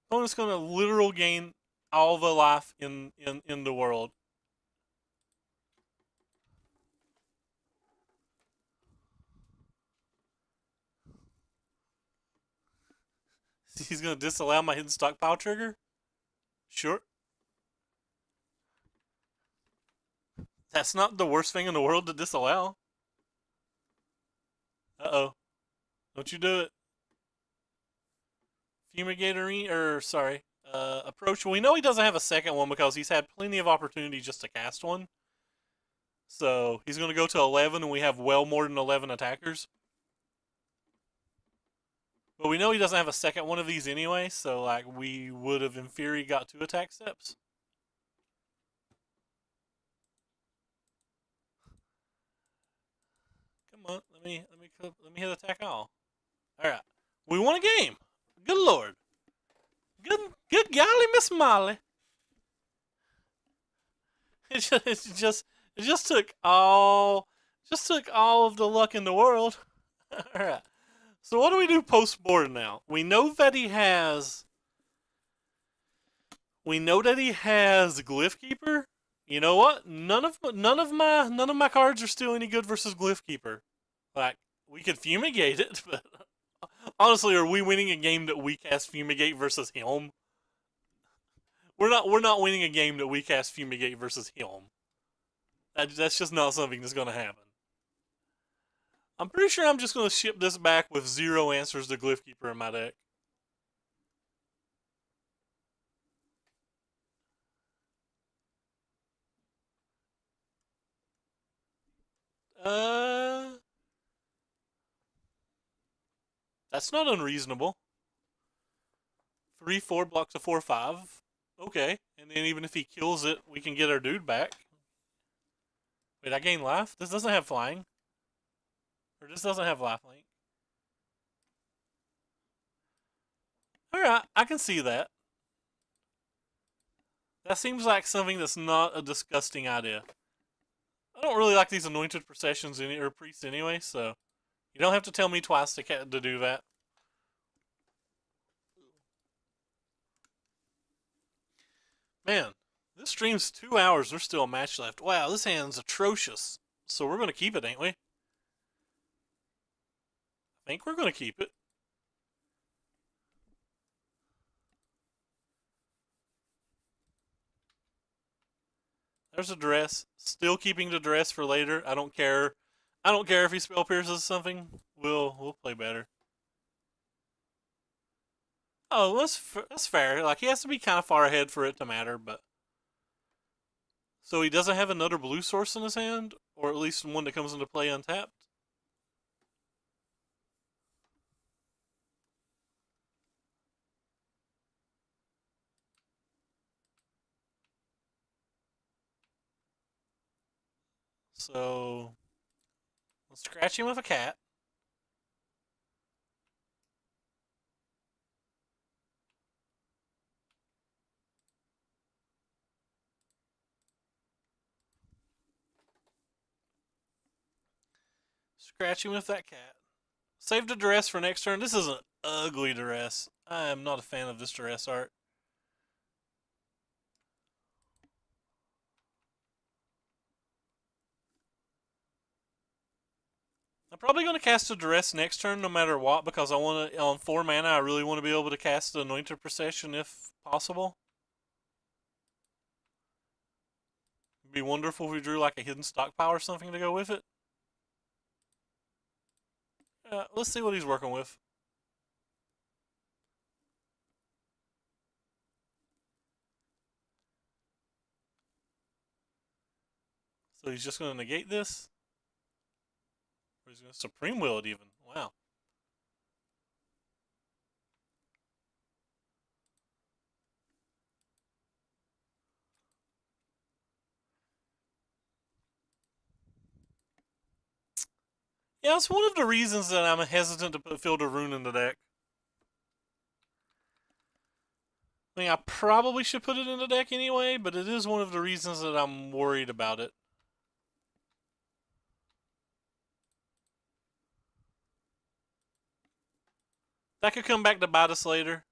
Opponent's going to literal gain all the life in the world. He's going to disallow my hidden stockpile trigger? Sure. That's not the worst thing in the world to disallow. Uh-oh. Don't you do it. Fumigator, or sorry, approach. Well, we know he doesn't have a second one because he's had plenty of opportunity just to cast one. So he's going to go to 11, and we have well more than 11 attackers. But we know he doesn't have a second one of these anyway, so like we would have in theory got 2 attack steps. Come on, let me hit attack all. All right, we won a game. Good lord. Good golly, Miss Molly. It just took all of the luck in the world. All right. So what do we do post board now? We know that he has Glyph Keeper. You know what? None of my cards are still any good versus Glyph Keeper. Like we could fumigate it, but honestly, are we winning a game that we cast Fumigate versus him? We're not winning a game that we cast Fumigate versus him. That's just not something that's going to happen. I'm pretty sure I'm just going to ship this back with 0 answers to Glyph Keeper in my deck. That's not unreasonable. 3/4 blocks a 4/5. Okay. And then even if he kills it, we can get our dude back. Wait, I gain life? This doesn't have flying. Or this doesn't have lifelink. Alright, I can see that. That seems like something that's not a disgusting idea. I don't really like these anointed processions or priests anyway, so you don't have to tell me twice to do that. Man, this stream's 2 hours. There's still a match left. Wow, this hand's atrocious. So we're gonna keep it, ain't we? I think we're gonna keep it. There's a dress. Still keeping the dress for later. I don't care. I don't care if he spell pierces something. We'll play better. Oh, that's fair. Like he has to be kind of far ahead for it to matter, but so he doesn't have another blue source in his hand, or at least one that comes into play untapped. So let's scratch him with a cat. Scratch him with that cat. Save the dress for next turn. This is an ugly dress. I am not a fan of this dress art. I'm probably going to cast a duress next turn no matter what because I want to, on 4 mana, I really want to be able to cast the Anointed Procession if possible. It'd be wonderful if we drew like a hidden stockpile or something to go with it. Let's see what he's working with. So he's just going to negate this? Or he's going to Supreme Will it even? Wow. Yeah, it's one of the reasons that I'm hesitant to put Field of Ruin in the deck. I mean, I probably should put it in the deck anyway, but it is one of the reasons that I'm worried about it. That could come back to bite us later.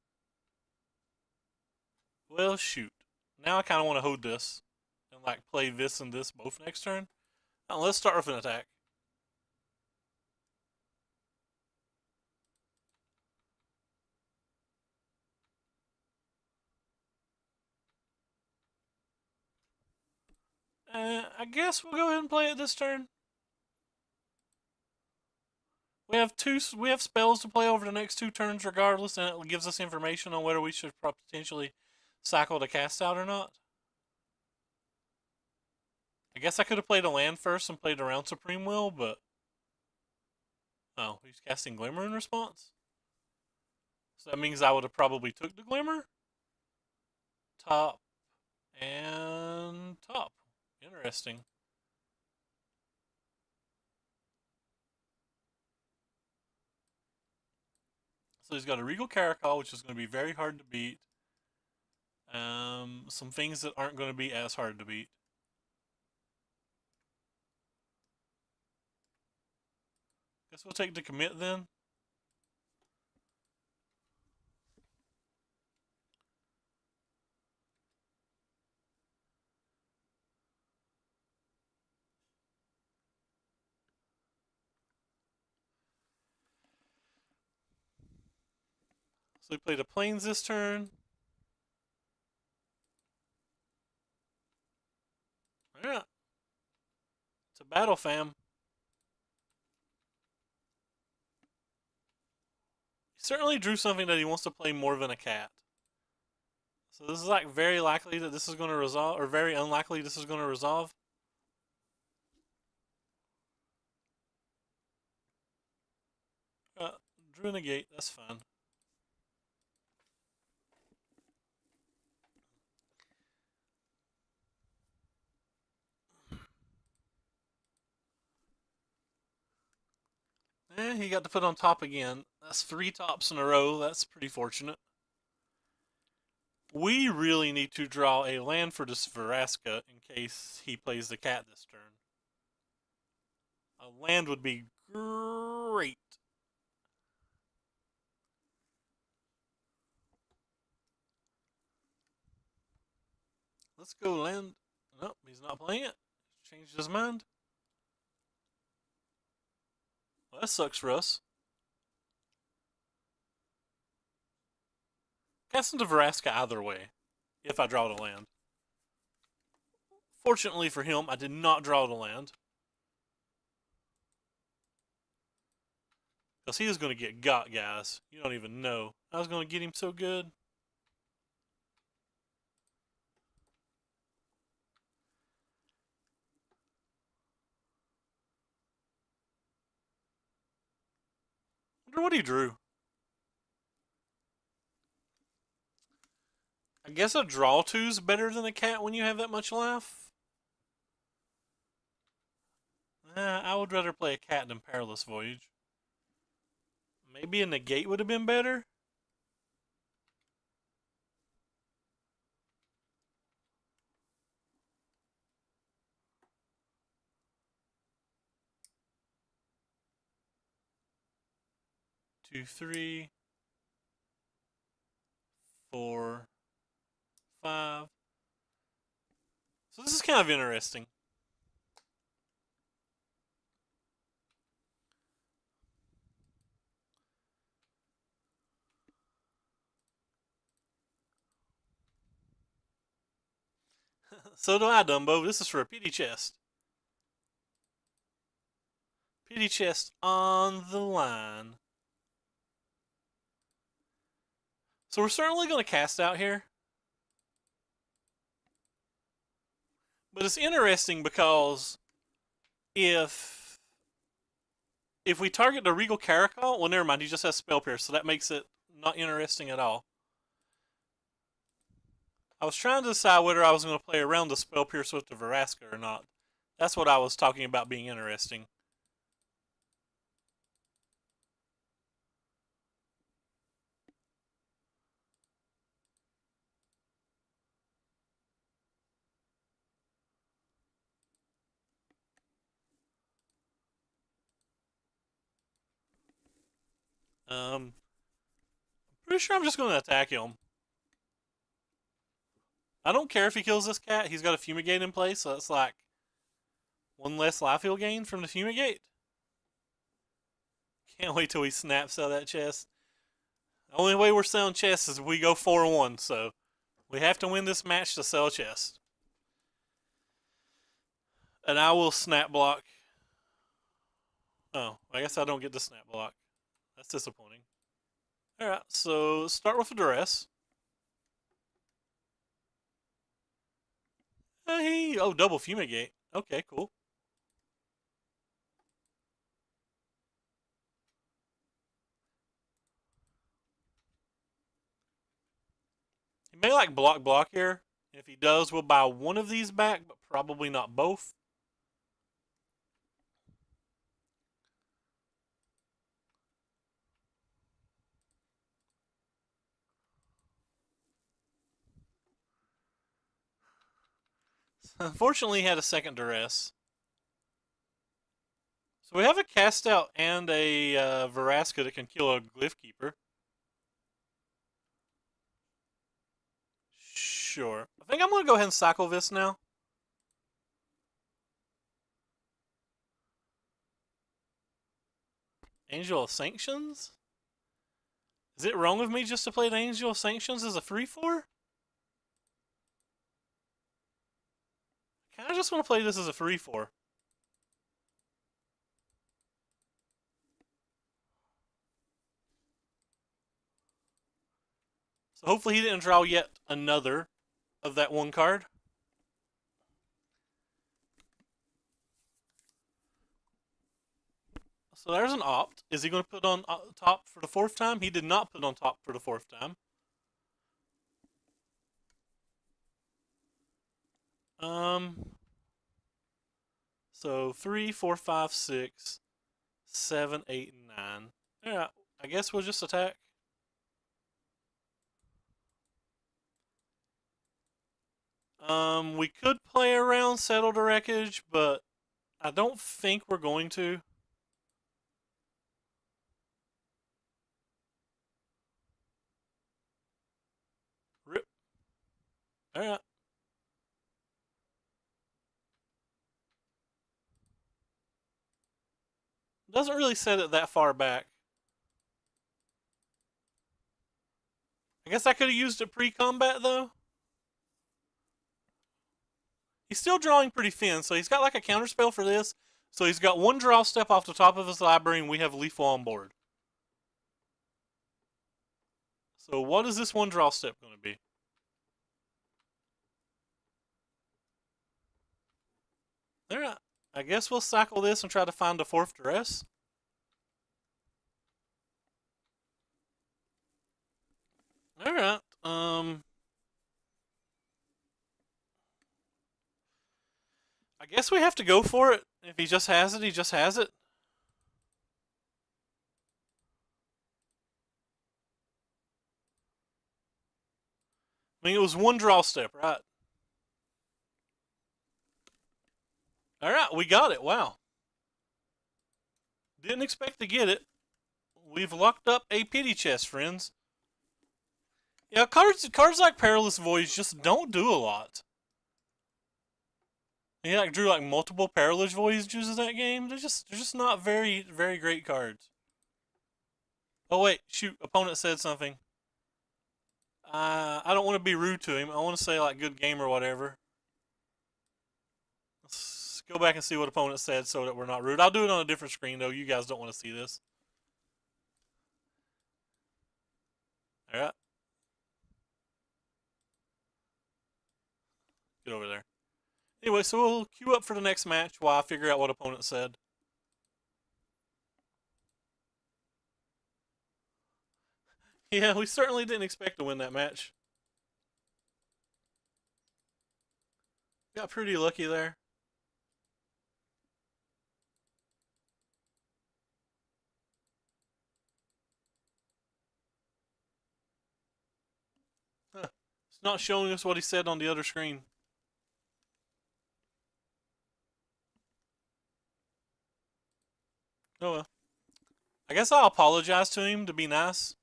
Well, shoot. Now I kind of want to hold this and like play this and this both next turn. Now, let's start with an attack. I guess we'll go ahead and play it this turn. We have spells to play over the next 2 turns regardless, and it gives us information on whether we should potentially cycle the cast out or not. I guess I could have played a land first and played around Supreme Will, but oh, he's casting Glimmer in response. So that means I would have probably took the Glimmer. Top and top. Interesting. So he's got a Regal Caracol, which is going to be very hard to beat. Some things that aren't going to be as hard to beat. Guess we'll take the commit then. So we played a Plains this turn. Yeah. It's a battle, fam. He certainly drew something that he wants to play more than a cat. So this is like very likely that this is going to resolve, or very unlikely this is going to resolve. Drew negate, that's fine. He got to put on top again. That's 3 tops in a row. That's pretty fortunate. We really need to draw a land for this Veraska in case he plays the cat this turn. A land would be great. Let's go land. Nope, he's not playing it. Changed his mind. Well, that sucks for us. Cast into Veraska either way, if I draw the land. Fortunately for him, I did not draw the land. Because he was going to get got, guys. You don't even know. I was going to get him so good. Wonder what he drew. I guess a draw two's better than a cat when you have that much life. I would rather play a cat than Perilous Voyage. Maybe a negate would have been better. Two, 3, 4, 5. So this is kind of interesting. So do I, Dumbo. This is for a pity chest. Pity chest on the line. So we're certainly going to cast out here. But it's interesting because if we target the Regal Caracal, well, never mind. He just has Spell Pierce, so that makes it not interesting at all. I was trying to decide whether I was going to play around the Spell Pierce with the Veraska or not. That's what I was talking about being interesting. Pretty sure I'm just going to attack him. I don't care if he kills this cat. He's got a Fumigate in place, so it's like 1 less life he'll gain from the Fumigate. Can't wait till he snaps out of that chest. The only way we're selling chests is if we go 4-1, so we have to win this match to sell a chest. And I will snap block. Oh, I guess I don't get the snap block. That's disappointing. Alright, so start with a duress. Oh, double Fumigate. Okay, cool. He may like block here. If he does, we'll buy one of these back, but probably not both. Unfortunately, he had a second duress. So we have a cast out and a Veraska that can kill a Glyph Keeper. Sure. I think I'm going to go ahead and cycle this now. Angel of Sanctions? Is it wrong of me just to play the Angel of Sanctions as a 3-4? I kind of just want to play this as a 3-4. So hopefully he didn't draw yet another of that one card. So there's an opt. Is he going to put on top for the 4th time? He did not put on top for the 4th time. So 3, 4, 5, 6, 7, 8, and 9. Alright, I guess we'll just attack. We could play around Settle to Wreckage, but I don't think we're going to. Rip. Alright. Doesn't really set it that far back. I guess I could have used it pre-combat, though. He's still drawing pretty thin, so he's got like a counterspell for this. So he's got one draw step off the top of his library, and we have Lethal on board. So what is this one draw step going to be? Alright. I guess we'll cycle this and try to find a fourth duress. Alright. I guess we have to go for it. If he just has it, he just has it. I mean, it was one draw step, right? Alright, we got it. Wow. Didn't expect to get it. We've locked up a pity chest, friends. Yeah, cards like Perilous Voyage just don't do a lot. He like drew like multiple Perilous Voyages in that game. They're just not very great cards. Oh wait, shoot! Opponent said something. I don't want to be rude to him. I want to say like good game or whatever. Let's go back and see what opponent said so that we're not rude. I'll do it on a different screen though. You guys don't want to see this. All right. Get over there. Anyway, so we'll queue up for the next match while I figure out what opponent said. Yeah, we certainly didn't expect to win that match. Got pretty lucky there. Huh. It's not showing us what he said on the other screen. Oh well. I guess I'll apologize to him to be nice.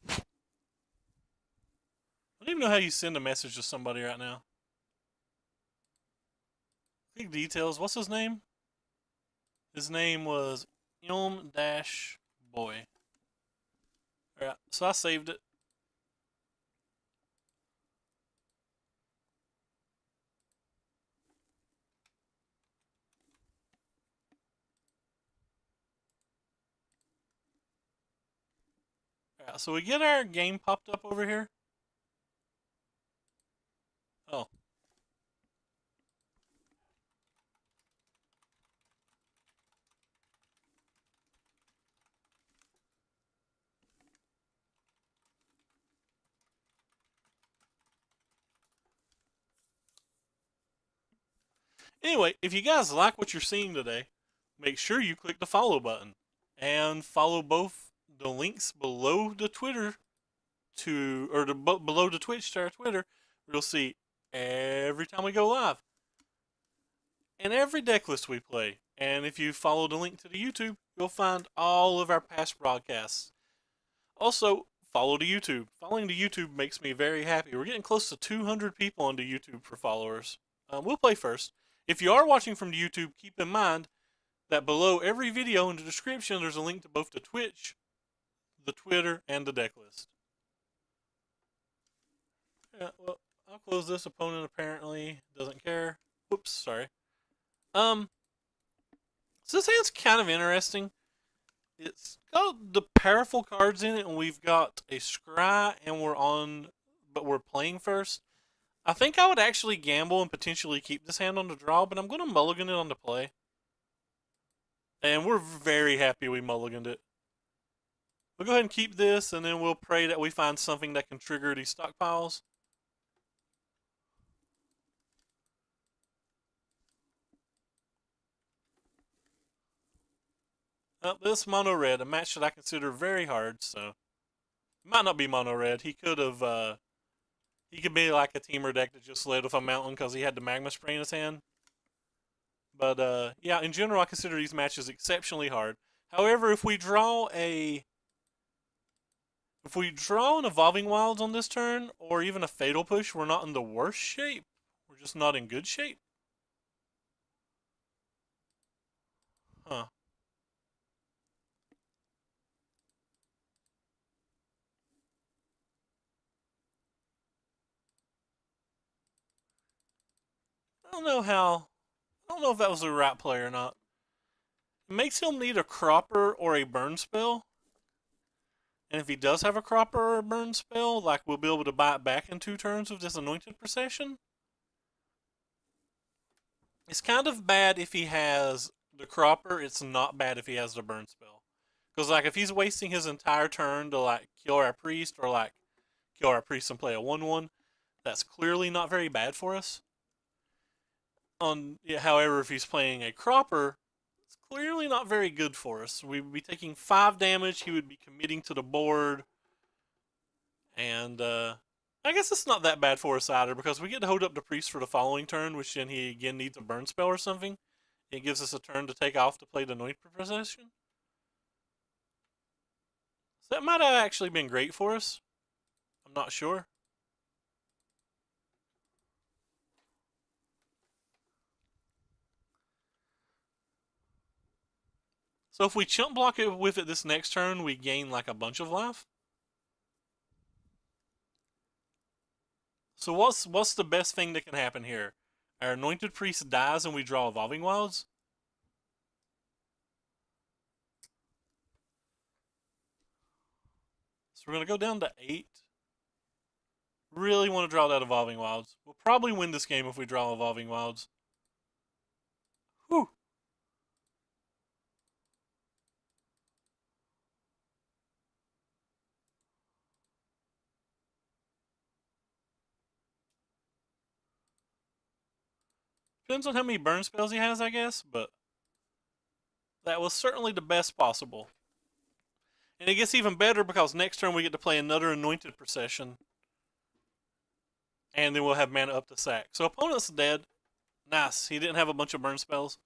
I don't even know how you send a message to somebody right now. Big details. What's his name? His name was Ilm-Boy. Alright, so I saved it. Alright, so we get our game popped up over here. Oh. Anyway, if you guys like what you're seeing today, make sure you click the follow button and follow both the links below the Twitter below the Twitch to our Twitter. You'll see every time we go live and every deck list we play. And if you follow the link to the YouTube, you'll find all of our past broadcasts. Also, follow the YouTube. Following the YouTube makes me very happy. We're getting close to 200 people on the YouTube for followers. We'll play first. If you are watching from the YouTube, keep in mind that below every video in the description, there's a link to both the Twitch, the Twitter, and the deck list. Yeah, well, I'll close this. Opponent apparently doesn't care. Whoops, sorry. So this hand's kind of interesting. It's got the powerful cards in it, and we've got a scry, and but we're playing first. I think I would actually gamble and potentially keep this hand on the draw, but I'm going to mulligan it on the play. And we're very happy we mulliganed it. We'll go ahead and keep this, and then we'll pray that we find something that can trigger these stockpiles. This mono red, a match that I consider very hard, so might not be mono red. He could have he could be like a teamer deck that just led with a mountain because he had the magma spray in his hand. But yeah, in general, I consider these matches exceptionally hard. However, if we draw an Evolving Wilds on this turn, or even a Fatal Push, we're not in the worst shape. We're just not in good shape. Huh. I don't know how. I don't know if that was the right play or not. It makes him need a Cropper or a Burn spell. And if he does have a Cropper or a Burn spell, like we'll be able to buy it back in 2 turns with this Anointed Procession. It's kind of bad if he has the Cropper. It's not bad if he has the Burn spell. Because like if he's wasting his entire turn to like kill our Priest or like kill our Priest and play a 1/1, that's clearly not very bad for us. However, if he's playing a Cropper, it's clearly not very good for us. We would be taking 5 damage. He would be committing to the board, and I guess it's not that bad for us either because we get to hold up the Priest for the following turn, which then he again needs a Burn spell or something. It gives us a turn to take off to play the Anointed Procession. So that might have actually been great for us. I'm not sure. So if we chump block it with it this next turn, we gain like a bunch of life. So what's the best thing that can happen here? Our Anointed Priest dies and we draw Evolving Wilds? So we're going to go down to 8. Really want to draw that Evolving Wilds. We'll probably win this game if we draw Evolving Wilds. Whew. Depends on how many burn spells he has, I guess, but that was certainly the best possible. And it gets even better because next turn we get to play another Anointed Procession. And then we'll have mana up to sack. So opponent's dead. Nice. He didn't have a bunch of burn spells.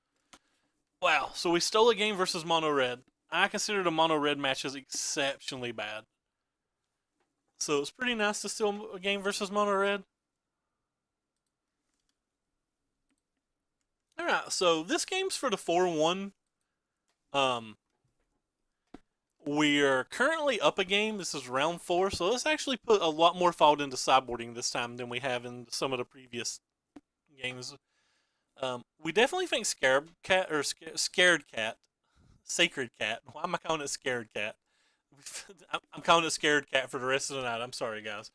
Wow. So we stole a game versus Mono Red. I consider the Mono Red matches exceptionally bad. So it's pretty nice to steal a game versus Mono Red. Alright, so this game's for the 4-1. We are currently up a game. This is round 4, so let's actually put a lot more thought into sideboarding this time than we have in some of the previous games. We definitely think Scared Cat, Sacred Cat. Why am I calling it Scared Cat? I'm calling it Scared Cat for the rest of the night. I'm sorry, guys.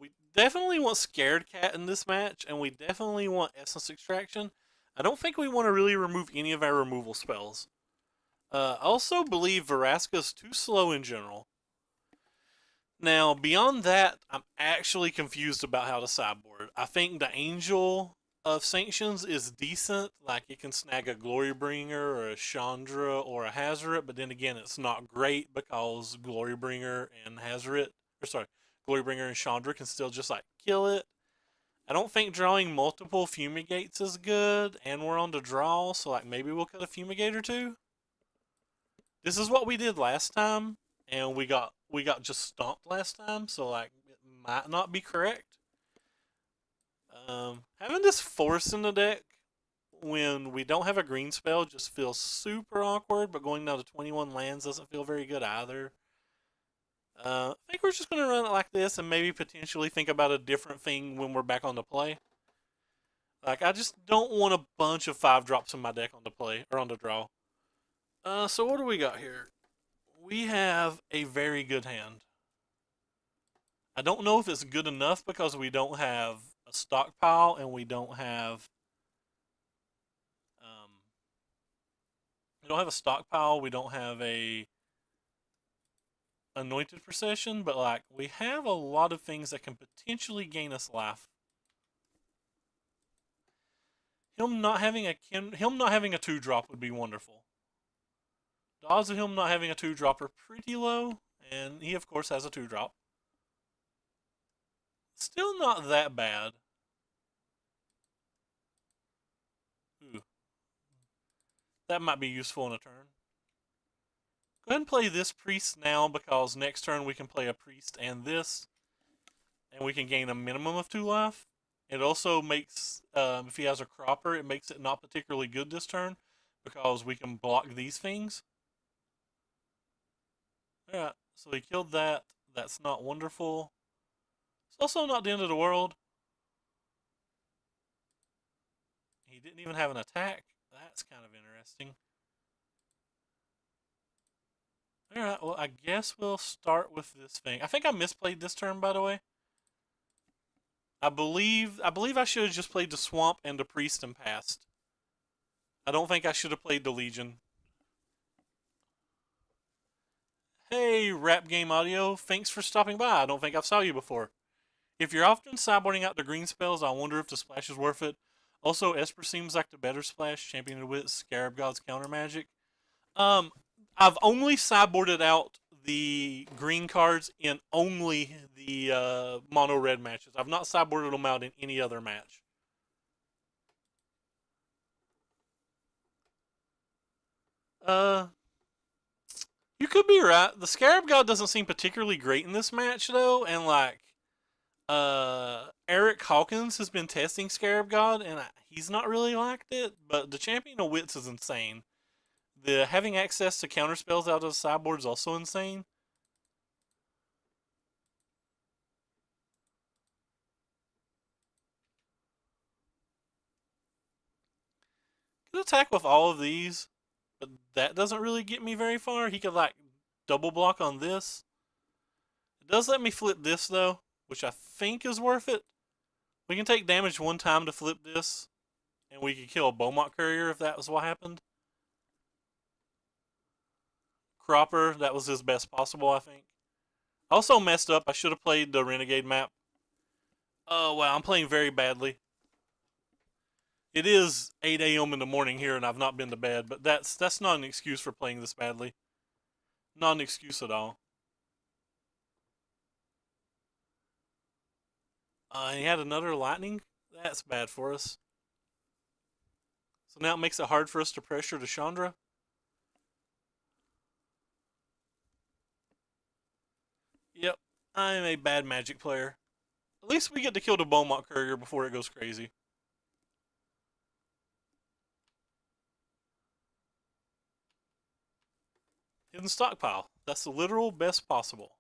We definitely want Scared Cat in this match, and we definitely want Essence Extraction. I don't think we want to really remove any of our removal spells. I also believe Vraska's too slow in general. Now, beyond that, I'm actually confused about how to sideboard. I think the Angel of Sanctions is decent. Like, it can snag a Glorybringer or a Chandra or a Hazoret, but then again, it's not great because Glorybringer and Glorybringer and Chandra can still just, like, kill it. I don't think drawing multiple Fumigates is good, and we're on the draw, so, like, maybe we'll cut a Fumigate or two. This is what we did last time, and we got just stomped last time, so like it might not be correct. Having this force in the deck when we don't have a green spell just feels super awkward, but going down to 21 lands doesn't feel very good either. I think we're just going to run it like this and maybe potentially think about a different thing when we're back on the play. Like, I just don't want a bunch of 5-drops in my deck on the play, or on the draw. So what do we got here? We have a very good hand. I don't know if it's good enough because we don't have a stockpile and we don't have a stockpile. We don't have a Anointed Procession, but like we have a lot of things that can potentially gain us life. Him not having a 2-drop would be wonderful. The odds of him not having a 2-drop are pretty low, and he of course has a 2-drop. Still not that bad. Ooh, that might be useful in a turn. Go ahead and play this priest now, because next turn we can play a priest and this, and we can gain a minimum of 2 life. It also makes, if he has a cropper, it makes it not particularly good this turn, because we can block these things. Alright, so he killed that. That's not wonderful. It's also not the end of the world. He didn't even have an attack. That's kind of interesting. Alright, well, I guess we'll start with this thing. I think I misplayed this turn, by the way. I believe I should have just played the Swamp and the Priest and passed. I don't think I should have played the Legion. Hey, Rap Game Audio, thanks for stopping by. I don't think I've saw you before. If you're often sideboarding out the green spells, I wonder if the splash is worth it. Also, Esper seems like the better splash, Champion of the Wit, Scarab God's counter magic. I've only sideboarded out the green cards in only the mono red matches. I've not sideboarded them out in any other match. You could be right. The Scarab God doesn't seem particularly great in this match though, and like Eric Hawkins has been testing Scarab God, and he's not really liked it. But the Champion of Wits is insane. The having access to counter spells out of the sideboard is also insane. Could attack with all of these, but that doesn't really get me very far. He could like double block on this. It does let me flip this though, which I think is worth it. We can take damage one time to flip this, and we could kill a Beaumont Courier if that was what happened. Cropper, that was his best possible, I think. Also messed up. I should have played the Renegade map. Oh, wow, I'm playing very badly. It is 8 a.m. in the morning here, and I've not been to bed, but that's not an excuse for playing this badly. Not an excuse at all. He had another lightning. That's bad for us. So now it makes it hard for us to pressure to Chandra. Yep, I'm a bad Magic player. At least we get to kill the Beaumont Courier before it goes crazy. Hidden stockpile. That's the literal best possible.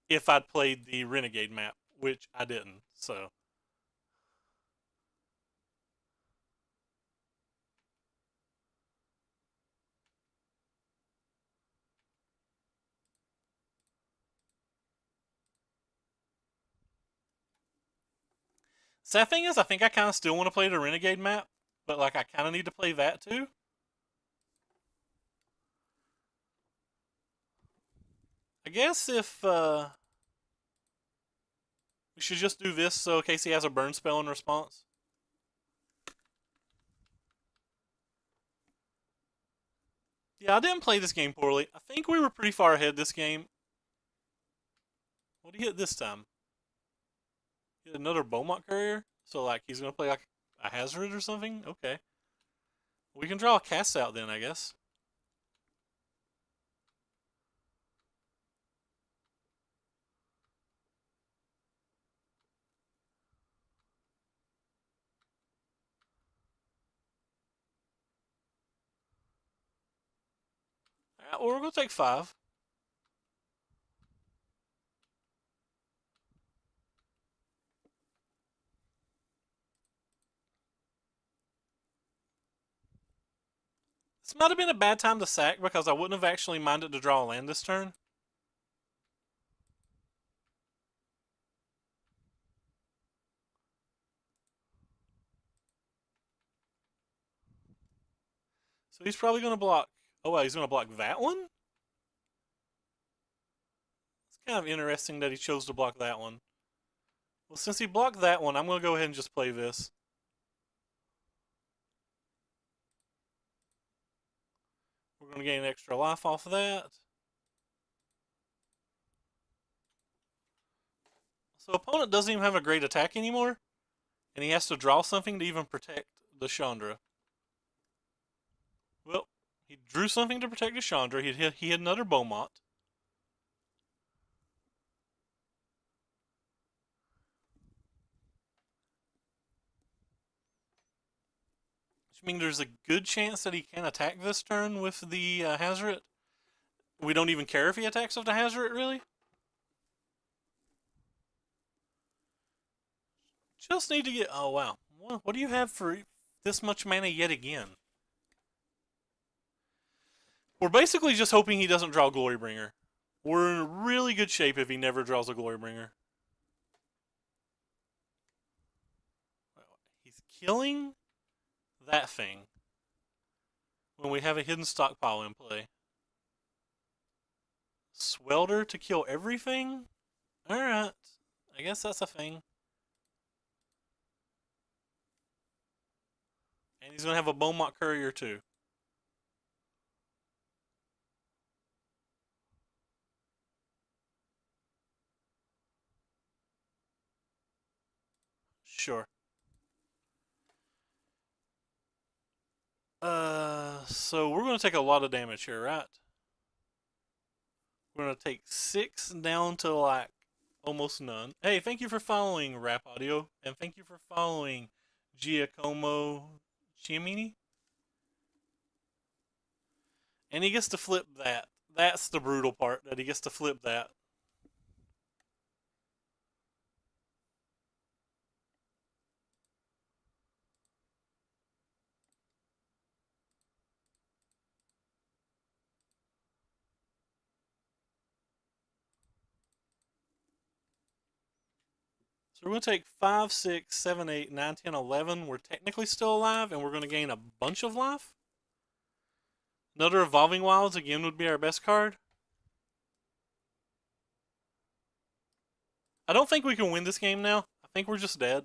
If I'd played the Renegade map, which I didn't, so. Sad thing is, I think I kind of still want to play the Renegade map, but like I kind of need to play that too. I guess if we should just do this so Casey has a burn spell in response. Yeah, I didn't play this game poorly. I think we were pretty far ahead this game. What did he hit this time? He hit another Beaumont Courier? So like he's gonna play like a Hazard or something? Okay. We can draw a cast out then, I guess. Alright, well, we're gonna take 5. This might have been a bad time to sack because I wouldn't have actually minded to draw a land this turn. So he's probably going to block. Oh, well, he's going to block that one? It's kind of interesting that he chose to block that one. Well, since he blocked that one, I'm going to go ahead and just play this. We're going to gain an extra life off of that. So opponent doesn't even have a great attack anymore, and he has to draw something to even protect the Chandra. Well, he drew something to protect the Chandra. He had another Beaumont. Which means there's a good chance that he can attack this turn with the Hazoret. We don't even care if he attacks with the Hazoret, really. Just need to get... Oh, wow. What do you have for this much mana yet again? We're basically just hoping he doesn't draw Glorybringer. We're in really good shape if he never draws a Glorybringer. He's killing that thing when we have a hidden stockpile in play. Swelter to kill everything? Alright. I guess that's a thing. And he's going to have a Beaumont Courier too. Sure. So we're going to take a lot of damage here, right? We're going to take 6 down to like almost none. Hey, thank you for following Rap Audio, and thank you for following Giacomo Chiamini. And he gets to flip that. That's the brutal part, that he gets to flip that. So we're going to take 5, 6, 7, 8, 9, 10, 11. We're technically still alive, and we're going to gain a bunch of life. Another Evolving Wilds, again, would be our best card. I don't think we can win this game now. I think we're just dead.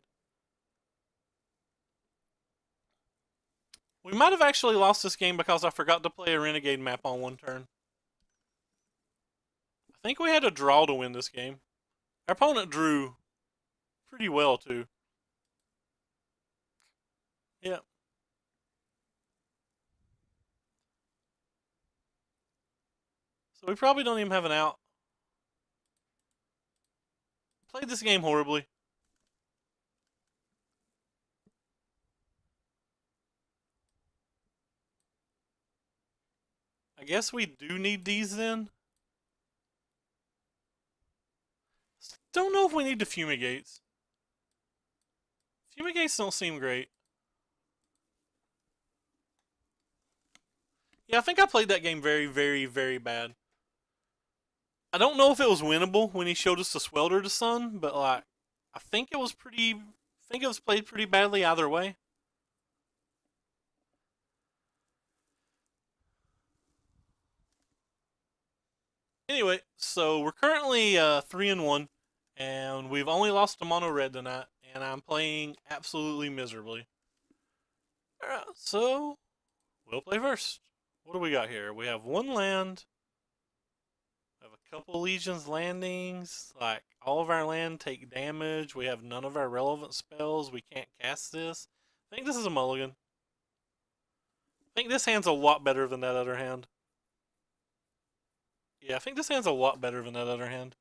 We might have actually lost this game because I forgot to play a Renegade map on one turn. I think we had a draw to win this game. Our opponent drew pretty well, too. Yeah. So we probably don't even have an out. Played this game horribly. I guess we do need these then. Don't know if we need the Fumigates. Fumigates don't seem great. Yeah, I think I played that game very, very, very bad. I don't know if it was winnable when he showed us the Swelter to Sun, but like, I think it was played pretty badly either way. Anyway, so we're currently 3-1, and we've only lost to Mono Red tonight, and I'm playing absolutely miserably. Alright, so we'll play first. What do we got here? We have 1 land. We have a couple Legions landings. Like, all of our land take damage. We have none of our relevant spells. We can't cast this. I think this is a mulligan. I think this hand's a lot better than that other hand. Yeah, I think this hand's a lot better than that other hand.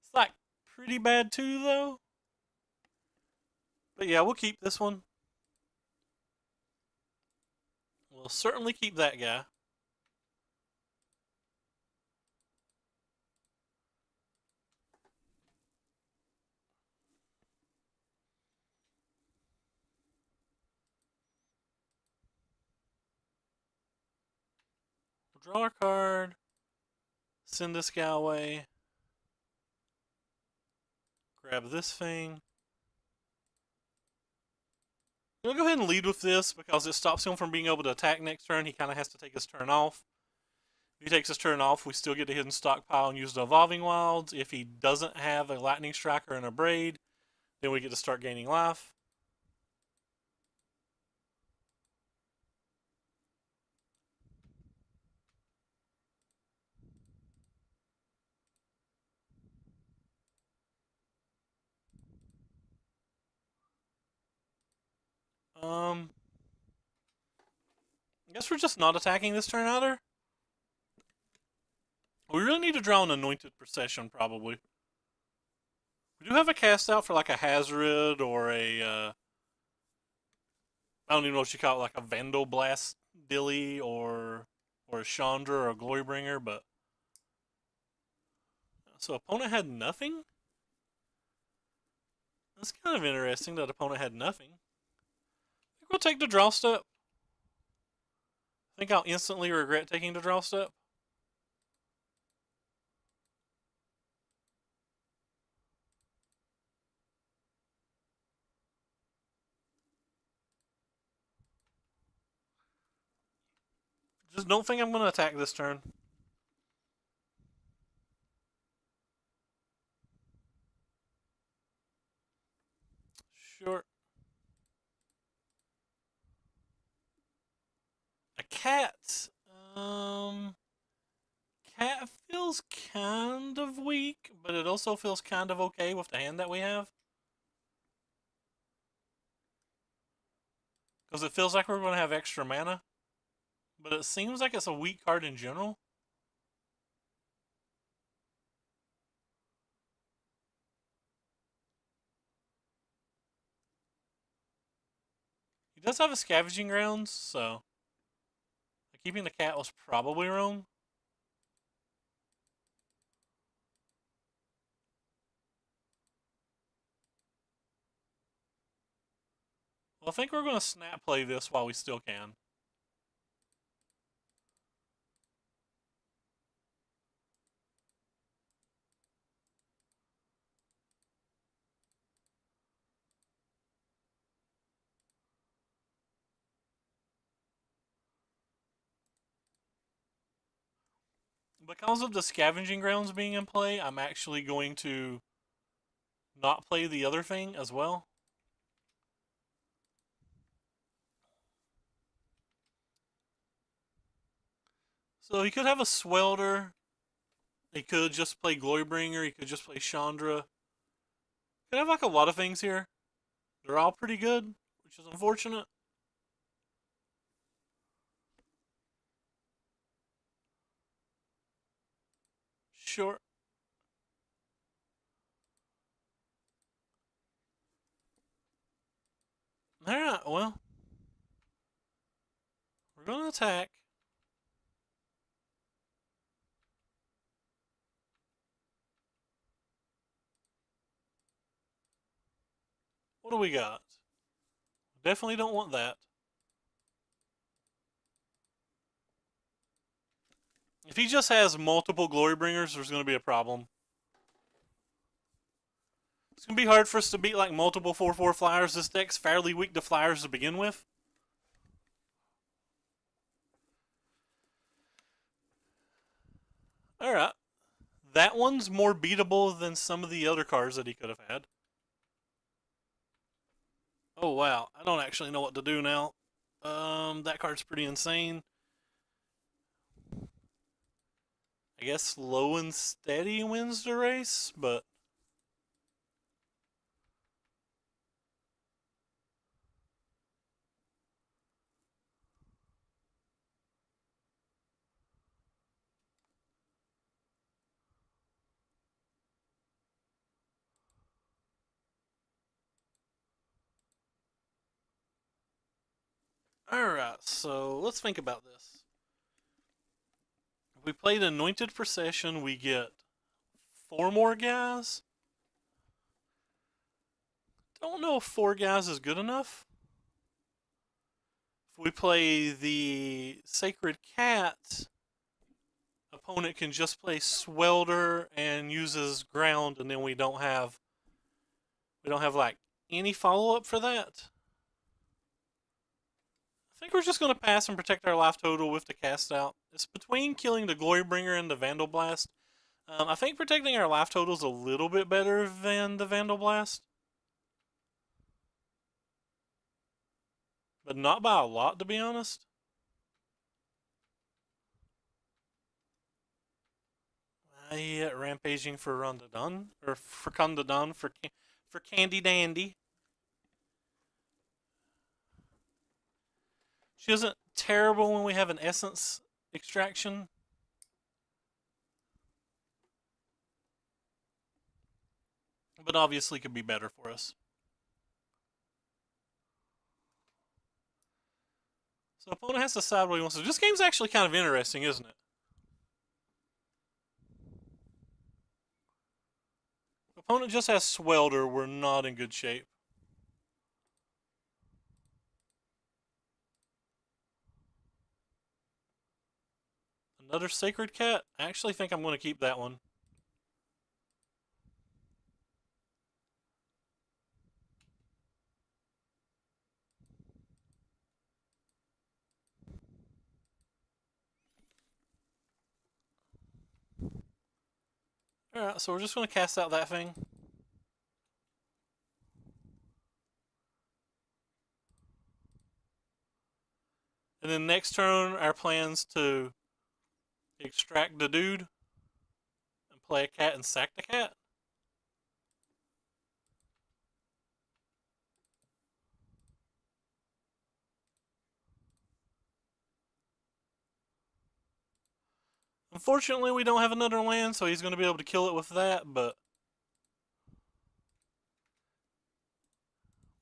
It's like pretty bad too, though. But yeah, we'll keep this one. We'll certainly keep that guy. We'll draw our card. Send this guy away. Grab this thing. We'll go ahead and lead with this because it stops him from being able to attack next turn. He kind of has to take his turn off. If he takes his turn off, we still get a hidden stockpile and use the Evolving Wilds. If he doesn't have a Lightning Striker and a Braid, then we get to start gaining life. I guess we're just not attacking this turn either. We really need to draw an Anointed Procession, probably. We do have a cast out for like a Hazard or a, I don't even know what you call it, like a Vandal Blast Dilly or a Chandra or a Glorybringer, but. So opponent had nothing? That's kind of interesting that opponent had nothing. I think we'll take the draw step. I think I'll instantly regret taking the draw step. Just don't think I'm going to attack this turn. Sure. A cat. Cat feels kind of weak, but it also feels kind of okay with the hand that we have. Because it feels like we're going to have extra mana. But it seems like it's a weak card in general. He does have a Scavenging Grounds, so keeping the cat was probably wrong. Well, I think we're going to snap play this while we still can. Because of the Scavenging Grounds being in play, I'm actually going to not play the other thing as well. So he could have a Swelter. He could just play Glorybringer. He could just play Chandra. Could have like a lot of things here. They're all pretty good, which is unfortunate. Sure. Alright, well. We're going to attack. What do we got? Definitely don't want that. If he just has multiple Glorybringers, there's going to be a problem. It's going to be hard for us to beat like multiple 4/4 flyers. This deck's fairly weak to flyers to begin with. Alright. That one's more beatable than some of the other cards that he could have had. Oh wow, I don't actually know what to do now. That card's pretty insane. I guess slow and steady wins the race, but alright, so let's think about this. If we played Anointed Procession, we get 4 more guys. Don't know if 4 guys is good enough. If we play the Sacred Cat, opponent can just play Swelter and uses ground, and then we don't have like any follow up for that. I think we're just going to pass and protect our life total with the cast out. It's between killing the Glorybringer and the Vandal Blast. I think protecting our life total is a little bit better than the Vandal Blast, but not by a lot, to be honest. Yeah, rampaging for Rondadan or for Condadan for Candy Dandy. She isn't terrible when we have an essence extraction. But obviously could be better for us. So opponent has to decide what he wants to do. This game's actually kind of interesting, isn't it? Opponent just has Swelder. We're not in good shape. Another Sacred Cat? I actually think I'm going to keep that one. Alright, so we're just going to cast out that thing. And then next turn, our plan's to extract the dude and play a cat and sack the cat. Unfortunately, we don't have another land, so he's going to be able to kill it with that, but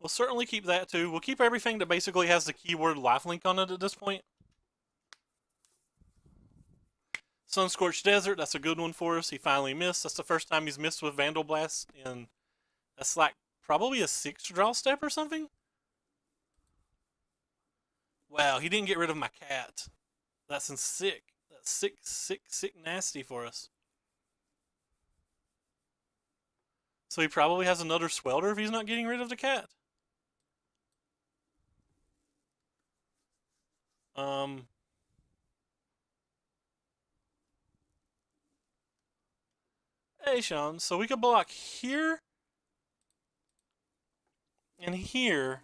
we'll certainly keep that too. We'll keep everything that basically has the keyword lifelink on it at this point. Sunscorched Desert, that's a good one for us. He finally missed. That's the first time he's missed with Vandal Blast, and that's like probably a 6 draw step or something. Wow, he didn't get rid of my cat. That's sick. That's sick, nasty for us. So he probably has another Swelder if he's not getting rid of the cat. Hey, Sean. So we could block here and here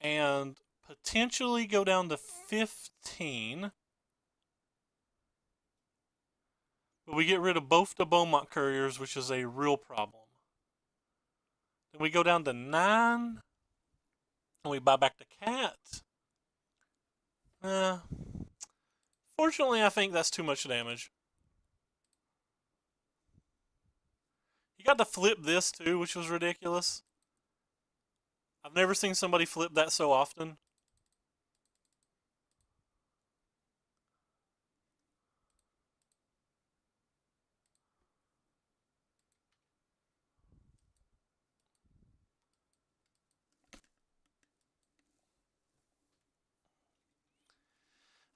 and potentially go down to 15. But we get rid of both the Beaumont Couriers, which is a real problem. Then we go down to 9. And we buy back the cat. Fortunately, I think that's too much damage. You got to flip this too, which was ridiculous. I've never seen somebody flip that so often.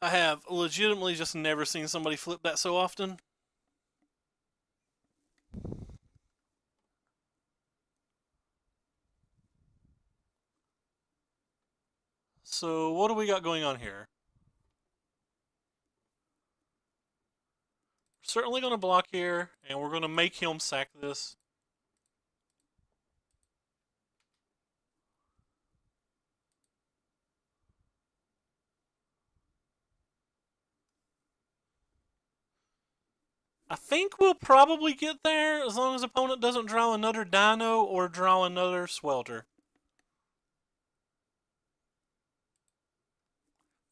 I have legitimately just never seen somebody flip that so often. So what do we got going on here? We're certainly going to block here, and we're going to make him sack this. I think we'll probably get there as long as opponent doesn't draw another Dino or draw another Swelter.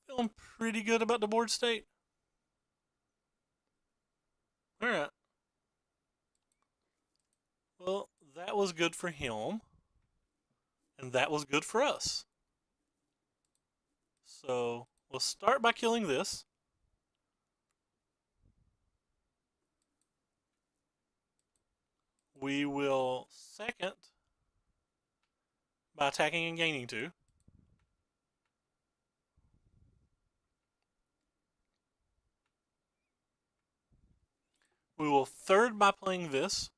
Feeling pretty good about the board state. Alright. Well, that was good for him. And that was good for us. So, we'll start by killing this. We will second by attacking and gaining 2. We will third by playing this.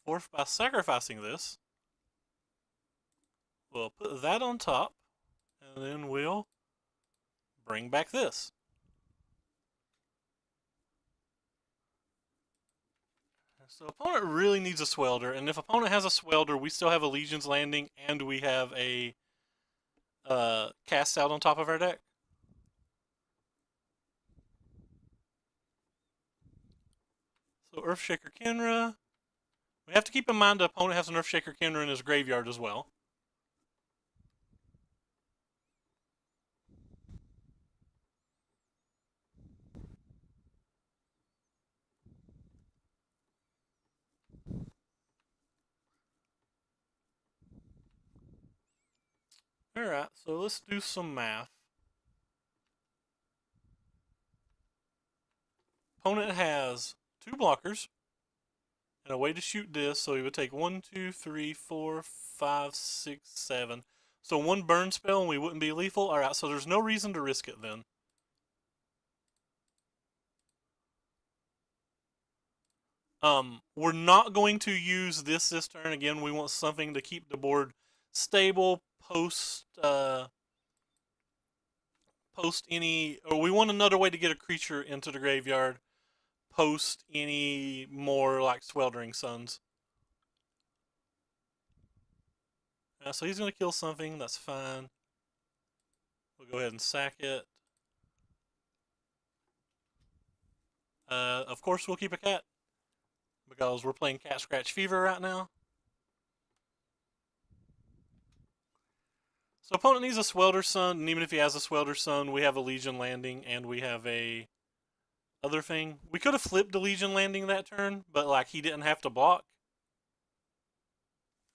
Fourth by sacrificing this. We'll put that on top. And then we'll bring back this. So opponent really needs a Swelder, and if opponent has a Swelder, we still have a Legion's Landing, and we have a cast out on top of our deck. So Earthshaker Kenra. We have to keep in mind the opponent has an Earthshaker Kenra in his graveyard as well. Alright, so let's do some math. Opponent has 2 blockers and a way to shoot this, so he would take 1, 2, 3, 4, 5, 6, 7. So 1 burn spell and we wouldn't be lethal. Alright, so there's no reason to risk it then. We're not going to use this turn. Again, we want something to keep the board stable post any, or we want another way to get a creature into the graveyard post any more like Sweltering Suns. So he's going to kill something, that's fine. We'll go ahead and sack it. Of course we'll keep a cat, because we're playing Cat Scratch Fever right now. So opponent needs a Swelter Sun, and even if he has a Swelter Sun, we have a Legion Landing, and we have a other thing. We could have flipped the Legion Landing that turn, but like he didn't have to block.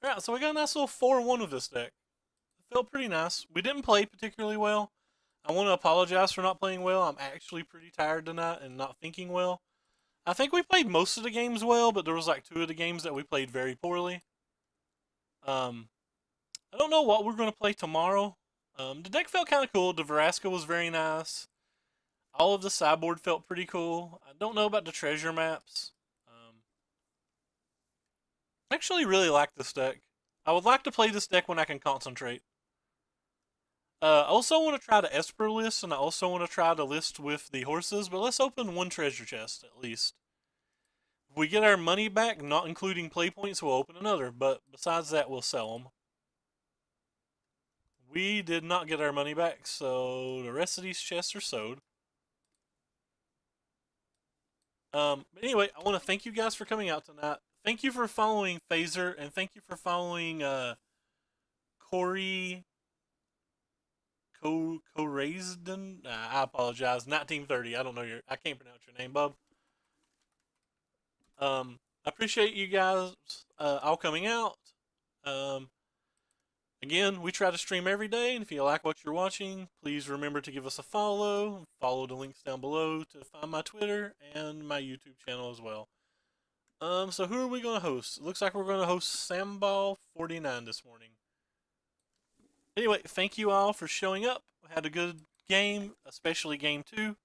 Yeah, so we got a nice little 4-1 with this deck. It felt pretty nice. We didn't play particularly well. I want to apologize for not playing well. I'm actually pretty tired tonight and not thinking well. I think we played most of the games well, but there was like 2 of the games that we played very poorly. I don't know what we're going to play tomorrow. The deck felt kind of cool. The Vraska was very nice. All of the sideboard felt pretty cool. I don't know about the treasure maps. I actually really like this deck. I would like to play this deck when I can concentrate. I also want to try the Esper list, and I also want to try the list with the horses, but let's open 1 treasure chest at least. If we get our money back, not including play points, we'll open another, but besides that, we'll sell them. We did not get our money back, so the rest of these chests are sold. But anyway, I want to thank you guys for coming out tonight. Thank you for following Phaser, and thank you for following Corey Corazden. I apologize. 1930. I don't know I can't pronounce your name, bub. I appreciate you guys all coming out. Again, we try to stream every day, and if you like what you're watching, please remember to give us a follow. Follow the links down below to find my Twitter and my YouTube channel as well. So who are we going to host? It looks like we're going to host Samball49 this morning. Anyway, thank you all for showing up. We had a good game, especially game 2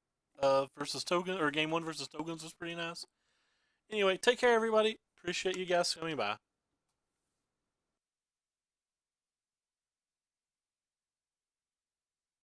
versus Tokens, or game 1 versus Tokens was pretty nice. Anyway, take care, everybody. Appreciate you guys coming by.